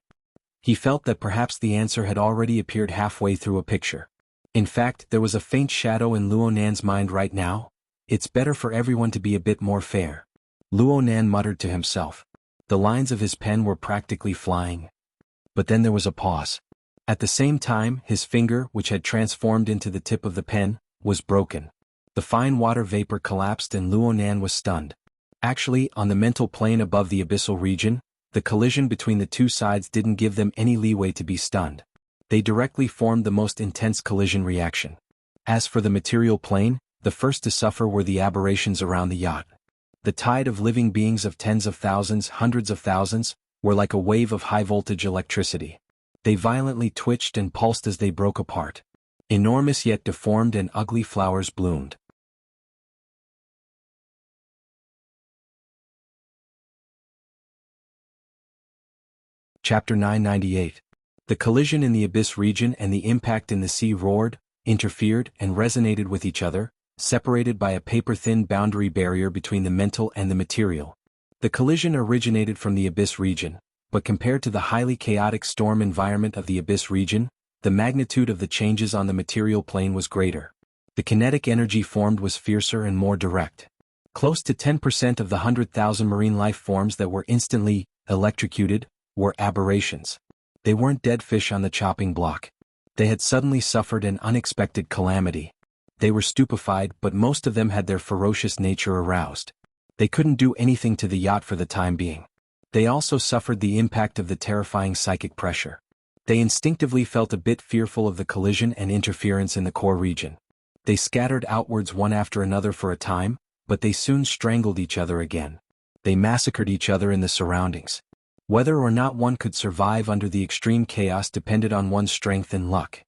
[SPEAKER 1] He felt that perhaps the answer had already appeared halfway through a picture. In fact, there was a faint shadow in Luonan's mind right now. It's better for everyone to be a bit more fair. Luonan muttered to himself. The lines of his pen were practically flying. But then there was a pause. At the same time, his finger, which had transformed into the tip of the pen, was broken. The fine water vapor collapsed and Luonan was stunned. Actually, on the mental plane above the abyssal region, the collision between the two sides didn't give them any leeway to be stunned. They directly formed the most intense collision reaction. As for the material plane, the first to suffer were the aberrations around the yacht. The tide of living beings of tens of thousands, hundreds of thousands, were like a wave of high-voltage electricity. They violently twitched and pulsed as they broke apart. Enormous yet deformed and ugly flowers bloomed. Chapter 998. The collision in the abyss region and the impact in the sea roared, interfered, and resonated with each other, separated by a paper-thin boundary barrier between the mental and the material. The collision originated from the abyss region, but compared to the highly chaotic storm environment of the abyss region, the magnitude of the changes on the material plane was greater. The kinetic energy formed was fiercer and more direct. Close to 10% of the 100,000 marine life forms that were instantly electrocuted were aberrations. They weren't dead fish on the chopping block. They had suddenly suffered an unexpected calamity. They were stupefied, but most of them had their ferocious nature aroused. They couldn't do anything to the yacht for the time being. They also suffered the impact of the terrifying psychic pressure. They instinctively felt a bit fearful of the collision and interference in the core region. They scattered outwards one after another for a time, but they soon strangled each other again. They massacred each other in the surroundings. Whether or not one could survive under the extreme chaos depended on one's strength and luck.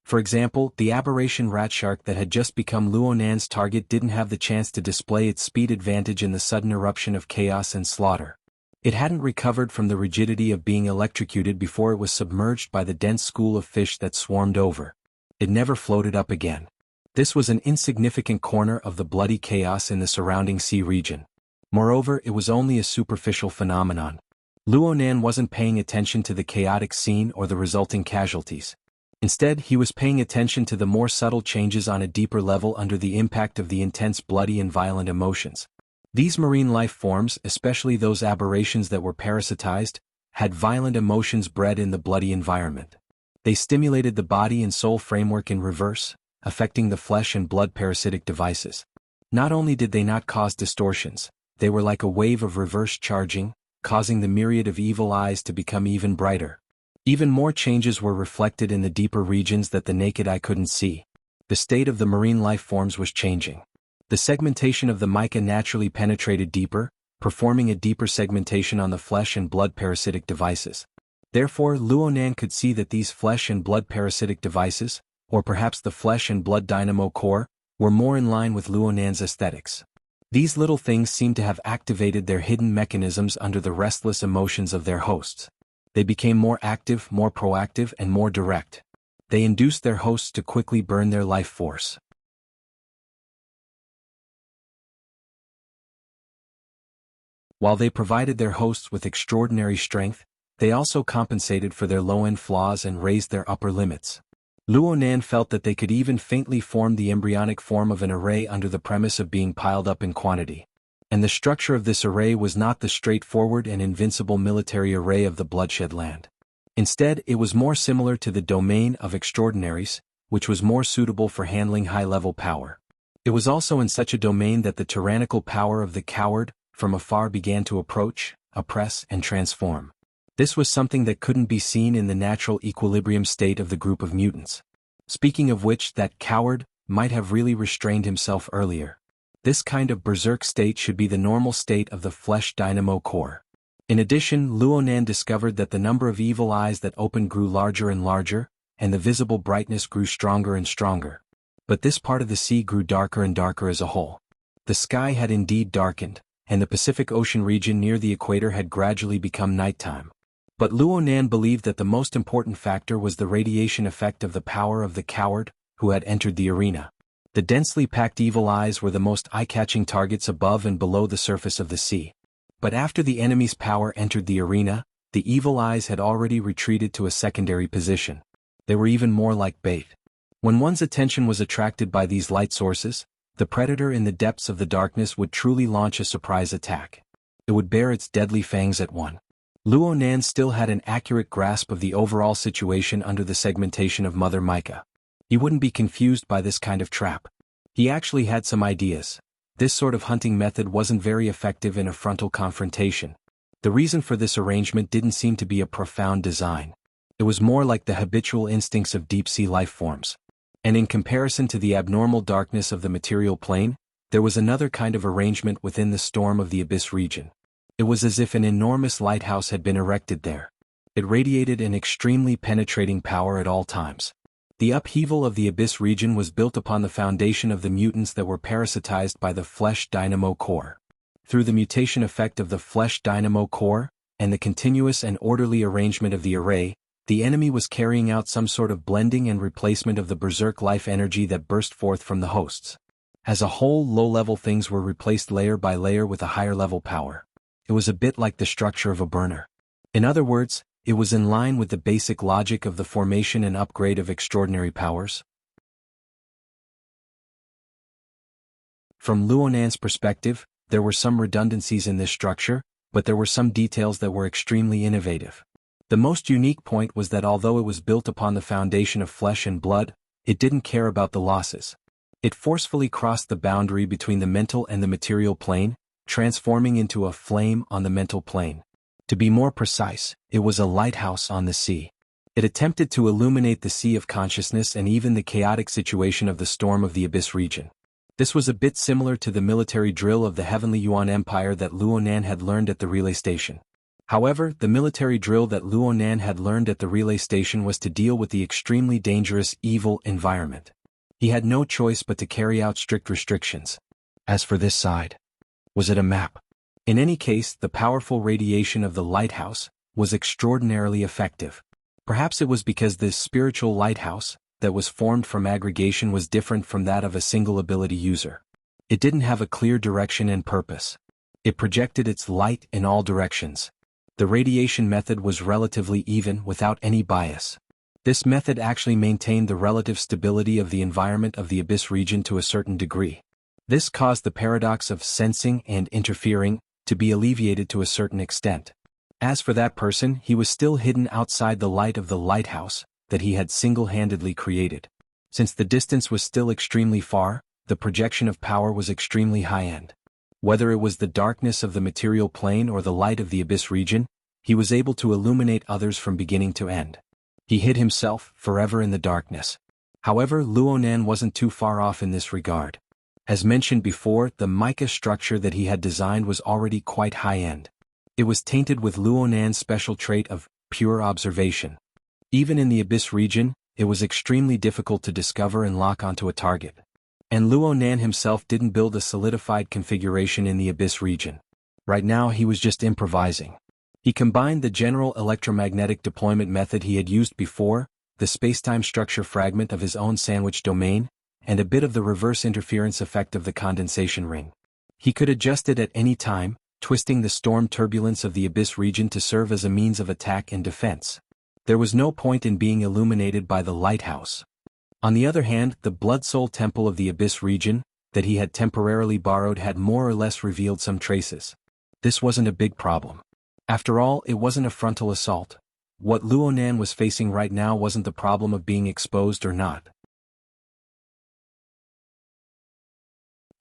[SPEAKER 1] For example, the aberration rat shark that had just become Luonan's target didn't have the chance to display its speed advantage in the sudden eruption of chaos and slaughter. It hadn't recovered from the rigidity of being electrocuted before it was submerged by the dense school of fish that swarmed over. It never floated up again. This was an insignificant corner of the bloody chaos in the surrounding sea region. Moreover, it was only a superficial phenomenon. Luonan wasn't paying attention to the chaotic scene or the resulting casualties. Instead, he was paying attention to the more subtle changes on a deeper level under the impact of the intense bloody and violent emotions. These marine life forms, especially those aberrations that were parasitized, had violent emotions bred in the bloody environment. They stimulated the body and soul framework in reverse, affecting the flesh and blood parasitic devices. Not only did they not cause distortions, they were like a wave of reverse charging, causing the myriad of evil eyes to become even brighter. Even more changes were reflected in the deeper regions that the naked eye couldn't see. The state of the marine life forms was changing. The segmentation of the mica naturally penetrated deeper, performing a deeper segmentation on the flesh and blood parasitic devices. Therefore, Luonan could see that these flesh and blood parasitic devices, or perhaps the flesh and blood dynamo core, were more in line with Luonan's aesthetics. These little things seemed to have activated their hidden mechanisms under the restless emotions of their hosts. They became more active, more proactive, and more direct. They induced their hosts to quickly burn their life force. While they provided their hosts with extraordinary strength, they also compensated for their low-end flaws and raised their upper limits. Luonan felt that they could even faintly form the embryonic form of an array under the premise of being piled up in quantity. And the structure of this array was not the straightforward and invincible military array of the bloodshed land. Instead, it was more similar to the domain of extraordinaries, which was more suitable for handling high-level power. It was also in such a domain that the tyrannical power of the coward, from afar, began to approach, oppress, and transform. This was something that couldn't be seen in the natural equilibrium state of the group of mutants. Speaking of which, that coward might have really restrained himself earlier. This kind of berserk state should be the normal state of the flesh dynamo core. In addition, Luonan discovered that the number of evil eyes that opened grew larger and larger, and the visible brightness grew stronger and stronger. But this part of the sea grew darker and darker as a whole. The sky had indeed darkened, and the Pacific Ocean region near the equator had gradually become nighttime. But Luo Nan believed that the most important factor was the radiation effect of the power of the coward who had entered the arena. The densely packed evil eyes were the most eye-catching targets above and below the surface of the sea. But after the enemy's power entered the arena, the evil eyes had already retreated to a secondary position. They were even more like bait. When one's attention was attracted by these light sources, the predator in the depths of the darkness would truly launch a surprise attack. It would bare its deadly fangs at one. Luo Nan still had an accurate grasp of the overall situation under the segmentation of Mother Micah. He wouldn't be confused by this kind of trap. He actually had some ideas. This sort of hunting method wasn't very effective in a frontal confrontation. The reason for this arrangement didn't seem to be a profound design. It was more like the habitual instincts of deep-sea life forms. And in comparison to the abnormal darkness of the material plane, there was another kind of arrangement within the storm of the abyss region. It was as if an enormous lighthouse had been erected there. It radiated an extremely penetrating power at all times. The upheaval of the abyss region was built upon the foundation of the mutants that were parasitized by the flesh dynamo core. Through the mutation effect of the flesh dynamo core, and the continuous and orderly arrangement of the array, the enemy was carrying out some sort of blending and replacement of the berserk life energy that burst forth from the hosts. As a whole, low-level things were replaced layer by layer with a higher-level power. It was a bit like the structure of a burner. In other words, it was in line with the basic logic of the formation and upgrade of extraordinary powers. From Luo Nan's perspective, there were some redundancies in this structure, but there were some details that were extremely innovative. The most unique point was that although it was built upon the foundation of flesh and blood, it didn't care about the losses. It forcefully crossed the boundary between the mental and the material plane, transforming into a flame on the mental plane. To be more precise, it was a lighthouse on the sea. It attempted to illuminate the sea of consciousness and even the chaotic situation of the storm of the abyss region. This was a bit similar to the military drill of the Heavenly Yuan Empire that Luo Nan had learned at the relay station. However, the military drill that Luo Nan had learned at the relay station was to deal with the extremely dangerous, evil environment. He had no choice but to carry out strict restrictions. As for this side, was it a map? In any case, the powerful radiation of the lighthouse was extraordinarily effective. Perhaps it was because this spiritual lighthouse that was formed from aggregation was different from that of a single ability user. It didn't have a clear direction and purpose. It projected its light in all directions. The radiation method was relatively even without any bias. This method actually maintained the relative stability of the environment of the abyss region to a certain degree. This caused the paradox of sensing and interfering to be alleviated to a certain extent. As for that person, he was still hidden outside the light of the lighthouse that he had single-handedly created. Since the distance was still extremely far, the projection of power was extremely high-end. Whether it was the darkness of the material plane or the light of the abyss region, he was able to illuminate others from beginning to end. He hid himself forever in the darkness. However, Luo Nan wasn't too far off in this regard. As mentioned before, the mica structure that he had designed was already quite high-end. It was tainted with Luo Nan's special trait of pure observation. Even in the abyss region, it was extremely difficult to discover and lock onto a target. And Luo Nan himself didn't build a solidified configuration in the abyss region. Right now he was just improvising. He combined the general electromagnetic deployment method he had used before, the spacetime structure fragment of his own sandwich domain, and a bit of the reverse interference effect of the condensation ring. He could adjust it at any time, twisting the storm turbulence of the abyss region to serve as a means of attack and defense. There was no point in being illuminated by the lighthouse. On the other hand, the Blood Soul Temple of the abyss region, that he had temporarily borrowed, had more or less revealed some traces. This wasn't a big problem. After all, it wasn't a frontal assault. What Luo Nan was facing right now wasn't the problem of being exposed or not.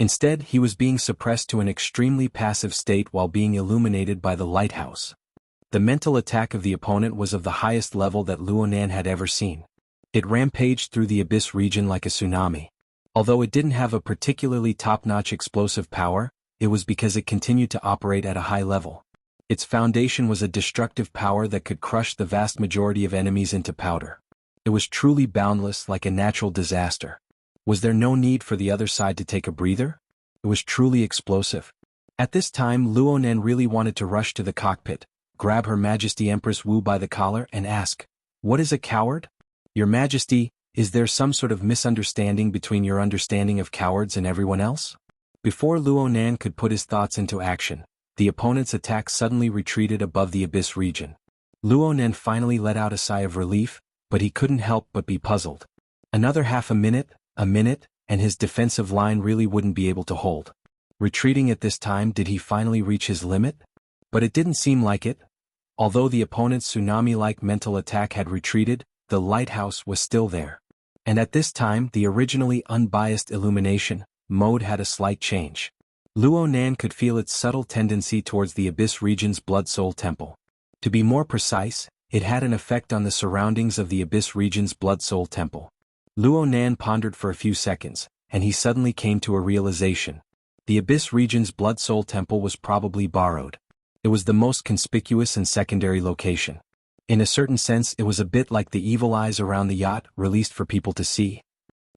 [SPEAKER 1] Instead, he was being suppressed to an extremely passive state while being illuminated by the lighthouse. The mental attack of the opponent was of the highest level that Luo Nan had ever seen. It rampaged through the abyss region like a tsunami. Although it didn't have a particularly top-notch explosive power, it was because it continued to operate at a high level. Its foundation was a destructive power that could crush the vast majority of enemies into powder. It was truly boundless, like a natural disaster. Was there no need for the other side to take a breather? It was truly explosive. At this time Luonan really wanted to rush to the cockpit, grab Her Majesty Empress Wu by the collar and ask, "What is a coward? Your Majesty, is there some sort of misunderstanding between your understanding of cowards and everyone else?" Before Luonan could put his thoughts into action, the opponent's attack suddenly retreated above the abyss region. Luonan finally let out a sigh of relief, but he couldn't help but be puzzled. Another half a minute, and his defensive line really wouldn't be able to hold. Retreating at this time, did he finally reach his limit? But it didn't seem like it. Although the opponent's tsunami-like mental attack had retreated, the lighthouse was still there. And at this time the originally unbiased illumination mode had a slight change. Luonan could feel its subtle tendency towards the abyss region's blood-soul temple. To be more precise, it had an effect on the surroundings of the abyss region's blood-soul temple. Luonan pondered for a few seconds, and he suddenly came to a realization. The abyss region's blood-soul temple was probably borrowed. It was the most conspicuous and secondary location. In a certain sense it was a bit like the evil eyes around the yacht released for people to see.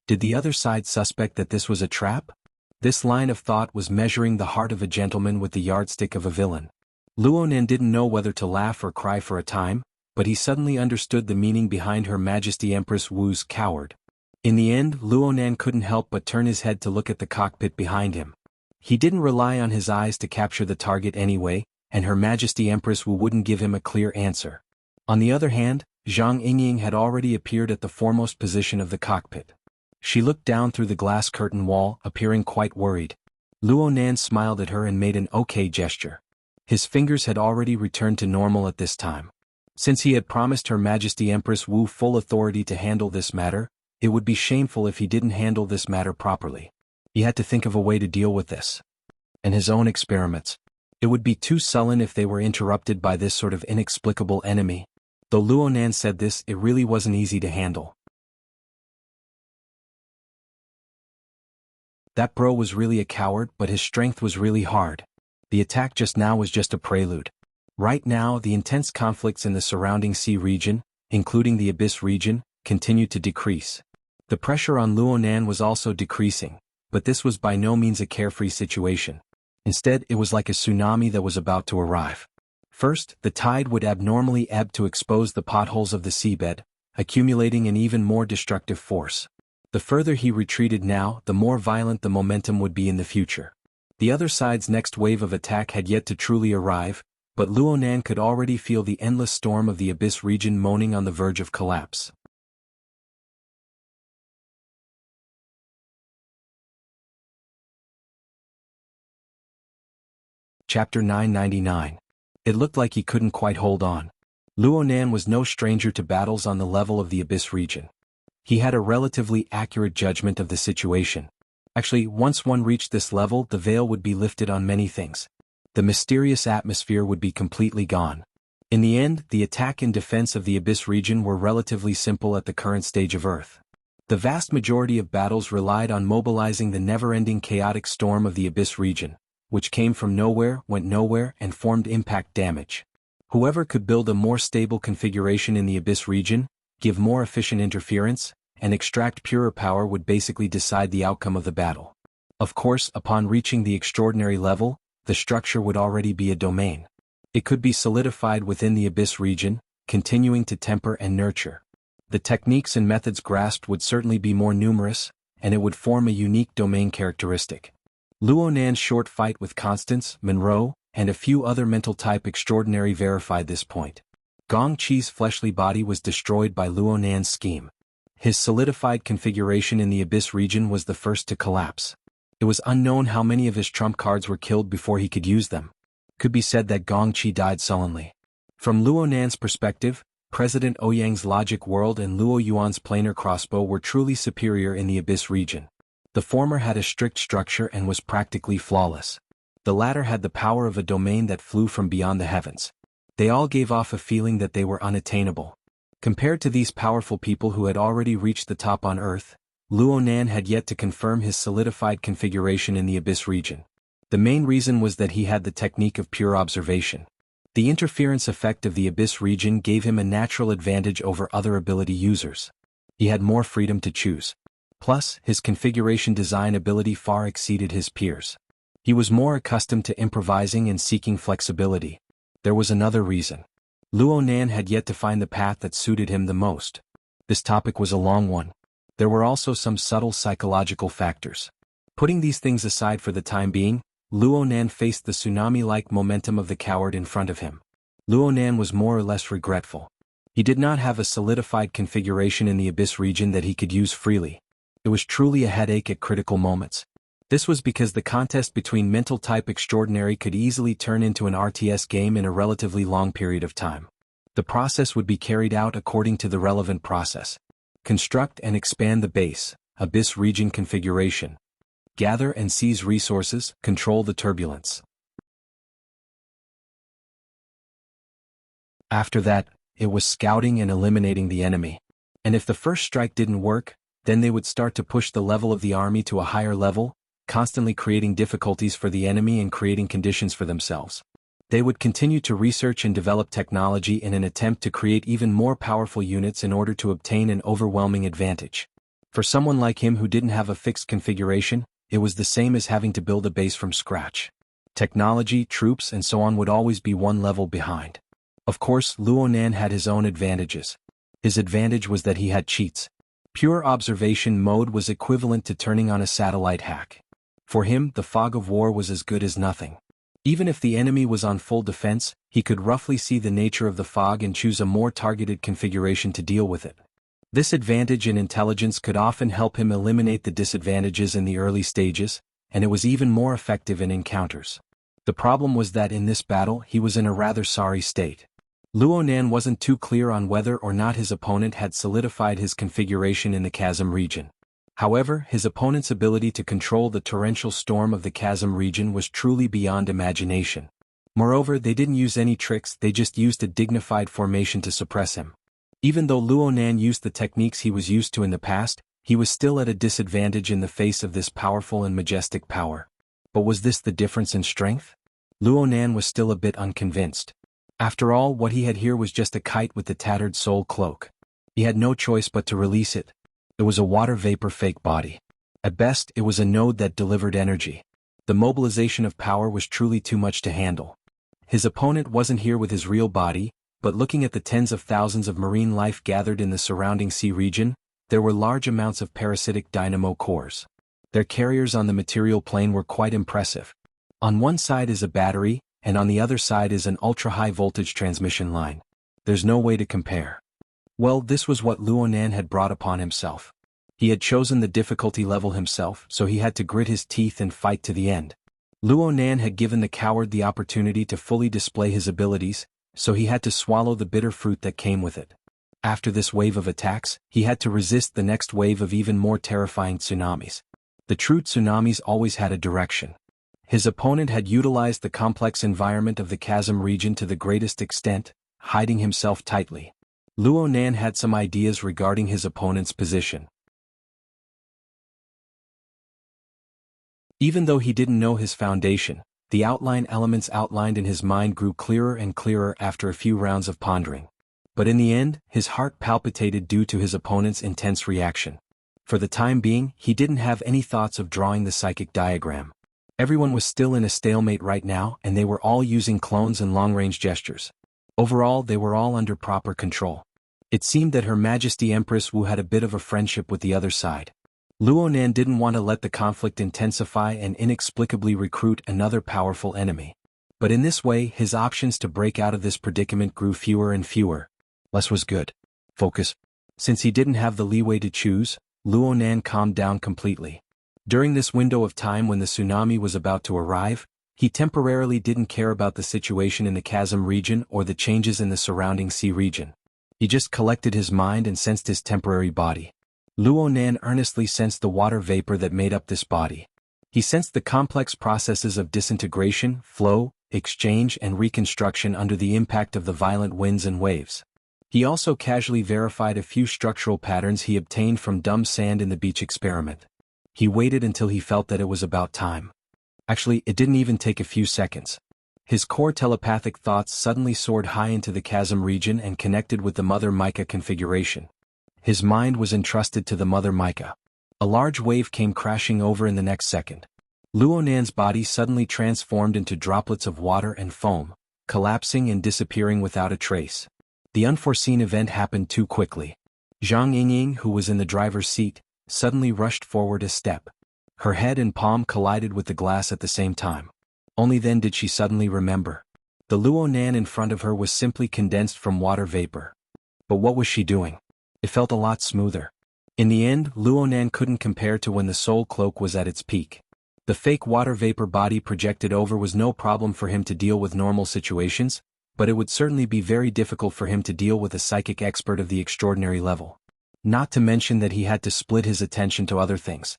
[SPEAKER 1] Did the other side suspect that this was a trap? This line of thought was measuring the heart of a gentleman with the yardstick of a villain. Luonan didn't know whether to laugh or cry for a time, but he suddenly understood the meaning behind Her Majesty Empress Wu's coward. In the end Luonan couldn't help but turn his head to look at the cockpit behind him. He didn't rely on his eyes to capture the target anyway, and Her Majesty Empress Wu wouldn't give him a clear answer. On the other hand, Zhang Yingying had already appeared at the foremost position of the cockpit. She looked down through the glass curtain wall, appearing quite worried. Luonan smiled at her and made an okay gesture. His fingers had already returned to normal at this time. Since he had promised Her Majesty Empress Wu full authority to handle this matter, it would be shameful if he didn't handle this matter properly. He had to think of a way to deal with this. And his own experiments. It would be too sullen if they were interrupted by this sort of inexplicable enemy. Though Luonan said this, it really wasn't easy to handle. That bro was really a coward, but his strength was really hard. The attack just now was just a prelude. Right now, the intense conflicts in the surrounding sea region, including the abyss region, continued to decrease. The pressure on Luonan was also decreasing, but this was by no means a carefree situation. Instead, it was like a tsunami that was about to arrive. First, the tide would abnormally ebb to expose the potholes of the seabed, accumulating an even more destructive force. The further he retreated now, the more violent the momentum would be in the future. The other side's next wave of attack had yet to truly arrive, but Luonan could already feel the endless storm of the abyss region moaning on the verge of collapse. Chapter 999. It looked like he couldn't quite hold on. Luonan was no stranger to battles on the level of the abyss region. He had a relatively accurate judgment of the situation. Actually, once one reached this level, the veil would be lifted on many things. The mysterious atmosphere would be completely gone. In the end, the attack and defense of the abyss region were relatively simple at the current stage of Earth. The vast majority of battles relied on mobilizing the never-ending chaotic storm of the abyss region, which came from nowhere, went nowhere, and formed impact damage. Whoever could build a more stable configuration in the abyss region, give more efficient interference, and extract purer power would basically decide the outcome of the battle. Of course, upon reaching the extraordinary level, the structure would already be a domain. It could be solidified within the abyss region, continuing to temper and nurture. The techniques and methods grasped would certainly be more numerous, and it would form a unique domain characteristic. Luonan's short fight with Constance, Monroe, and a few other mental-type extraordinary verified this point. Gong Qi's fleshly body was destroyed by Luonan's scheme. His solidified configuration in the abyss region was the first to collapse. It was unknown how many of his trump cards were killed before he could use them. Could be said that Gong Qi died sullenly. From Luonan's perspective, President Ouyang's logic world and Luo Yuan's planar crossbow were truly superior in the abyss region. The former had a strict structure and was practically flawless. The latter had the power of a domain that flew from beyond the heavens. They all gave off a feeling that they were unattainable. Compared to these powerful people who had already reached the top on Earth, Luonan had yet to confirm his solidified configuration in the abyss region. The main reason was that he had the technique of pure observation. The interference effect of the abyss region gave him a natural advantage over other ability users. He had more freedom to choose. Plus, his configuration design ability far exceeded his peers. He was more accustomed to improvising and seeking flexibility. There was another reason. Luo Nan had yet to find the path that suited him the most. This topic was a long one. There were also some subtle psychological factors. Putting these things aside for the time being, Luo Nan faced the tsunami-like momentum of the coward in front of him. Luo Nan was more or less regretful. He did not have a solidified configuration in the Abyss region that he could use freely. It was truly a headache at critical moments. This was because the contest between mental type extraordinary could easily turn into an RTS game in a relatively long period of time. The process would be carried out according to the relevant process. Construct and expand the base, Abyss region configuration. Gather and seize resources, control the turbulence. After that, it was scouting and eliminating the enemy. And if the first strike didn't work, then they would start to push the level of the army to a higher level, constantly creating difficulties for the enemy and creating conditions for themselves. They would continue to research and develop technology in an attempt to create even more powerful units in order to obtain an overwhelming advantage. For someone like him who didn't have a fixed configuration, it was the same as having to build a base from scratch. Technology, troops, and so on would always be one level behind. Of course, Luo Nan had his own advantages. His advantage was that he had cheats. Pure observation mode was equivalent to turning on a satellite hack. For him, the fog of war was as good as nothing. Even if the enemy was on full defense, he could roughly see the nature of the fog and choose a more targeted configuration to deal with it. This advantage in intelligence could often help him eliminate the disadvantages in the early stages, and it was even more effective in encounters. The problem was that in this battle he was in a rather sorry state. Luo Nan wasn't too clear on whether or not his opponent had solidified his configuration in the chasm region. However, his opponent's ability to control the torrential storm of the chasm region was truly beyond imagination. Moreover, they didn't use any tricks, they just used a dignified formation to suppress him. Even though Luo Nan used the techniques he was used to in the past, he was still at a disadvantage in the face of this powerful and majestic power. But was this the difference in strength? Luo Nan was still a bit unconvinced. After all, what he had here was just a kite with the tattered soul cloak. He had no choice but to release it. It was a water vapor fake body. At best, it was a node that delivered energy. The mobilization of power was truly too much to handle. His opponent wasn't here with his real body, but looking at the tens of thousands of marine life gathered in the surrounding sea region, there were large amounts of parasitic dynamo cores. Their carriers on the material plane were quite impressive. On one side is a battery, and on the other side is an ultra-high voltage transmission line. There's no way to compare. Well, this was what Luo Nan had brought upon himself. He had chosen the difficulty level himself, so he had to grit his teeth and fight to the end. Luo Nan had given the coward the opportunity to fully display his abilities, so he had to swallow the bitter fruit that came with it. After this wave of attacks, he had to resist the next wave of even more terrifying tsunamis. The true tsunamis always had a direction. His opponent had utilized the complex environment of the chasm region to the greatest extent, hiding himself tightly. Luo Nan had some ideas regarding his opponent's position. Even though he didn't know his foundation, the outline elements outlined in his mind grew clearer and clearer after a few rounds of pondering. But in the end, his heart palpitated due to his opponent's intense reaction. For the time being, he didn't have any thoughts of drawing the psychic diagram. Everyone was still in a stalemate right now, and they were all using clones and long-range gestures. Overall, they were all under proper control. It seemed that Her Majesty Empress Wu had a bit of a friendship with the other side. Luo Nan didn't want to let the conflict intensify and inexplicably recruit another powerful enemy. But in this way, his options to break out of this predicament grew fewer and fewer. Less was good. Focus. Since he didn't have the leeway to choose, Luo Nan calmed down completely. During this window of time when the tsunami was about to arrive, he temporarily didn't care about the situation in the chasm region or the changes in the surrounding sea region. He just collected his mind and sensed his temporary body. Luo Nan earnestly sensed the water vapor that made up this body. He sensed the complex processes of disintegration, flow, exchange and reconstruction under the impact of the violent winds and waves. He also casually verified a few structural patterns he obtained from dumb sand in the beach experiment. He waited until he felt that it was about time. Actually, it didn't even take a few seconds. His core telepathic thoughts suddenly soared high into the chasm region and connected with the Mother Mica configuration. His mind was entrusted to the Mother Mica. A large wave came crashing over in the next second. Luonan's body suddenly transformed into droplets of water and foam, collapsing and disappearing without a trace. The unforeseen event happened too quickly. Zhang Yingying, who was in the driver's seat, suddenly rushed forward a step. Her head and palm collided with the glass at the same time. Only then did she suddenly remember. The Luonan in front of her was simply condensed from water vapor. But what was she doing? It felt a lot smoother. In the end, Luonan couldn't compare to when the soul cloak was at its peak. The fake water vapor body projected over was no problem for him to deal with normal situations, but it would certainly be very difficult for him to deal with a psychic expert of the extraordinary level. Not to mention that he had to split his attention to other things.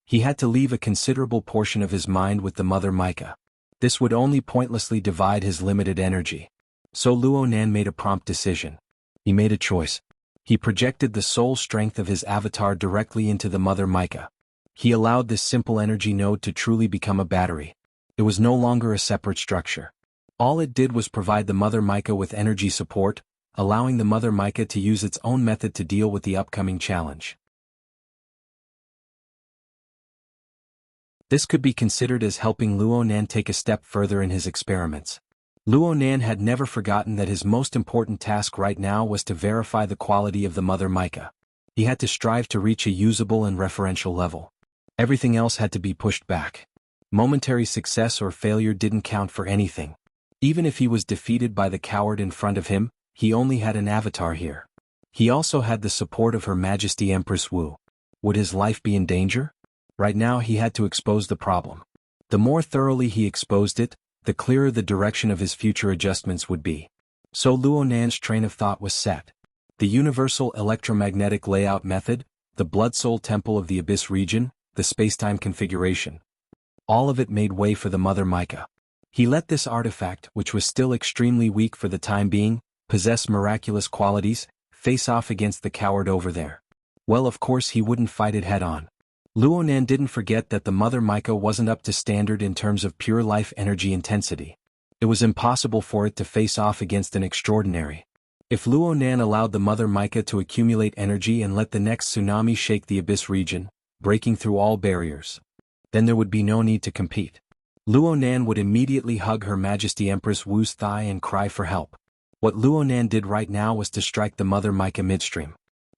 [SPEAKER 1] He had to leave a considerable portion of his mind with the Mother Micah. This would only pointlessly divide his limited energy. So Luonan made a prompt decision. He made a choice. He projected the soul strength of his avatar directly into the Mother Micah. He allowed this simple energy node to truly become a battery. It was no longer a separate structure. All it did was provide the Mother Micah with energy support, allowing the Mother Micah to use its own method to deal with the upcoming challenge. This could be considered as helping Luonan take a step further in his experiments. Luonan had never forgotten that his most important task right now was to verify the quality of the Mother Micah. He had to strive to reach a usable and referential level. Everything else had to be pushed back. Momentary success or failure didn't count for anything. Even if he was defeated by the coward in front of him, he only had an avatar here. He also had the support of Her Majesty Empress Wu. Would his life be in danger? Right now he had to expose the problem. The more thoroughly he exposed it, the clearer the direction of his future adjustments would be. So Luonan's train of thought was set. The Universal Electromagnetic Layout Method, the Blood Soul Temple of the Abyss region, the spacetime configuration. All of it made way for the Mother Micah. He let this artifact, which was still extremely weak for the time being, possess miraculous qualities, face off against the coward over there. Well, of course he wouldn't fight it head-on. Luonan didn't forget that the Mother Micah wasn't up to standard in terms of pure life energy intensity. It was impossible for it to face off against an extraordinary. If Luonan allowed the Mother Micah to accumulate energy and let the next tsunami shake the Abyss region, breaking through all barriers, then there would be no need to compete. Luonan would immediately hug Her Majesty Empress Wu's thigh and cry for help. What Luonan did right now was to strike the Mother Micah midstream.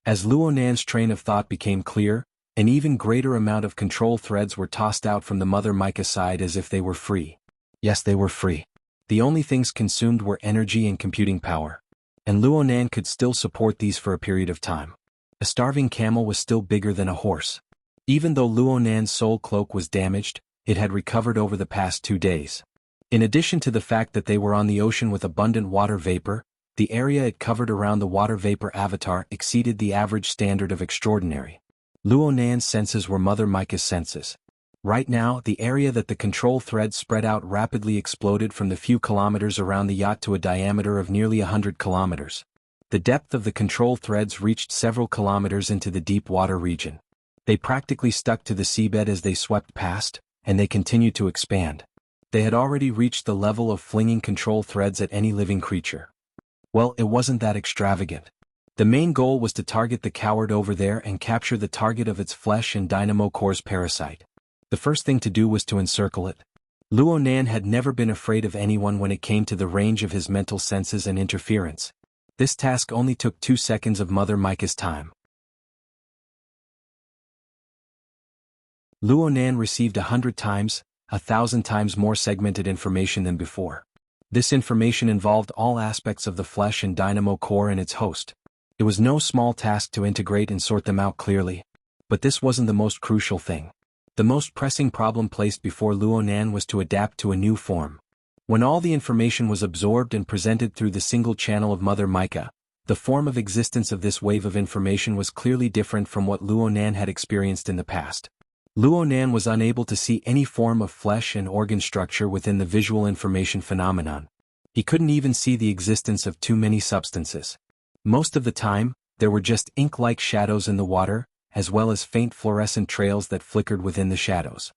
[SPEAKER 1] As Luonan's train of thought became clear, an even greater amount of control threads were tossed out from the Mother Micah side as if they were free. Yes, they were free. The only things consumed were energy and computing power. And Luonan could still support these for a period of time. A starving camel was still bigger than a horse. Even though Luonan's soul cloak was damaged, it had recovered over the past 2 days. In addition to the fact that they were on the ocean with abundant water vapor, the area it covered around the water vapor avatar exceeded the average standard of extraordinary. Luonan's senses were Mother Micah's senses. Right now, the area that the control thread spread out rapidly exploded from the few kilometers around the yacht to a diameter of nearly 100 kilometers. The depth of the control threads reached several kilometers into the deep water region. They practically stuck to the seabed as they swept past, and they continued to expand. They had already reached the level of flinging control threads at any living creature. Well, it wasn't that extravagant. The main goal was to target the coward over there and capture the target of its flesh and dynamo core's parasite. The first thing to do was to encircle it. Luonan had never been afraid of anyone when it came to the range of his mental senses and interference. This task only took 2 seconds of Mother Micah's time. Luonan received 100 times, 1,000 times more segmented information than before. This information involved all aspects of the flesh and dynamo core and its host. It was no small task to integrate and sort them out clearly. But this wasn't the most crucial thing. The most pressing problem placed before Luonan was to adapt to a new form. When all the information was absorbed and presented through the single channel of Mother Micah, the form of existence of this wave of information was clearly different from what Luonan had experienced in the past. Luonan was unable to see any form of flesh and organ structure within the visual information phenomenon. He couldn't even see the existence of too many substances. Most of the time, there were just ink-like shadows in the water, as well as faint fluorescent trails that flickered within the shadows.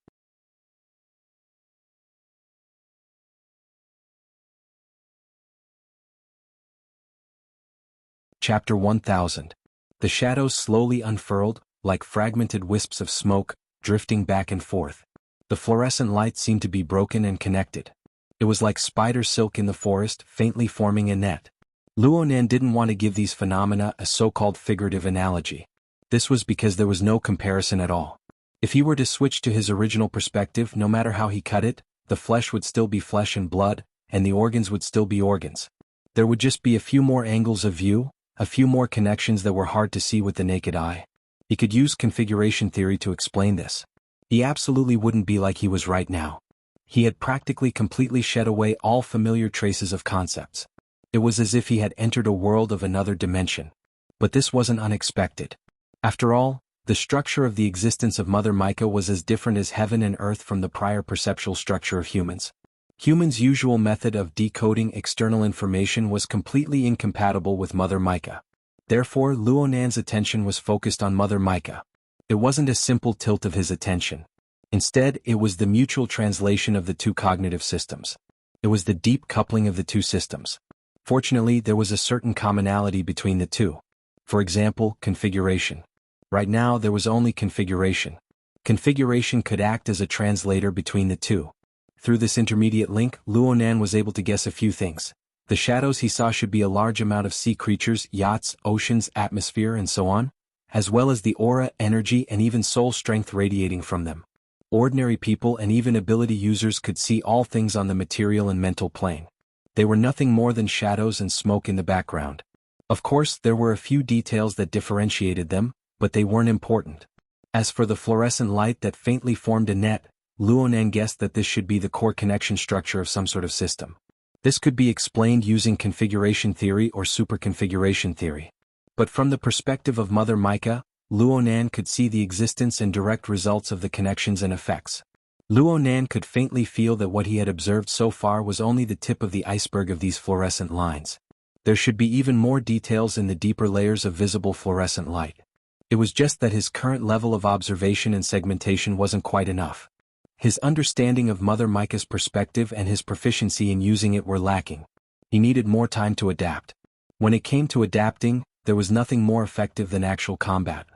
[SPEAKER 1] Chapter 1000. The shadows slowly unfurled, like fragmented wisps of smoke, drifting back and forth. The fluorescent light seemed to be broken and connected. It was like spider silk in the forest, faintly forming a net. Luonan didn't want to give these phenomena a so-called figurative analogy. This was because there was no comparison at all. If he were to switch to his original perspective, no matter how he cut it, the flesh would still be flesh and blood, and the organs would still be organs. There would just be a few more angles of view, a few more connections that were hard to see with the naked eye. He could use configuration theory to explain this. He absolutely wouldn't be like he was right now. He had practically completely shed away all familiar traces of concepts. It was as if he had entered a world of another dimension. But this wasn't unexpected. After all, the structure of the existence of Mother Micah was as different as heaven and earth from the prior perceptual structure of humans. Humans' usual method of decoding external information was completely incompatible with Mother Micah. Therefore, Luonan's attention was focused on Mother Micah. It wasn't a simple tilt of his attention. Instead, it was the mutual translation of the two cognitive systems. It was the deep coupling of the two systems. Fortunately, there was a certain commonality between the two. For example, configuration. Right now, there was only configuration. Configuration could act as a translator between the two. Through this intermediate link, Luonan was able to guess a few things. The shadows he saw should be a large amount of sea creatures, yachts, oceans, atmosphere, and so on, as well as the aura, energy, and even soul strength radiating from them. Ordinary people and even ability users could see all things on the material and mental plane. They were nothing more than shadows and smoke in the background. Of course, there were a few details that differentiated them, but they weren't important. As for the fluorescent light that faintly formed a net, Luonan guessed that this should be the core connection structure of some sort of system. This could be explained using configuration theory or superconfiguration theory. But from the perspective of Mother Micah, Luonan could see the existence and direct results of the connections and effects. Luonan could faintly feel that what he had observed so far was only the tip of the iceberg of these fluorescent lines. There should be even more details in the deeper layers of visible fluorescent light. It was just that his current level of observation and segmentation wasn't quite enough. His understanding of Mother Micah's perspective and his proficiency in using it were lacking. He needed more time to adapt. When it came to adapting, there was nothing more effective than actual combat.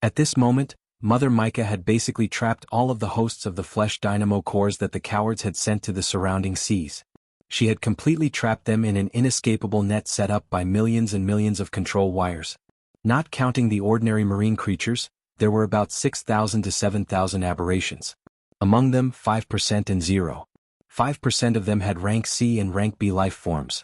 [SPEAKER 1] At this moment, Mother Micah had basically trapped all of the hosts of the flesh dynamo cores that the cowards had sent to the surrounding seas. She had completely trapped them in an inescapable net set up by millions and millions of control wires. Not counting the ordinary marine creatures, there were about 6,000 to 7,000 aberrations. Among them, 5% and 0.5% of them had rank C and rank B life forms.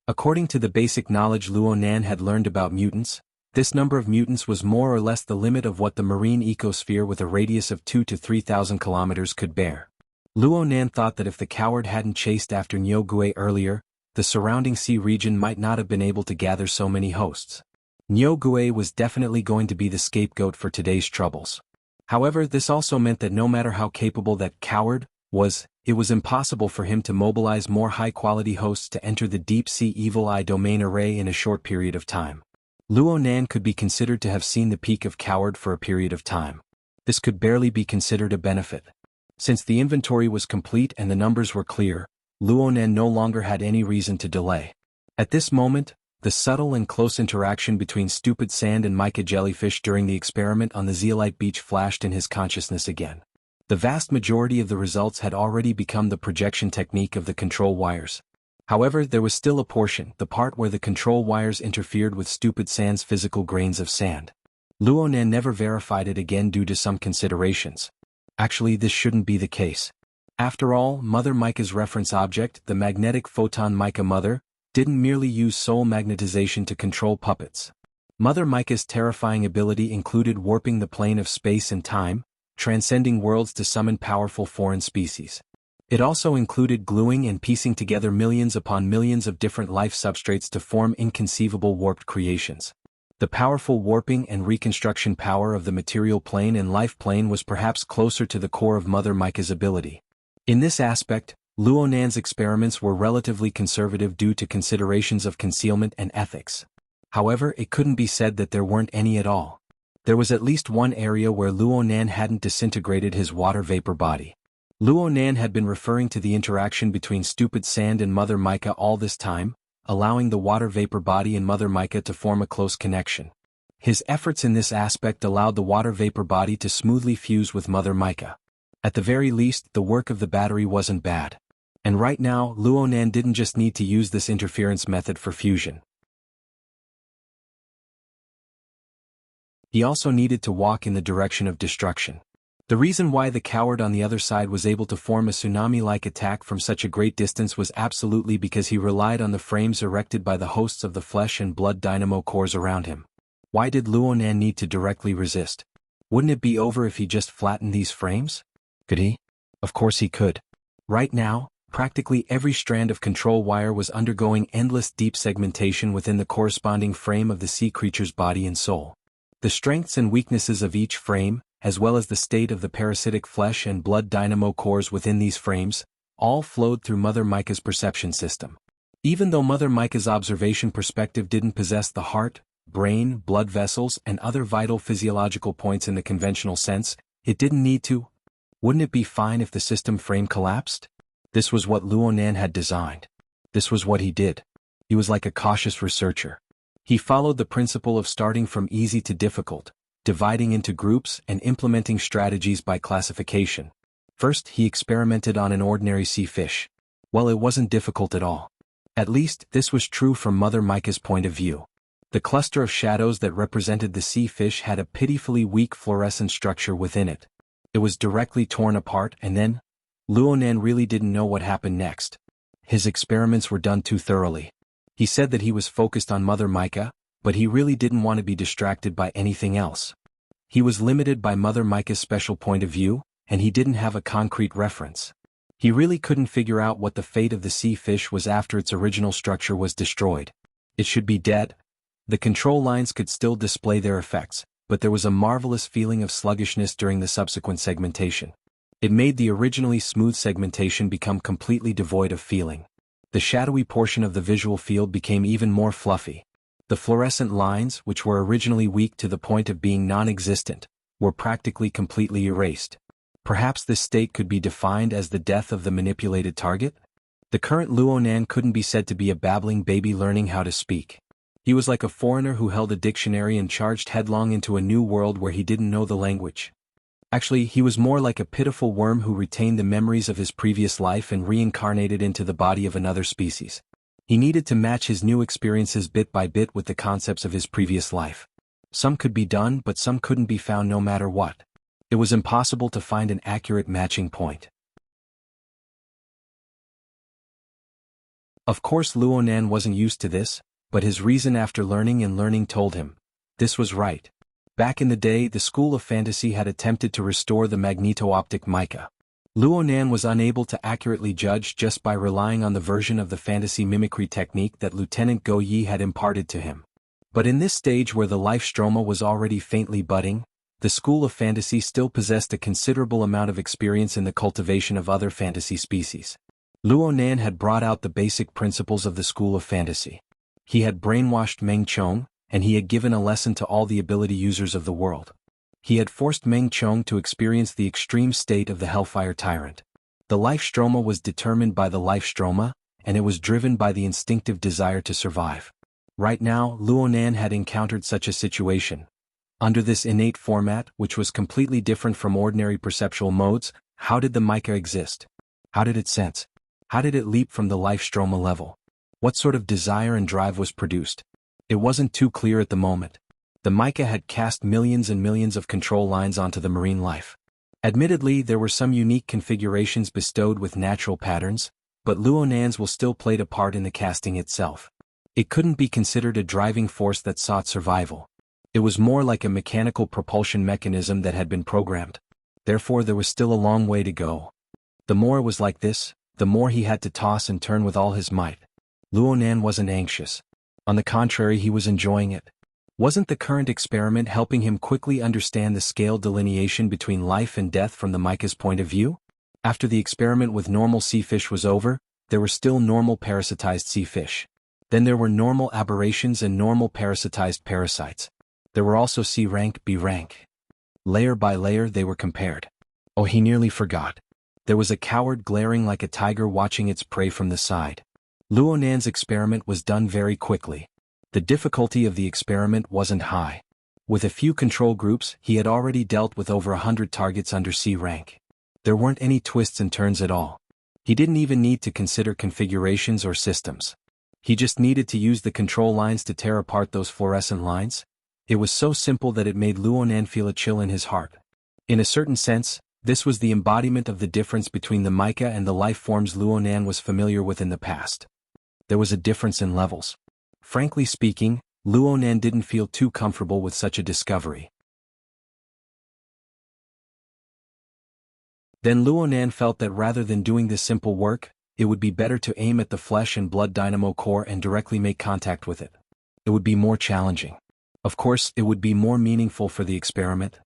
[SPEAKER 1] According to the basic knowledge Luonan had learned about mutants, this number of mutants was more or less the limit of what the marine ecosphere with a radius of 2,000 to 3,000 kilometers could bear. Luonan thought that if the coward hadn't chased after Nyogue earlier, the surrounding sea region might not have been able to gather so many hosts. Nyogue was definitely going to be the scapegoat for today's troubles. However, this also meant that no matter how capable that coward was, it was impossible for him to mobilize more high-quality hosts to enter the deep-sea Evil Eye domain array in a short period of time. Luonan could be considered to have seen the peak of coward for a period of time. This could barely be considered a benefit. Since the inventory was complete and the numbers were clear, Luonan no longer had any reason to delay. At this moment, the subtle and close interaction between stupid sand and mica jellyfish during the experiment on the zeolite beach flashed in his consciousness again. The vast majority of the results had already become the projection technique of the control wires. However, there was still a portion, the part where the control wires interfered with stupid sand's physical grains of sand. Luonan never verified it again due to some considerations. Actually, this shouldn't be the case. After all, Mother Micah's reference object, the magnetic photon Micah Mother, didn't merely use soul magnetization to control puppets. Mother Micah's terrifying ability included warping the plane of space and time, transcending worlds to summon powerful foreign species. It also included gluing and piecing together millions upon millions of different life substrates to form inconceivable warped creations. The powerful warping and reconstruction power of the material plane and life plane was perhaps closer to the core of Mother Micah's ability. In this aspect, Luonan's experiments were relatively conservative due to considerations of concealment and ethics. However, it couldn't be said that there weren't any at all. There was at least one area where Luonan hadn't disintegrated his water vapor body. Luonan had been referring to the interaction between stupid sand and Mother Micah all this time, allowing the water vapor body and Mother Mica to form a close connection. His efforts in this aspect allowed the water vapor body to smoothly fuse with Mother Mica. At the very least, the work of the battery wasn't bad. And right now, Luonan didn't just need to use this interference method for fusion. He also needed to walk in the direction of destruction. The reason why the coward on the other side was able to form a tsunami-like attack from such a great distance was absolutely because he relied on the frames erected by the hosts of the flesh and blood dynamo cores around him. Why did Luonan need to directly resist? Wouldn't it be over if he just flattened these frames? Could he? Of course he could. Right now, practically every strand of control wire was undergoing endless deep segmentation within the corresponding frame of the sea creature's body and soul. The strengths and weaknesses of each frame, as well as the state of the parasitic flesh and blood dynamo cores within these frames, all flowed through Mother Mica's perception system. Even though Mother Mica's observation perspective didn't possess the heart, brain, blood vessels, and other vital physiological points in the conventional sense, it didn't need to. Wouldn't it be fine if the system frame collapsed? This was what Luonan had designed. This was what he did. He was like a cautious researcher. He followed the principle of starting from easy to difficult, dividing into groups and implementing strategies by classification. First, he experimented on an ordinary sea fish. Well, it wasn't difficult at all. At least, this was true from Mother Mica's point of view. The cluster of shadows that represented the sea fish had a pitifully weak fluorescent structure within it. It was directly torn apart and then, Luonan really didn't know what happened next. His experiments were done too thoroughly. He said that he was focused on Mother Mica, but he really didn't want to be distracted by anything else. He was limited by Mother Mica's special point of view, and he didn't have a concrete reference. He really couldn't figure out what the fate of the sea fish was after its original structure was destroyed. It should be dead. The control lines could still display their effects, but there was a marvelous feeling of sluggishness during the subsequent segmentation. It made the originally smooth segmentation become completely devoid of feeling. The shadowy portion of the visual field became even more fluffy. The fluorescent lines, which were originally weak to the point of being non-existent, were practically completely erased. Perhaps this state could be defined as the death of the manipulated target? The current Luonan couldn't be said to be a babbling baby learning how to speak. He was like a foreigner who held a dictionary and charged headlong into a new world where he didn't know the language. Actually, he was more like a pitiful worm who retained the memories of his previous life and reincarnated into the body of another species. He needed to match his new experiences bit by bit with the concepts of his previous life. Some could be done, but some couldn't be found no matter what. It was impossible to find an accurate matching point. Of course, Luonan wasn't used to this, but his reason after learning and learning told him this was right. Back in the day, the School of Fantasy had attempted to restore the magneto-optic mica. Luonan was unable to accurately judge just by relying on the version of the fantasy mimicry technique that Lieutenant Go Yi had imparted to him. But in this stage where the life stroma was already faintly budding, the School of Fantasy still possessed a considerable amount of experience in the cultivation of other fantasy species. Luonan had brought out the basic principles of the School of Fantasy. He had brainwashed Meng Chong, and he had given a lesson to all the ability users of the world. He had forced Meng Chong to experience the extreme state of the Hellfire Tyrant. The life stroma was determined by the life stroma, and it was driven by the instinctive desire to survive. Right now, Luonan had encountered such a situation. Under this innate format, which was completely different from ordinary perceptual modes, how did the mica exist? How did it sense? How did it leap from the life stroma level? What sort of desire and drive was produced? It wasn't too clear at the moment. The mica had cast millions and millions of control lines onto the marine life. Admittedly, there were some unique configurations bestowed with natural patterns, but Luonan's will still played a part in the casting itself. It couldn't be considered a driving force that sought survival. It was more like a mechanical propulsion mechanism that had been programmed. Therefore, there was still a long way to go. The more it was like this, the more he had to toss and turn with all his might. Luonan wasn't anxious. On the contrary, he was enjoying it. Wasn't the current experiment helping him quickly understand the scale delineation between life and death from the mica's point of view? After the experiment with normal sea fish was over, there were still normal parasitized sea fish. Then there were normal aberrations and normal parasitized parasites. There were also C rank, B rank. Layer by layer they were compared. Oh, he nearly forgot. There was a coward glaring like a tiger watching its prey from the side. Luonan's experiment was done very quickly. The difficulty of the experiment wasn't high. With a few control groups, he had already dealt with over 100 targets under C rank. There weren't any twists and turns at all. He didn't even need to consider configurations or systems. He just needed to use the control lines to tear apart those fluorescent lines. It was so simple that it made Luonan feel a chill in his heart. In a certain sense, this was the embodiment of the difference between the mica and the life forms Luonan was familiar with in the past. There was a difference in levels. Frankly speaking, Luonan didn't feel too comfortable with such a discovery. Then Luonan felt that rather than doing this simple work, it would be better to aim at the flesh and blood dynamo core and directly make contact with it. It would be more challenging. Of course, it would be more meaningful for the experiment.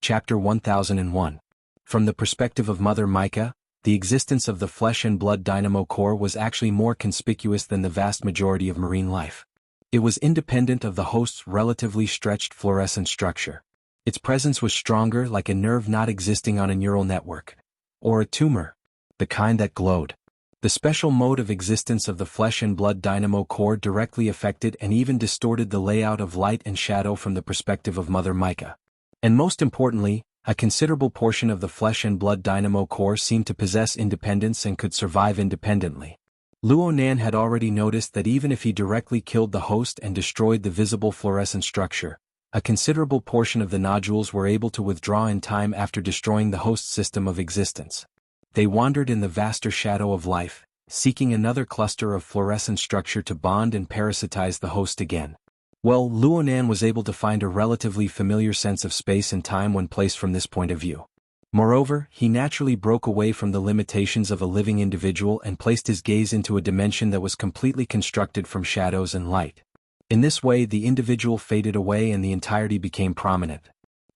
[SPEAKER 1] Chapter 1001. From the perspective of Mother Mica, the existence of the flesh and blood dynamo core was actually more conspicuous than the vast majority of marine life. It was independent of the host's relatively stretched fluorescent structure. Its presence was stronger, like a nerve not existing on a neural network. Or a tumor. The kind that glowed. The special mode of existence of the flesh and blood dynamo core directly affected and even distorted the layout of light and shadow from the perspective of Mother Mica. And most importantly, a considerable portion of the flesh and blood dynamo core seemed to possess independence and could survive independently. Luonan had already noticed that even if he directly killed the host and destroyed the visible fluorescent structure, a considerable portion of the nodules were able to withdraw in time after destroying the host's system of existence. They wandered in the vaster shadow of life, seeking another cluster of fluorescent structure to bond and parasitize the host again. Well, Luonan was able to find a relatively familiar sense of space and time when placed from this point of view. Moreover, he naturally broke away from the limitations of a living individual and placed his gaze into a dimension that was completely constructed from shadows and light. In this way, the individual faded away and the entirety became prominent.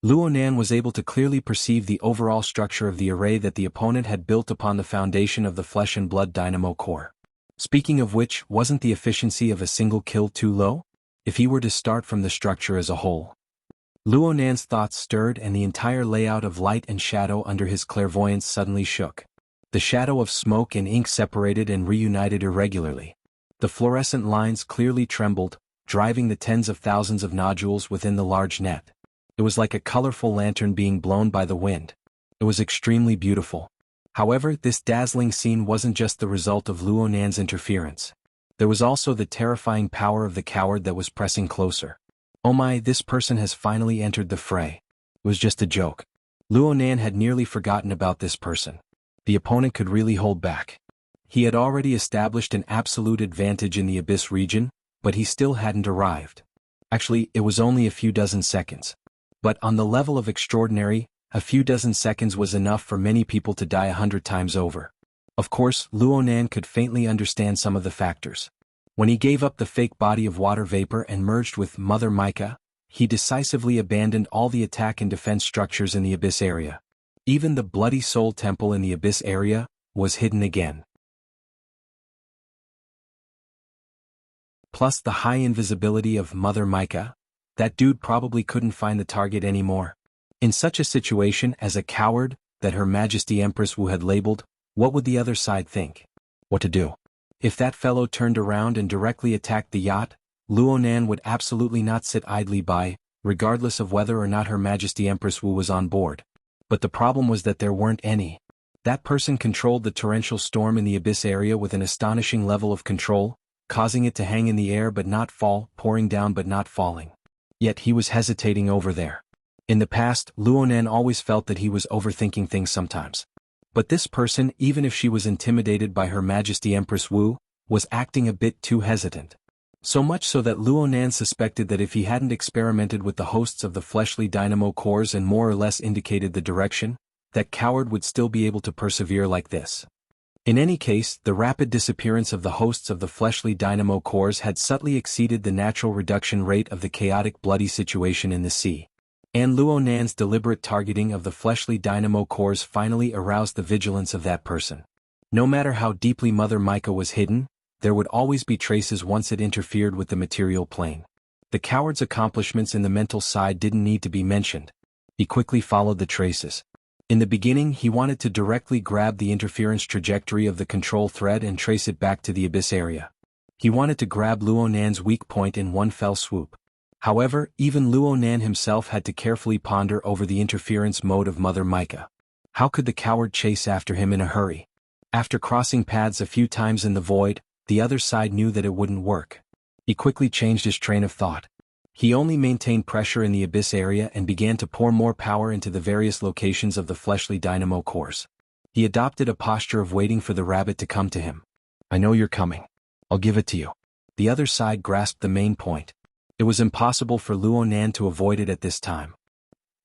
[SPEAKER 1] Luonan was able to clearly perceive the overall structure of the array that the opponent had built upon the foundation of the flesh and blood dynamo core. Speaking of which, wasn't the efficiency of a single kill too low? If he were to start from the structure as a whole. Luonan's thoughts stirred and the entire layout of light and shadow under his clairvoyance suddenly shook. The shadow of smoke and ink separated and reunited irregularly. The fluorescent lines clearly trembled, driving the tens of thousands of nodules within the large net. It was like a colorful lantern being blown by the wind. It was extremely beautiful. However, this dazzling scene wasn't just the result of Luonan's interference. There was also the terrifying power of the coward that was pressing closer. Oh my, this person has finally entered the fray. It was just a joke. Luonan had nearly forgotten about this person. The opponent could really hold back. He had already established an absolute advantage in the Abyss region, but he still hadn't arrived. Actually, it was only a few dozen seconds. But on the level of extraordinary, a few dozen seconds was enough for many people to die 100 times over. Of course, Luonan could faintly understand some of the factors. When he gave up the fake body of water vapor and merged with Mother Mica, he decisively abandoned all the attack and defense structures in the Abyss area. Even the Bloody Soul Temple in the Abyss area was hidden again. Plus the high invisibility of Mother Mica, that dude probably couldn't find the target anymore. In such a situation, as a coward that Her Majesty Empress Wu had labeled, what would the other side think? What to do? If that fellow turned around and directly attacked the yacht, Luonan would absolutely not sit idly by, regardless of whether or not Her Majesty Empress Wu was on board. But the problem was that there weren't any. That person controlled the torrential storm in the Abyss area with an astonishing level of control, causing it to hang in the air but not fall, pouring down but not falling. Yet he was hesitating over there. In the past, Luonan always felt that he was overthinking things sometimes. But this person, even if she was intimidated by Her Majesty Empress Wu, was acting a bit too hesitant. So much so that Luonan suspected that if he hadn't experimented with the hosts of the fleshly dynamo cores and more or less indicated the direction, that coward would still be able to persevere like this. In any case, the rapid disappearance of the hosts of the fleshly dynamo cores had subtly exceeded the natural reduction rate of the chaotic bloody situation in the sea. And Luonan's deliberate targeting of the fleshly dynamo cores finally aroused the vigilance of that person. No matter how deeply Mother Mica was hidden, there would always be traces once it interfered with the material plane. The coward's accomplishments in the mental side didn't need to be mentioned. He quickly followed the traces. In the beginning, he wanted to directly grab the interference trajectory of the control thread and trace it back to the abyss area. He wanted to grab Luo Nan's weak point in one fell swoop. However, even Luo Nan himself had to carefully ponder over the interference mode of Mother Micah. How could the coward chase after him in a hurry? After crossing paths a few times in the void, the other side knew that it wouldn't work. He quickly changed his train of thought. He only maintained pressure in the abyss area and began to pour more power into the various locations of the fleshly dynamo cores. He adopted a posture of waiting for the rabbit to come to him. I know you're coming. I'll give it to you. The other side grasped the main point. It was impossible for Luo Nan to avoid it at this time.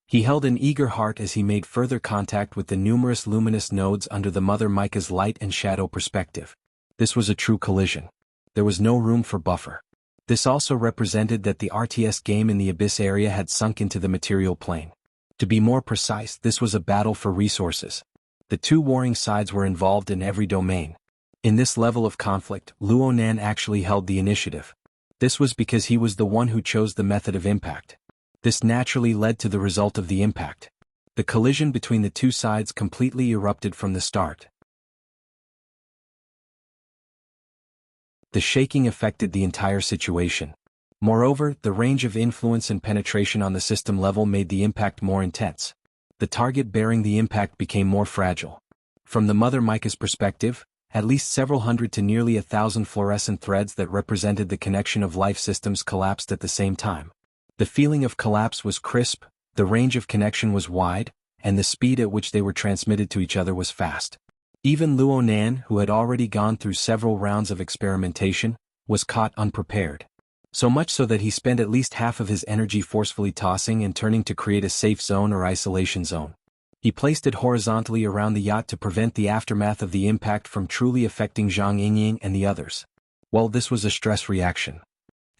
[SPEAKER 1] He held an eager heart as he made further contact with the numerous luminous nodes under the Mother Micah's light and shadow perspective. This was a true collision. There was no room for buffer. This also represented that the RTS game in the abyss area had sunk into the material plane. To be more precise, this was a battle for resources. The two warring sides were involved in every domain. In this level of conflict, Luo Nan actually held the initiative. This was because he was the one who chose the method of impact. This naturally led to the result of the impact. The collision between the two sides completely erupted from the start. The shaking affected the entire situation. Moreover, the range of influence and penetration on the system level made the impact more intense. The target bearing the impact became more fragile. From the Mother Micah's perspective, at least several hundred to nearly 1,000 fluorescent threads that represented the connection of life systems collapsed at the same time. The feeling of collapse was crisp, the range of connection was wide, and the speed at which they were transmitted to each other was fast. Even Luo Nan, who had already gone through several rounds of experimentation, was caught unprepared. So much so that he spent at least half of his energy forcefully tossing and turning to create a safe zone or isolation zone. He placed it horizontally around the yacht to prevent the aftermath of the impact from truly affecting Zhang Yingying and the others. Well, this was a stress reaction.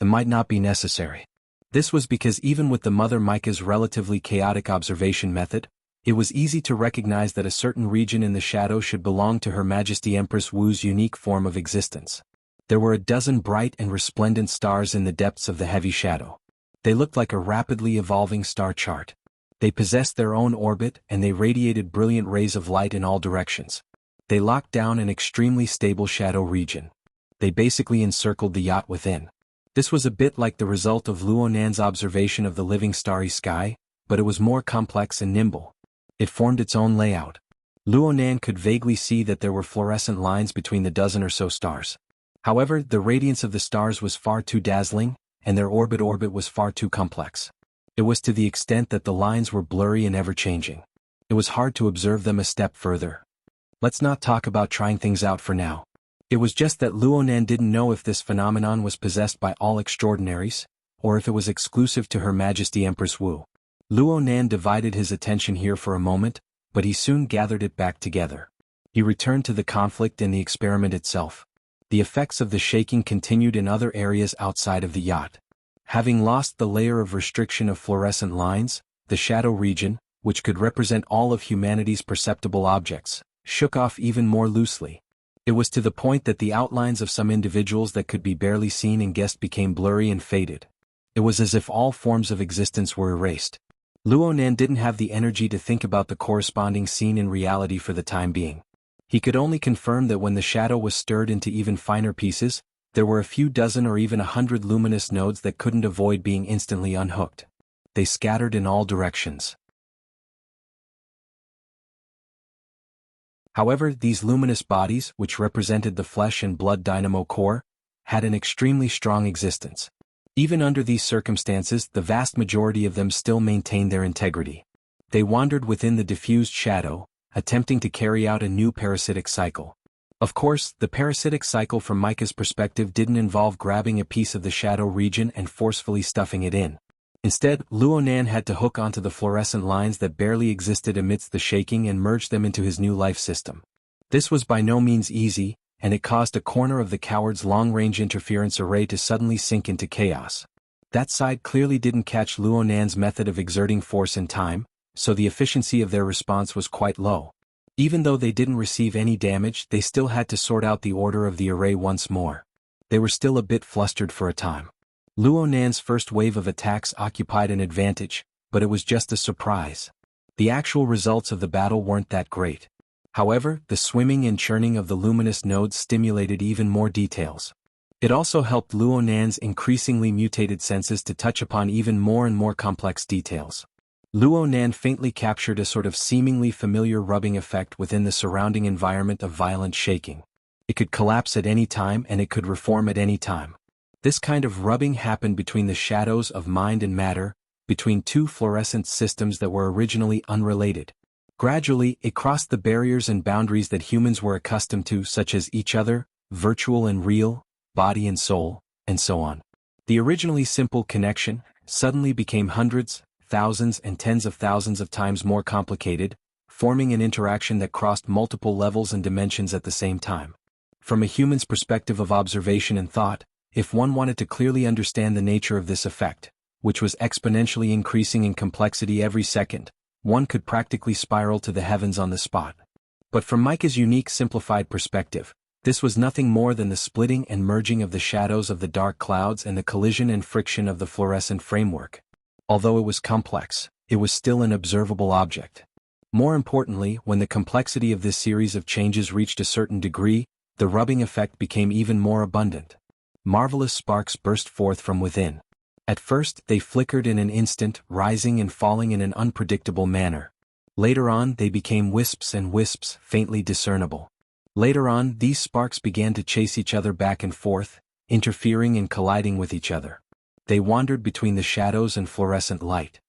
[SPEAKER 1] It might not be necessary. This was because even with the Mother Micah's relatively chaotic observation method, it was easy to recognize that a certain region in the shadow should belong to Her Majesty Empress Wu's unique form of existence. There were a dozen bright and resplendent stars in the depths of the heavy shadow. They looked like a rapidly evolving star chart. They possessed their own orbit and they radiated brilliant rays of light in all directions. They locked down an extremely stable shadow region. They basically encircled the yacht within. This was a bit like the result of Luo Nan's observation of the living starry sky, but it was more complex and nimble. It formed its own layout. Luo Nan could vaguely see that there were fluorescent lines between the dozen or so stars. However, the radiance of the stars was far too dazzling, and their orbit was far too complex. It was to the extent that the lines were blurry and ever-changing. It was hard to observe them a step further. Let's not talk about trying things out for now. It was just that Luo Nan didn't know if this phenomenon was possessed by all extraordinaries, or if it was exclusive to Her Majesty Empress Wu. Luo Nan divided his attention here for a moment, but he soon gathered it back together. He returned to the conflict and the experiment itself. The effects of the shaking continued in other areas outside of the yacht. Having lost the layer of restriction of fluorescent lines, the shadow region, which could represent all of humanity's perceptible objects, shook off even more loosely. It was to the point that the outlines of some individuals that could be barely seen and guessed became blurry and faded. It was as if all forms of existence were erased. Luo Nan didn't have the energy to think about the corresponding scene in reality for the time being. He could only confirm that when the shadow was stirred into even finer pieces, there were a few dozen or even 100 luminous nodes that couldn't avoid being instantly unhooked. They scattered in all directions. However, these luminous bodies, which represented the flesh and blood dynamo core, had an extremely strong existence. Even under these circumstances, the vast majority of them still maintained their integrity. They wandered within the diffused shadow, attempting to carry out a new parasitic cycle. Of course, the parasitic cycle from Micah's perspective didn't involve grabbing a piece of the shadow region and forcefully stuffing it in. Instead, Luo Nan had to hook onto the fluorescent lines that barely existed amidst the shaking and merge them into his new life system. This was by no means easy, and it caused a corner of the coward's long-range interference array to suddenly sink into chaos. That side clearly didn't catch Luo Nan's method of exerting force in time, so the efficiency of their response was quite low. Even though they didn't receive any damage, they still had to sort out the order of the array once more. They were still a bit flustered for a time. Luo Nan's first wave of attacks occupied an advantage, but it was just a surprise. The actual results of the battle weren't that great. However, the swimming and churning of the luminous nodes stimulated even more details. It also helped Luo Nan's increasingly mutated senses to touch upon even more and more complex details. Luo Nan faintly captured a sort of seemingly familiar rubbing effect within the surrounding environment of violent shaking. It could collapse at any time and it could reform at any time. This kind of rubbing happened between the shadows of mind and matter, between two fluorescent systems that were originally unrelated. Gradually, it crossed the barriers and boundaries that humans were accustomed to, such as each other, virtual and real, body and soul, and so on. The originally simple connection suddenly became hundreds, thousands and tens of thousands of times more complicated, forming an interaction that crossed multiple levels and dimensions at the same time. From a human's perspective of observation and thought, if one wanted to clearly understand the nature of this effect, which was exponentially increasing in complexity every second, one could practically spiral to the heavens on the spot. But from Micah's unique simplified perspective, this was nothing more than the splitting and merging of the shadows of the dark clouds and the collision and friction of the fluorescent framework. Although it was complex, it was still an observable object. More importantly, when the complexity of this series of changes reached a certain degree, the rubbing effect became even more abundant. Marvelous sparks burst forth from within. At first, they flickered in an instant, rising and falling in an unpredictable manner. Later on, they became wisps and wisps, faintly discernible. Later on, these sparks began to chase each other back and forth, interfering and colliding with each other. They wandered between the shadows and fluorescent light.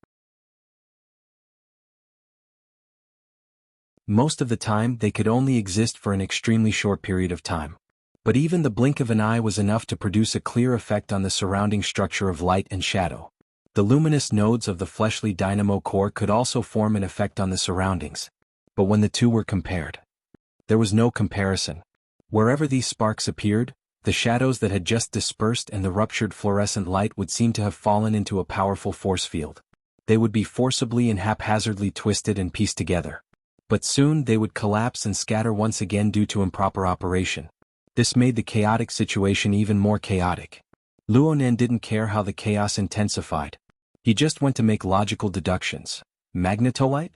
[SPEAKER 1] Most of the time, they could only exist for an extremely short period of time. But even the blink of an eye was enough to produce a clear effect on the surrounding structure of light and shadow. The luminous nodes of the fleshly dynamo core could also form an effect on the surroundings. But when the two were compared, there was no comparison. Wherever these sparks appeared, the shadows that had just dispersed and the ruptured fluorescent light would seem to have fallen into a powerful force field. They would be forcibly and haphazardly twisted and pieced together. But soon they would collapse and scatter once again due to improper operation. This made the chaotic situation even more chaotic. Luo Nan didn't care how the chaos intensified. He just went to make logical deductions. Magnetolite?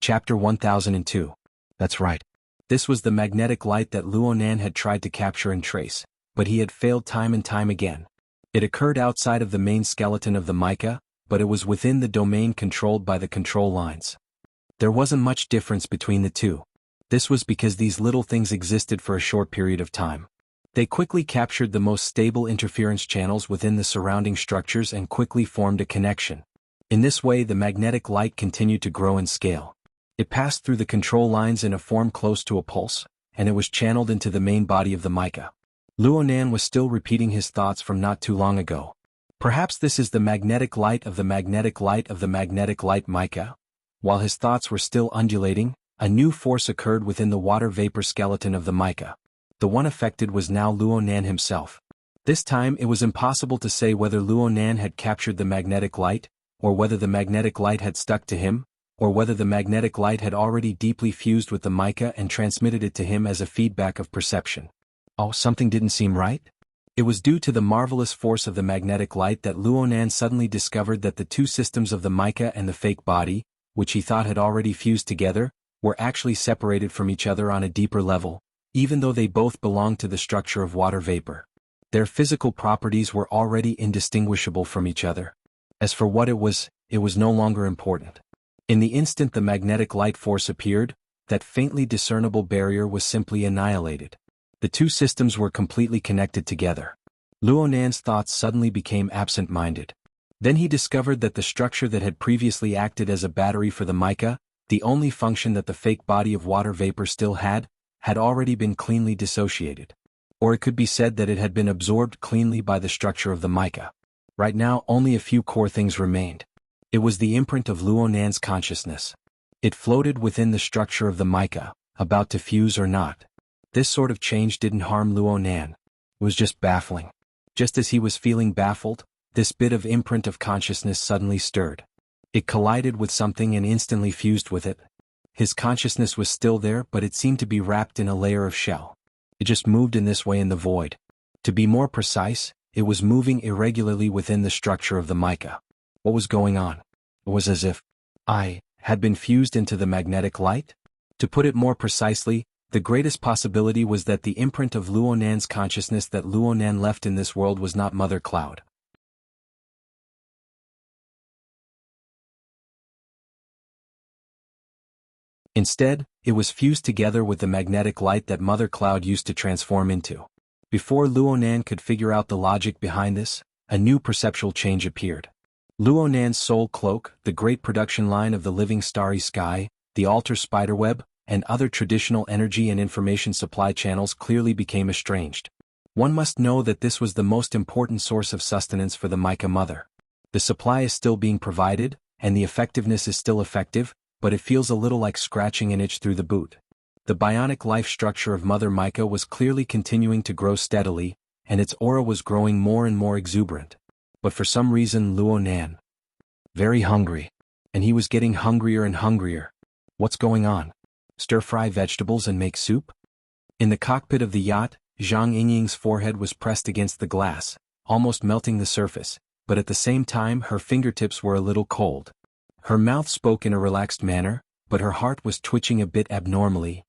[SPEAKER 1] Chapter 1002. That's right. This was the magnetic light that Luo Nan had tried to capture and trace, but he had failed time and time again. It occurred outside of the main skeleton of the mica, but it was within the domain controlled by the control lines. There wasn't much difference between the two. This was because these little things existed for a short period of time. They quickly captured the most stable interference channels within the surrounding structures and quickly formed a connection. In this way, the magnetic light continued to grow in scale. It passed through the control lines in a form close to a pulse, and it was channeled into the main body of the mica. Luo Nan was still repeating his thoughts from not too long ago. Perhaps this is the magnetic light of the magnetic light of the magnetic light mica. While his thoughts were still undulating, a new force occurred within the water vapor skeleton of the mica. The one affected was now Luo Nan himself. This time it was impossible to say whether Luo Nan had captured the magnetic light, or whether the magnetic light had stuck to him, or whether the magnetic light had already deeply fused with the mica and transmitted it to him as a feedback of perception. Oh, something didn't seem right? It was due to the marvelous force of the magnetic light that Luo Nan suddenly discovered that the two systems of the mica and the fake body, which he thought had already fused together, were actually separated from each other on a deeper level, even though they both belonged to the structure of water vapor. Their physical properties were already indistinguishable from each other. As for what it was no longer important. In the instant the magnetic light force appeared, that faintly discernible barrier was simply annihilated. The two systems were completely connected together. Luo Nan's thoughts suddenly became absent-minded. Then he discovered that the structure that had previously acted as a battery for the mica, the only function that the fake body of water vapor still had already been cleanly dissociated. Or it could be said that it had been absorbed cleanly by the structure of the mica. Right now only a few core things remained. It was the imprint of Luo Nan's consciousness. It floated within the structure of the mica, about to fuse or not. This sort of change didn't harm Luo Nan. It was just baffling. Just as he was feeling baffled, this bit of imprint of consciousness suddenly stirred. It collided with something and instantly fused with it. His consciousness was still there, but it seemed to be wrapped in a layer of shell. It just moved in this way in the void. To be more precise, it was moving irregularly within the structure of the mica. What was going on? It was as if I had been fused into the magnetic light? To put it more precisely, the greatest possibility was that the imprint of Luonan's consciousness that Luonan left in this world was not Mother Cloud. Instead, it was fused together with the magnetic light that Mother Cloud used to transform into. Before Luonan could figure out the logic behind this, a new perceptual change appeared. Luonan's soul cloak, the great production line of the living starry sky, the altar spiderweb, and other traditional energy and information supply channels clearly became estranged. One must know that this was the most important source of sustenance for the mica mother. The supply is still being provided, and the effectiveness is still effective, but it feels a little like scratching an itch through the boot. The bionic life structure of Mother Mica was clearly continuing to grow steadily, and its aura was growing more and more exuberant. But for some reason Luonan, very hungry. And he was getting hungrier and hungrier. What's going on? Stir-fry vegetables and make soup? In the cockpit of the yacht, Zhang Yingying's forehead was pressed against the glass, almost melting the surface, but at the same time her fingertips were a little cold. Her mouth spoke in a relaxed manner, but her heart was twitching a bit abnormally.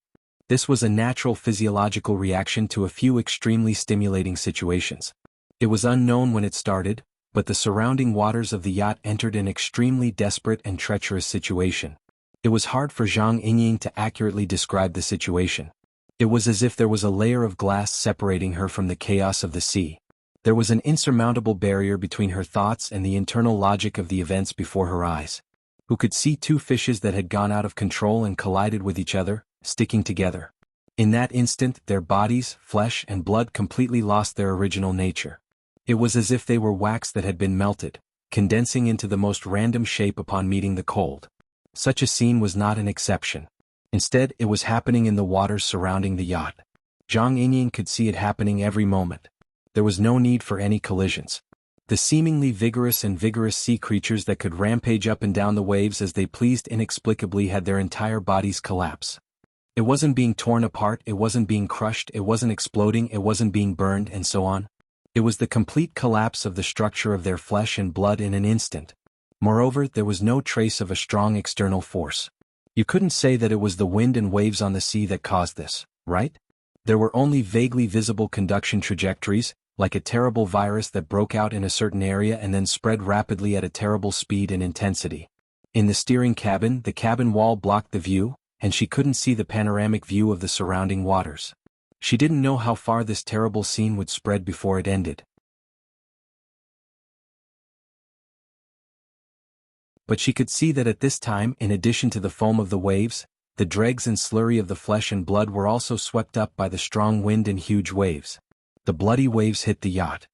[SPEAKER 1] This was a natural physiological reaction to a few extremely stimulating situations. It was unknown when it started, but the surrounding waters of the yacht entered an extremely desperate and treacherous situation. It was hard for Zhang Yingying to accurately describe the situation. It was as if there was a layer of glass separating her from the chaos of the sea. There was an insurmountable barrier between her thoughts and the internal logic of the events before her eyes. Who could see two fishes that had gone out of control and collided with each other, sticking together. In that instant, their bodies, flesh and blood completely lost their original nature. It was as if they were wax that had been melted, condensing into the most random shape upon meeting the cold. Such a scene was not an exception. Instead, it was happening in the waters surrounding the yacht. Zhang Yingying could see it happening every moment. There was no need for any collisions. The seemingly vigorous sea creatures that could rampage up and down the waves as they pleased inexplicably had their entire bodies collapse. It wasn't being torn apart, it wasn't being crushed, it wasn't exploding, it wasn't being burned, and so on. It was the complete collapse of the structure of their flesh and blood in an instant. Moreover, there was no trace of a strong external force. You couldn't say that it was the wind and waves on the sea that caused this, right? There were only vaguely visible conduction trajectories, like a terrible virus that broke out in a certain area and then spread rapidly at a terrible speed and intensity. In the steering cabin, the cabin wall blocked the view, and she couldn't see the panoramic view of the surrounding waters. She didn't know how far this terrible scene would spread before it ended. But she could see that at this time, in addition to the foam of the waves, the dregs and slurry of the flesh and blood were also swept up by the strong wind and huge waves. The bloody waves hit the yacht.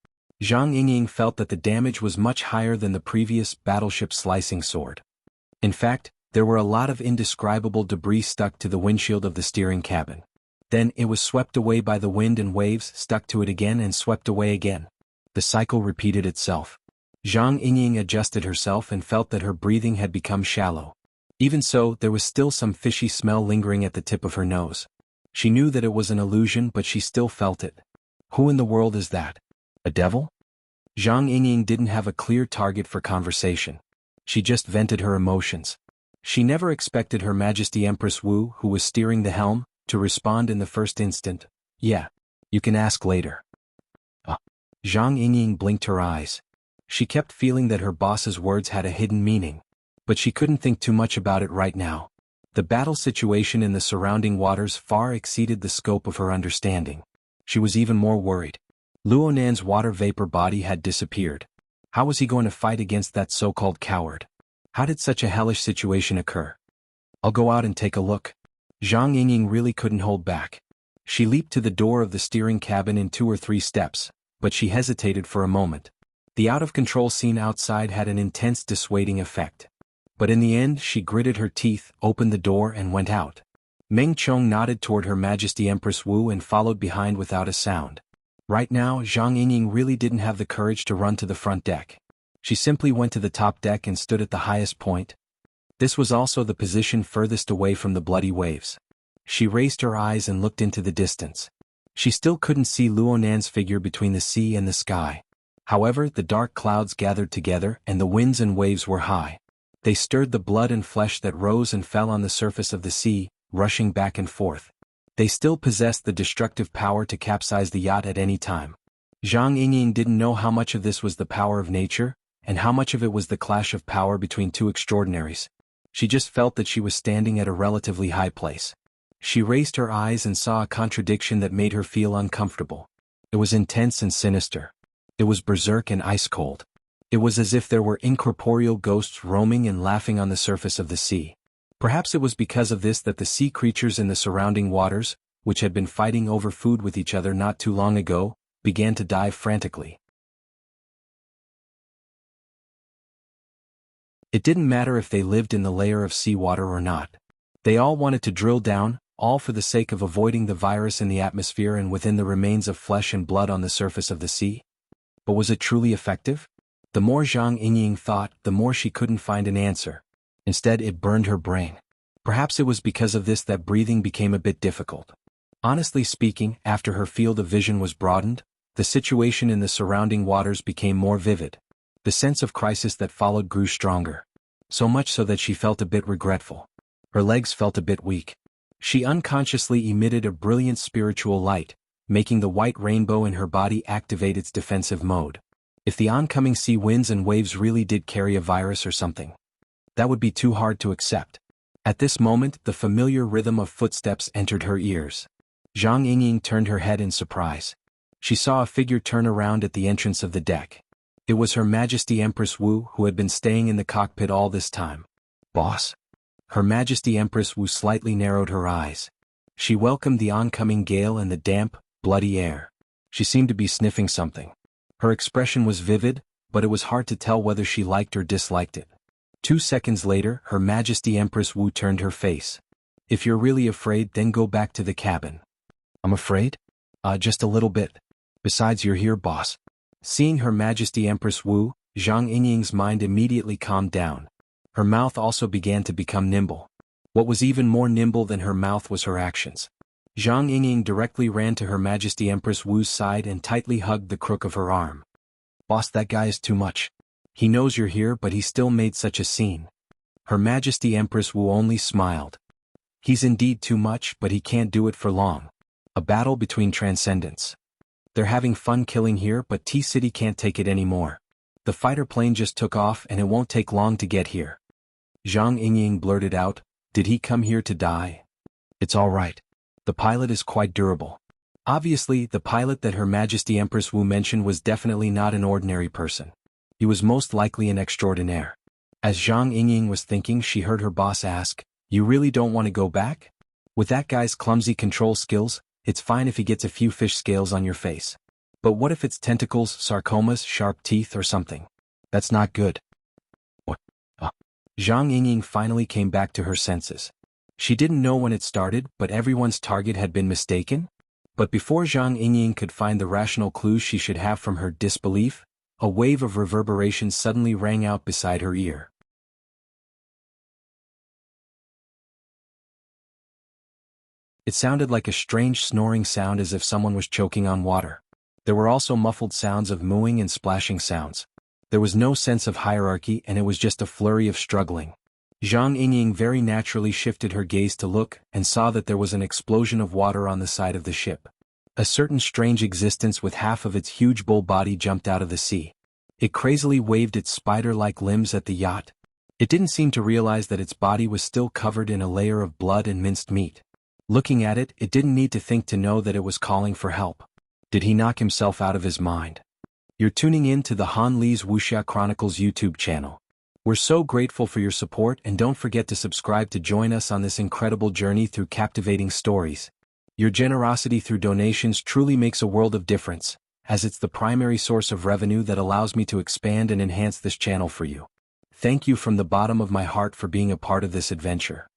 [SPEAKER 1] Zhang Yingying felt that the damage was much higher than the previous battleship slicing sword. In fact, there were a lot of indescribable debris stuck to the windshield of the steering cabin. Then it was swept away by the wind and waves, stuck to it again and swept away again. The cycle repeated itself. Zhang Yingying adjusted herself and felt that her breathing had become shallow. Even so, there was still some fishy smell lingering at the tip of her nose. She knew that it was an illusion, but she still felt it. Who in the world is that? A devil? Zhang Yingying didn't have a clear target for conversation. She just vented her emotions. She never expected Her Majesty Empress Wu, who was steering the helm, to respond in the first instant. Yeah. You can ask later. Zhang Yingying blinked her eyes. She kept feeling that her boss's words had a hidden meaning. But she couldn't think too much about it right now. The battle situation in the surrounding waters far exceeded the scope of her understanding. She was even more worried. Luonan's water vapor body had disappeared. How was he going to fight against that so-called coward? How did such a hellish situation occur? I'll go out and take a look. Zhang Yingying really couldn't hold back. She leaped to the door of the steering cabin in 2 or 3 steps, but she hesitated for a moment. The out-of-control scene outside had an intense dissuading effect. But in the end she gritted her teeth, opened the door and went out. Meng Chong nodded toward Her Majesty Empress Wu and followed behind without a sound. Right now Zhang Yingying really didn't have the courage to run to the front deck. She simply went to the top deck and stood at the highest point. This was also the position furthest away from the bloody waves. She raised her eyes and looked into the distance. She still couldn't see Luonan's figure between the sea and the sky. However, the dark clouds gathered together and the winds and waves were high. They stirred the blood and flesh that rose and fell on the surface of the sea, rushing back and forth. They still possessed the destructive power to capsize the yacht at any time. Zhang Yingying didn't know how much of this was the power of nature, and how much of it was the clash of power between two extraordinaries. She just felt that she was standing at a relatively high place. She raised her eyes and saw a contradiction that made her feel uncomfortable. It was intense and sinister. It was berserk and ice-cold. It was as if there were incorporeal ghosts roaming and laughing on the surface of the sea. Perhaps it was because of this that the sea creatures in the surrounding waters, which had been fighting over food with each other not too long ago, began to dive frantically. It didn't matter if they lived in the layer of seawater or not. They all wanted to drill down, all for the sake of avoiding the virus in the atmosphere and within the remains of flesh and blood on the surface of the sea. But was it truly effective? The more Zhang Yingying thought, the more she couldn't find an answer. Instead, it burned her brain. Perhaps it was because of this that breathing became a bit difficult. Honestly speaking, after her field of vision was broadened, the situation in the surrounding waters became more vivid. The sense of crisis that followed grew stronger. So much so that she felt a bit regretful. Her legs felt a bit weak. She unconsciously emitted a brilliant spiritual light, making the white rainbow in her body activate its defensive mode. If the oncoming sea winds and waves really did carry a virus or something, that would be too hard to accept. At this moment, the familiar rhythm of footsteps entered her ears. Zhang Yingying turned her head in surprise. She saw a figure turn around at the entrance of the deck. It was Her Majesty Empress Wu, who had been staying in the cockpit all this time. "Boss?" Her Majesty Empress Wu slightly narrowed her eyes. She welcomed the oncoming gale and the damp, bloody air. She seemed to be sniffing something. Her expression was vivid, but it was hard to tell whether she liked or disliked it. 2 seconds later, Her Majesty Empress Wu turned her face. "If you're really afraid, then go back to the cabin." "I'm afraid?" Just a little bit. Besides, you're here, boss." Seeing Her Majesty Empress Wu, Zhang Yingying's mind immediately calmed down. Her mouth also began to become nimble. What was even more nimble than her mouth was her actions. Zhang Yingying directly ran to Her Majesty Empress Wu's side and tightly hugged the crook of her arm. "Boss, that guy is too much. He knows you're here, but he still made such a scene." Her Majesty Empress Wu only smiled. "He's indeed too much, but he can't do it for long. A battle between transcendents. They're having fun killing here, but T-City can't take it anymore. The fighter plane just took off and it won't take long to get here." Zhang Yingying blurted out, "Did he come here to die?" "It's all right. The pilot is quite durable." Obviously, the pilot that Her Majesty Empress Wu mentioned was definitely not an ordinary person. He was most likely an extraordinaire. As Zhang Yingying was thinking, she heard her boss ask, "You really don't want to go back? With that guy's clumsy control skills, it's fine if he gets a few fish scales on your face. But what if it's tentacles, sarcomas, sharp teeth or something? That's not good." "What?" Zhang Yingying finally came back to her senses. She didn't know when it started, but everyone's target had been mistaken? But before Zhang Yingying could find the rational clues she should have from her disbelief, a wave of reverberation suddenly rang out beside her ear. It sounded like a strange snoring sound, as if someone was choking on water. There were also muffled sounds of mooing and splashing sounds. There was no sense of hierarchy, and it was just a flurry of struggling. Zhang Yingying very naturally shifted her gaze to look, and saw that there was an explosion of water on the side of the ship. A certain strange existence with half of its huge bull body jumped out of the sea. It crazily waved its spider-like limbs at the yacht. It didn't seem to realize that its body was still covered in a layer of blood and minced meat. Looking at it, it didn't need to think to know that it was calling for help. Did he knock himself out of his mind? You're tuning in to the Han Li's Wuxia Chronicles YouTube channel. We're so grateful for your support, and don't forget to subscribe to join us on this incredible journey through captivating stories. Your generosity through donations truly makes a world of difference, as it's the primary source of revenue that allows me to expand and enhance this channel for you. Thank you from the bottom of my heart for being a part of this adventure.